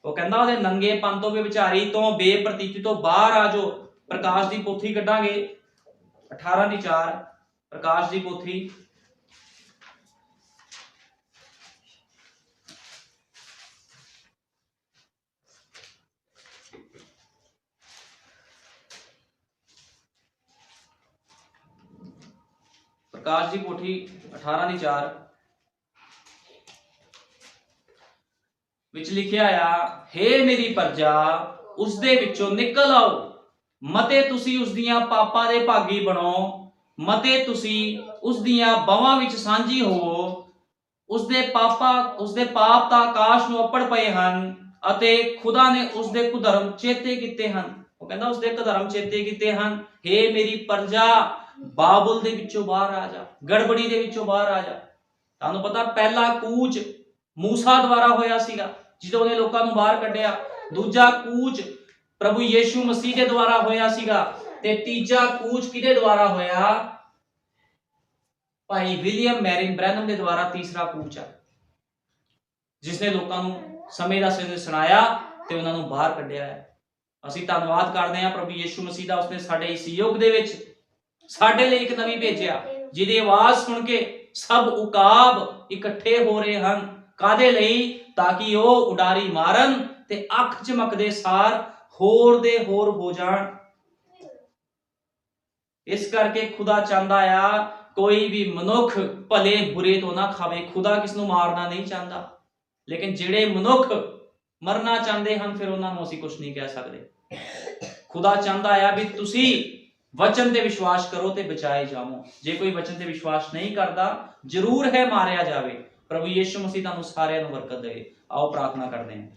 वो कहता ਉਹਦੇ ਨੰਗੇਪਨ ਤੋਂ ਵਿਚਾਰੀ ਤੋਂ ਬੇਪ੍ਰਤੀਤੀ ਤੋਂ ਬਾਹਰ ਆ ਜਾਓ। ਪ੍ਰਕਾਸ਼ ਦੀ ਪੋਥੀ ਕੱਢਾਂਗੇ 18:4 ਪ੍ਰਕਾਸ਼ ਦੀ ਪੋਥੀ प्रकाश की पोथी 18:4 विच लिखिया आ, हे मेरी प्रजा उस दे विचों निकल आओ, मते तुसी उस दियां पापां दे भागी बनो, मते तुसी उस दियां बावां विच सांझी होवो। उस दे पाप ता आकाश नूं अपड़ पए हन अते खुदा ने उस दे कुधर्म चेते कीते हन। वो कहंदा उस दे कुधर्म चेते कीते हन। हे मेरी प्रजा बाबुल दे विचों बाहर आ जा, गड़बड़ी दे विचों बाहर आ जा। तुहानूं पता पहला कूच मूसा द्वारा होया सीगा जिदों ने लोकां नूं बाहर कढिया, दूजा कूच प्रभु यीशु मसीह दे द्वारा होया सीगा, ते तीजा कूच किदे द्वारा होया? भाई विलियम मैरिन ब्रैनम दे द्वारा तीसरा कूच आ। ਜਿਸਨੇ ਲੋਕਾਂ ਨੂੰ ਸਮੇਂ ਦਾ ਸਿਰ ਸੁਣਾਇਆ ਤੇ ਉਹਨਾਂ ਨੂੰ ਬਾਹਰ ਕੱਢਿਆ ਹੈ। ਅਸੀਂ ਧੰਨਵਾਦ ਕਰਦੇ ਹਾਂ ਪ੍ਰਭੂ ਯਿਸੂ ਮਸੀਹ ਦਾ, ਉਸਨੇ ਸਾਡੇ ਇਸ ਯੁੱਗ ਦੇ ਵਿੱਚ ਸਾਡੇ ਲਈ ਇੱਕ ਨਵੀਂ ਭੇਜਿਆ, ਜਿਹਦੀ ਆਵਾਜ਼ ਸੁਣ ਕੇ ਸਭ ਉਕਾਬ ਇਕੱਠੇ ਹੋ ਰਹੇ ਹਨ। ਕਾਦੇ ਲਈ? ਤਾਂ ਕਿ ਉਹ ਉਡਾਰੀ ਮਾਰਨ ਤੇ ਅੱਖ ਝਮਕਦੇ ਸਾਰ ਹੋਰ ਦੇ ਹੋਰ ਹੋ ਜਾਣ। ਇਸ ਕਰਕੇ ਖੁਦਾ ਚਾਹੁੰਦਾ ਆ ਕੋਈ ਵੀ ਮਨੁੱਖ ਭਲੇ ਬੁਰੇ ਤੋਂ ਨਾ ਖਾਵੇ। ਖੁਦਾ ਕਿਸ ਨੂੰ ਮਾਰਨਾ ਨਹੀਂ ਚਾਹੁੰਦਾ, ਲੇਕਿਨ ਜਿਹੜੇ ਮਨੁੱਖ ਮਰਨਾ ਚਾਹੁੰਦੇ ਹਨ ਫਿਰ ਉਹਨਾਂ ਨੂੰ ਅਸੀਂ ਕੁਝ ਨਹੀਂ ਕਹਿ ਸਕਦੇ। ਖੁਦਾ ਚਾਹੁੰਦਾ ਆ ਵੀ ਤੁਸੀਂ ਵਚਨ ਤੇ ਵਿਸ਼ਵਾਸ ਕਰੋ ਤੇ ਬਚਾਏ ਜਾਵੋ। ਜੇ ਕੋਈ ਵਚਨ ਤੇ ਵਿਸ਼ਵਾਸ ਨਹੀਂ ਕਰਦਾ, ਜ਼ਰੂਰ ਹੈ ਮਾਰਿਆ ਜਾਵੇ। ਪ੍ਰਭੂ ਯਿਸੂ ਮਸੀਹ ਤੁਹਾਨੂੰ ਸਾਰਿਆਂ ਨੂੰ ਬਰਕਤ ਦੇਵੇ। ਆਓ ਪ੍ਰਾਰਥਨਾ ਕਰਦੇ ਹਾਂ।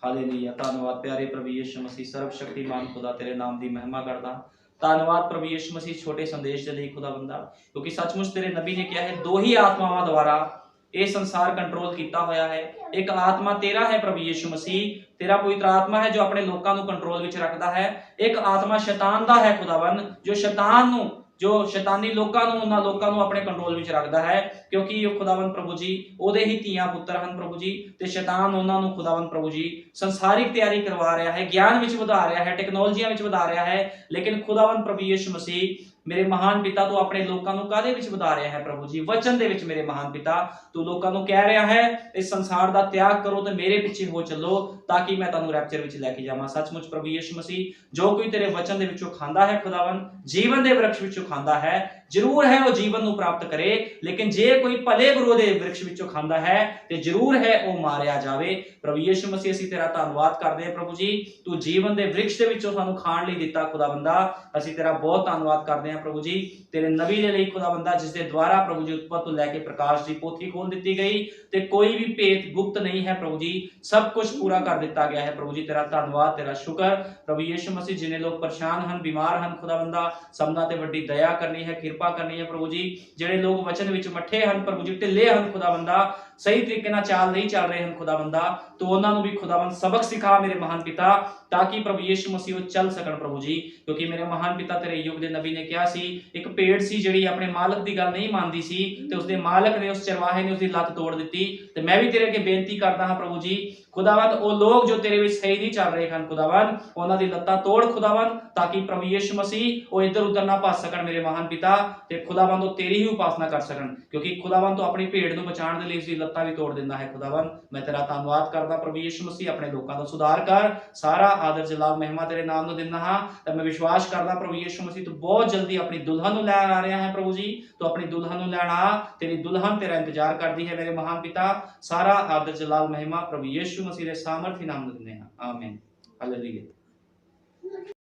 ਹਾਲੇਲੂਇਆ। ਧੰਨਵਾਦ ਪਿਆਰੇ ਪ੍ਰਭੂ ਯਿਸੂ ਮਸੀਹ, ਸਰਵ ਸ਼ਕਤੀਮਾਨ ਖੁਦਾ, ਤੇਰੇ ਨਾਮ ਦੀ ਮਹਿਮਾ ਕਰਦਾ। ਧੰਨਵਾਦ ਪ੍ਰਭੂ ਯਿਸੂ ਮਸੀਹ ਛੋਟੇ ਸੰਦੇਸ਼ ਦੇ ਲਈ ਖੁਦਾ ਬੰਦਾ, ਕਿਉਂਕਿ ਸੱਚਮੁੱਚ ਤੇਰੇ ਨਬੀ ਨੇ ਕਿਹਾ ਹੈ ਦੋ ਹੀ ਆਤਮਾਵਾਂ ਦੁਆਰਾ ਇਹ ਸੰਸਾਰ ਕੰਟਰੋਲ ਕੀਤਾ ਹੋਇਆ ਹੈ। ਇੱਕ ਆਤਮਾ ਤੇਰਾ ਹੈ ਪ੍ਰਭੂ ਯਿਸੂ ਮਸੀਹ, ਤੇਰਾ ਪਵਿੱਤਰ ਆਤਮਾ ਹੈ ਜੋ ਆਪਣੇ ਲੋਕਾਂ ਨੂੰ ਕੰਟਰੋਲ ਵਿੱਚ ਰੱਖਦਾ ਹੈ। ਇੱਕ ਆਤਮਾ ਸ਼ੈਤਾਨ ਦਾ ਹੈ ਖੁਦਾਵੰਦ, ਜੋ ਸ਼ੈਤਾਨ ਨੂੰ, ਜੋ ਸ਼ੈਤਾਨੀ ਲੋਕਾਂ ਨੂੰ, ਉਹਨਾਂ ਲੋਕਾਂ ਨੂੰ ਆਪਣੇ ਕੰਟਰੋਲ ਵਿੱਚ ਰੱਖਦਾ ਹੈ, ਕਿਉਂਕਿ ਉਹ ਖੁਦਾਵੰਦ ਪ੍ਰਭੂ ਜੀ ਉਹਦੇ ਹੀ ਧੀਆਂ ਪੁੱਤਰ ਹਨ ਪ੍ਰਭੂ ਜੀ। ਤੇ ਸ਼ੈਤਾਨ ਉਹਨਾਂ ਨੂੰ ਖੁਦਾਵੰਦ ਪ੍ਰਭੂ ਜੀ ਸੰਸਾਰਿਕ ਤਿਆਰੀ ਕਰਵਾ ਰਿਹਾ ਹੈ, ਗਿਆਨ ਵਿੱਚ ਵਧਾ ਰਿਹਾ ਹੈ, ਟੈਕਨੋਲੋਜੀਆਂ ਵਿੱਚ ਵਧਾ ਰਿਹਾ ਹੈ। ਲੇਕਿਨ ਖੁਦਾਵੰਦ ਪ੍ਰਭੂ ਯਿਸੂ ਮਸੀਹ ਮੇਰੇ ਮਹਾਨ ਪਿਤਾ, ਤੂੰ ਆਪਣੇ ਲੋਕਾਂ ਨੂੰ ਕਾਹਦੇ ਵਿੱਚ ਵਧਾ ਰਿਹਾ ਹੈ ਪ੍ਰਭੂ ਜੀ? ਵਚਨ ਦੇ ਵਿੱਚ ਮੇਰੇ ਮਹਾਨ ਪਿਤਾ। ਤੂੰ ਲੋਕਾਂ ਨੂੰ ਕਹਿ ਰਿਹਾ ਹੈ ਇਸ ਸੰਸਾਰ ਦਾ ਤਿਆਗ ਕਰੋ ਤੇ ਮੇਰੇ ਪਿੱਛੇ ਹੋ ਚੱਲੋ, ਤਾਂ ਕਿ ਮੈਂ ਤੁਹਾਨੂੰ ਰੈਪਚਰ ਵਿੱਚ ਲੈ ਕੇ ਜਾਵਾਂ। ਸੱਚਮੁੱਚ ਪ੍ਰਭੂ ਯਿਸੂ ਮਸੀਹ, ਜੋ ਕੋਈ ਤੇਰੇ ਵਚਨ ਦੇ ਵਿੱਚੋਂ ਖਾਂਦਾ ਹੈ ਖੁਦਾਵੰਦ, ਜੀਵਨ ਦੇ ਵ੍ਰਿਕਸ਼ ਵਿੱਚੋਂ ਖਾਂਦਾ ਹੈ, ਜ਼ਰੂਰ ਹੈ ਉਹ ਜੀਵਨ ਨੂੰ ਪ੍ਰਾਪਤ ਕਰੇ। ਲੇਕਿਨ ਜੇ ਕੋਈ ਭਲੇ ਬੁਰੇ ਦੇ ਵ੍ਰਿਕਸ਼ ਵਿੱਚੋਂ ਖਾਂਦਾ ਹੈ ਤੇ ਜ਼ਰੂਰ ਹੈ ਉਹ ਮਾਰਿਆ ਜਾਵੇ। ਪ੍ਰਭੂ ਯਿਸੂ ਮਸੀਹ, ਅਸੀਂ ਤੇਰਾ ਧੰਨਵਾਦ ਕਰਦੇ ਹਾਂ ਪ੍ਰਭੂ ਜੀ, ਤੂੰ ਜੀਵਨ ਦੇ ਵ੍ਰਿਕਸ਼ ਦੇ ਵਿੱਚੋਂ ਸਾਨੂੰ ਖਾਣ ਲਈ ਦਿੱਤਾ ਖੁਦਾਵੰਦਾ। ਅਸੀਂ ਤੇਰਾ ਬਹੁਤ ਧੰਨਵਾਦ ਕਰਦੇ ਹਾਂ ਪ੍ਰਭੂ ਜੀ, ਤੇਰੇ ਨਬੀ ਦੇ ਲਈ ਖੁਦਾਵੰਦਾ, ਜਿਸ ਦੇ ਦੁਆਰਾ ਪ੍ਰਭੂ ਜੀ ਉਤਪਤ ਤੋਂ ਲੈ ਕੇ ਪ੍ਰਕਾਸ਼ ਦੀ ਪੋਥੀ ਖੋਲ ਦਿੱਤੀ ਗਈ ਤੇ ਕੋਈ ਵੀ ਭੇਤ ਗੁਪਤ ਨਹੀਂ ਹੈ ਪ੍ਰਭੂ ਜੀ, ਸਭ ਕੁਝ ਪੂਰਾ ਕਰ ਦਿੱਤਾ ਗਿਆ ਹੈ ਪ੍ਰਭੂ ਜੀ। ਤੇਰਾ ਧੰਨਵਾਦ, ਤੇਰਾ ਸ਼ੁਕਰ ਪ੍ਰਭੂ ਯਿਸੂ ਮਸੀਹ। ਜਿਨੇ ਲੋਕ ਪਰੇਸ਼ਾਨ ਹਨ, ਬਿਮਾਰ ਹਨ ਖੁਦਾਵੰਦਾ, ਸਭਨਾਂ ਤੇ ਵੱਡੀ ਦਇਆ ਕਰਨੀ ਹੈ, ਕਿਰਪਾ ਕਰਨੀ ਹੈ ਪ੍ਰਭੂ ਜੀ। ਜਿਹੜੇ ਲੋਕ ਵਚਨ ਵਿੱਚ ਮੱਠੇ ਹਨ ਪ੍ਰਭੂ ਜੀ, ਢਿੱਲੇ ਹਨ ਖੁਦਾਵੰਦਾ, ਸਹੀ ਤਰੀਕੇ ਨਾਲ ਚਾਲ ਨਹੀਂ ਚੱਲ ਰਹੇ ਹਨ ਖੁਦਾਵੰਦਾ, ਤੂੰ ਉਹਨਾਂ ਨੂੰ ਵੀ ਖੁਦਾਵੰਦ ਸਬਕ ਸਿਖਾ ਮੇਰੇ ਮਹਾਨ ਪਿਤਾ, ਤਾਂ ਕਿ ਪ੍ਰਭੂ ਯਿਸੂ ਮਸੀਹ ਉਹ ਚੱਲ ਸਕਣ ਪ੍ਰਭੂ ਜੀ। ਕਿਉਂਕਿ ਮੇਰੇ ਮਹਾਨ ਪਿਤਾ ਤੇਰੇ ਯੁੱਗ ਦੇ ਨਬੀ ਨੇ ਕਿਹਾ ਸੀ, ਇੱਕ ਭੇਡ ਸੀ ਜਿਹੜੀ ਆਪਣੇ ਮਾਲਕ ਦੀ ਗੱਲ ਨਹੀਂ ਮੰਨਦੀ ਸੀ ਤੇ ਉਸਦੇ ਮਾਲਕ ਨੇ, ਉਸ ਚਰਵਾਹੇ ਨੇ ਉਸਦੀ ਲੱਤ ਤੋੜ ਦਿੱਤੀ। ਤੇ ਮੈਂ ਵੀ ਤੇਰੇ ਅੱਗੇ ਬੇਨਤੀ ਕਰਦਾ ਹਾਂ ਪ੍ਰਭੂ ਜੀ ਖੁਦਾਵੰਦ, ਉਹ ਲੋਕ ਜੋ ਤੇਰੇ ਵਿੱਚ ਸਹੀ ਨਹੀਂ ਚੱਲ ਰਹੇ ਹਨ ਖੁਦਾਵੰਦ, ਉਹਨਾਂ ਦੀ ਲੱਤਾਂ ਤੋੜ ਖੁਦਾਵੰਦ, ਤਾਂ ਕਿ ਪ੍ਰਭੂ ਯਿਸੂ ਮਸੀਹ ਉਹ ਇੱਧਰ ਉੱਧਰ ਨਾ ਭੱਜ ਸਕਣ ਮੇਰੇ ਮਹਾਨ ਪਿਤਾ, ਤੇ ਖੁਦਾਵੰਦ ਉਹ ਤੇਰੀ ਹੀ ਉਪਾਸਨਾ ਕਰ ਸਕਣ। ਕਿਉਂਕਿ ਖੁਦਾਵੰਦ ਤੂੰ ਆਪਣੀ ਭੇਡ ਨੂੰ ਬਚਾਉਣ ਦੇ ਲਈ ਉਸਦੀ ਲੱਤਾਂ ਵੀ ਤੋੜ ਦਿੰਦਾ ਹੈ ਖੁਦਾਵੰਦ। ਮੈਂ ਤੇਰਾ ਧੰਨਵਾਦ ਕਰਦਾ ਪ੍ਰਭੂ ਯਿਸੂ ਮਸੀਹ, ਆਪਣੇ ਲੋਕਾਂ ਦਾ ਸੁਧਾਰ ਕਰ। ਸਾਰਾ ਆਦਰ ਜਲਾਲ ਮਹਿਮਾ ਤੇਰੇ ਨਾਮ ਨੂੰ ਦਿੰਦਾ ਹਾਂ। ਤੇ ਮੈਂ ਵਿਸ਼ਵਾਸ ਕਰਦਾ ਪ੍ਰਭੂ ਯਿਸੂ ਮਸੀਹ ਤੂੰ ਬਹੁਤ ਜਲਦੀ ਆਪਣੀ ਦੁਲਹਨ ਨੂੰ ਲੈਣ ਆ ਰਿਹਾ ਹੈ ਪ੍ਰਭੂ ਜੀ। ਤੂੰ ਆਪਣੀ ਦੁਲਹਨ ਨੂੰ ਲੈਣ ਆ, ਤੇਰੀ ਦੁਲਹਨ ਤੇਰਾ ਇੰਤਜ਼ਾਰ ਕਰਦੀ ਹੈ ਮੇਰੇ ਮਹਾਨ ਪਿਤਾ। ਸਾਰਾ ਆਦਰ ਜਲਾਲ ਮਹਿਮਾ ਪ੍ਰਭੂ ਯਿਸੂ ਮਸੀਹ ਦੇ ਸਾਮਰਥੀ ਨਾਮ ਨੂੰ ਦਿੰਦੇ ਹਾਂ। ਆਮੀਨ। ਹਾਲੇਲੂਇਆ।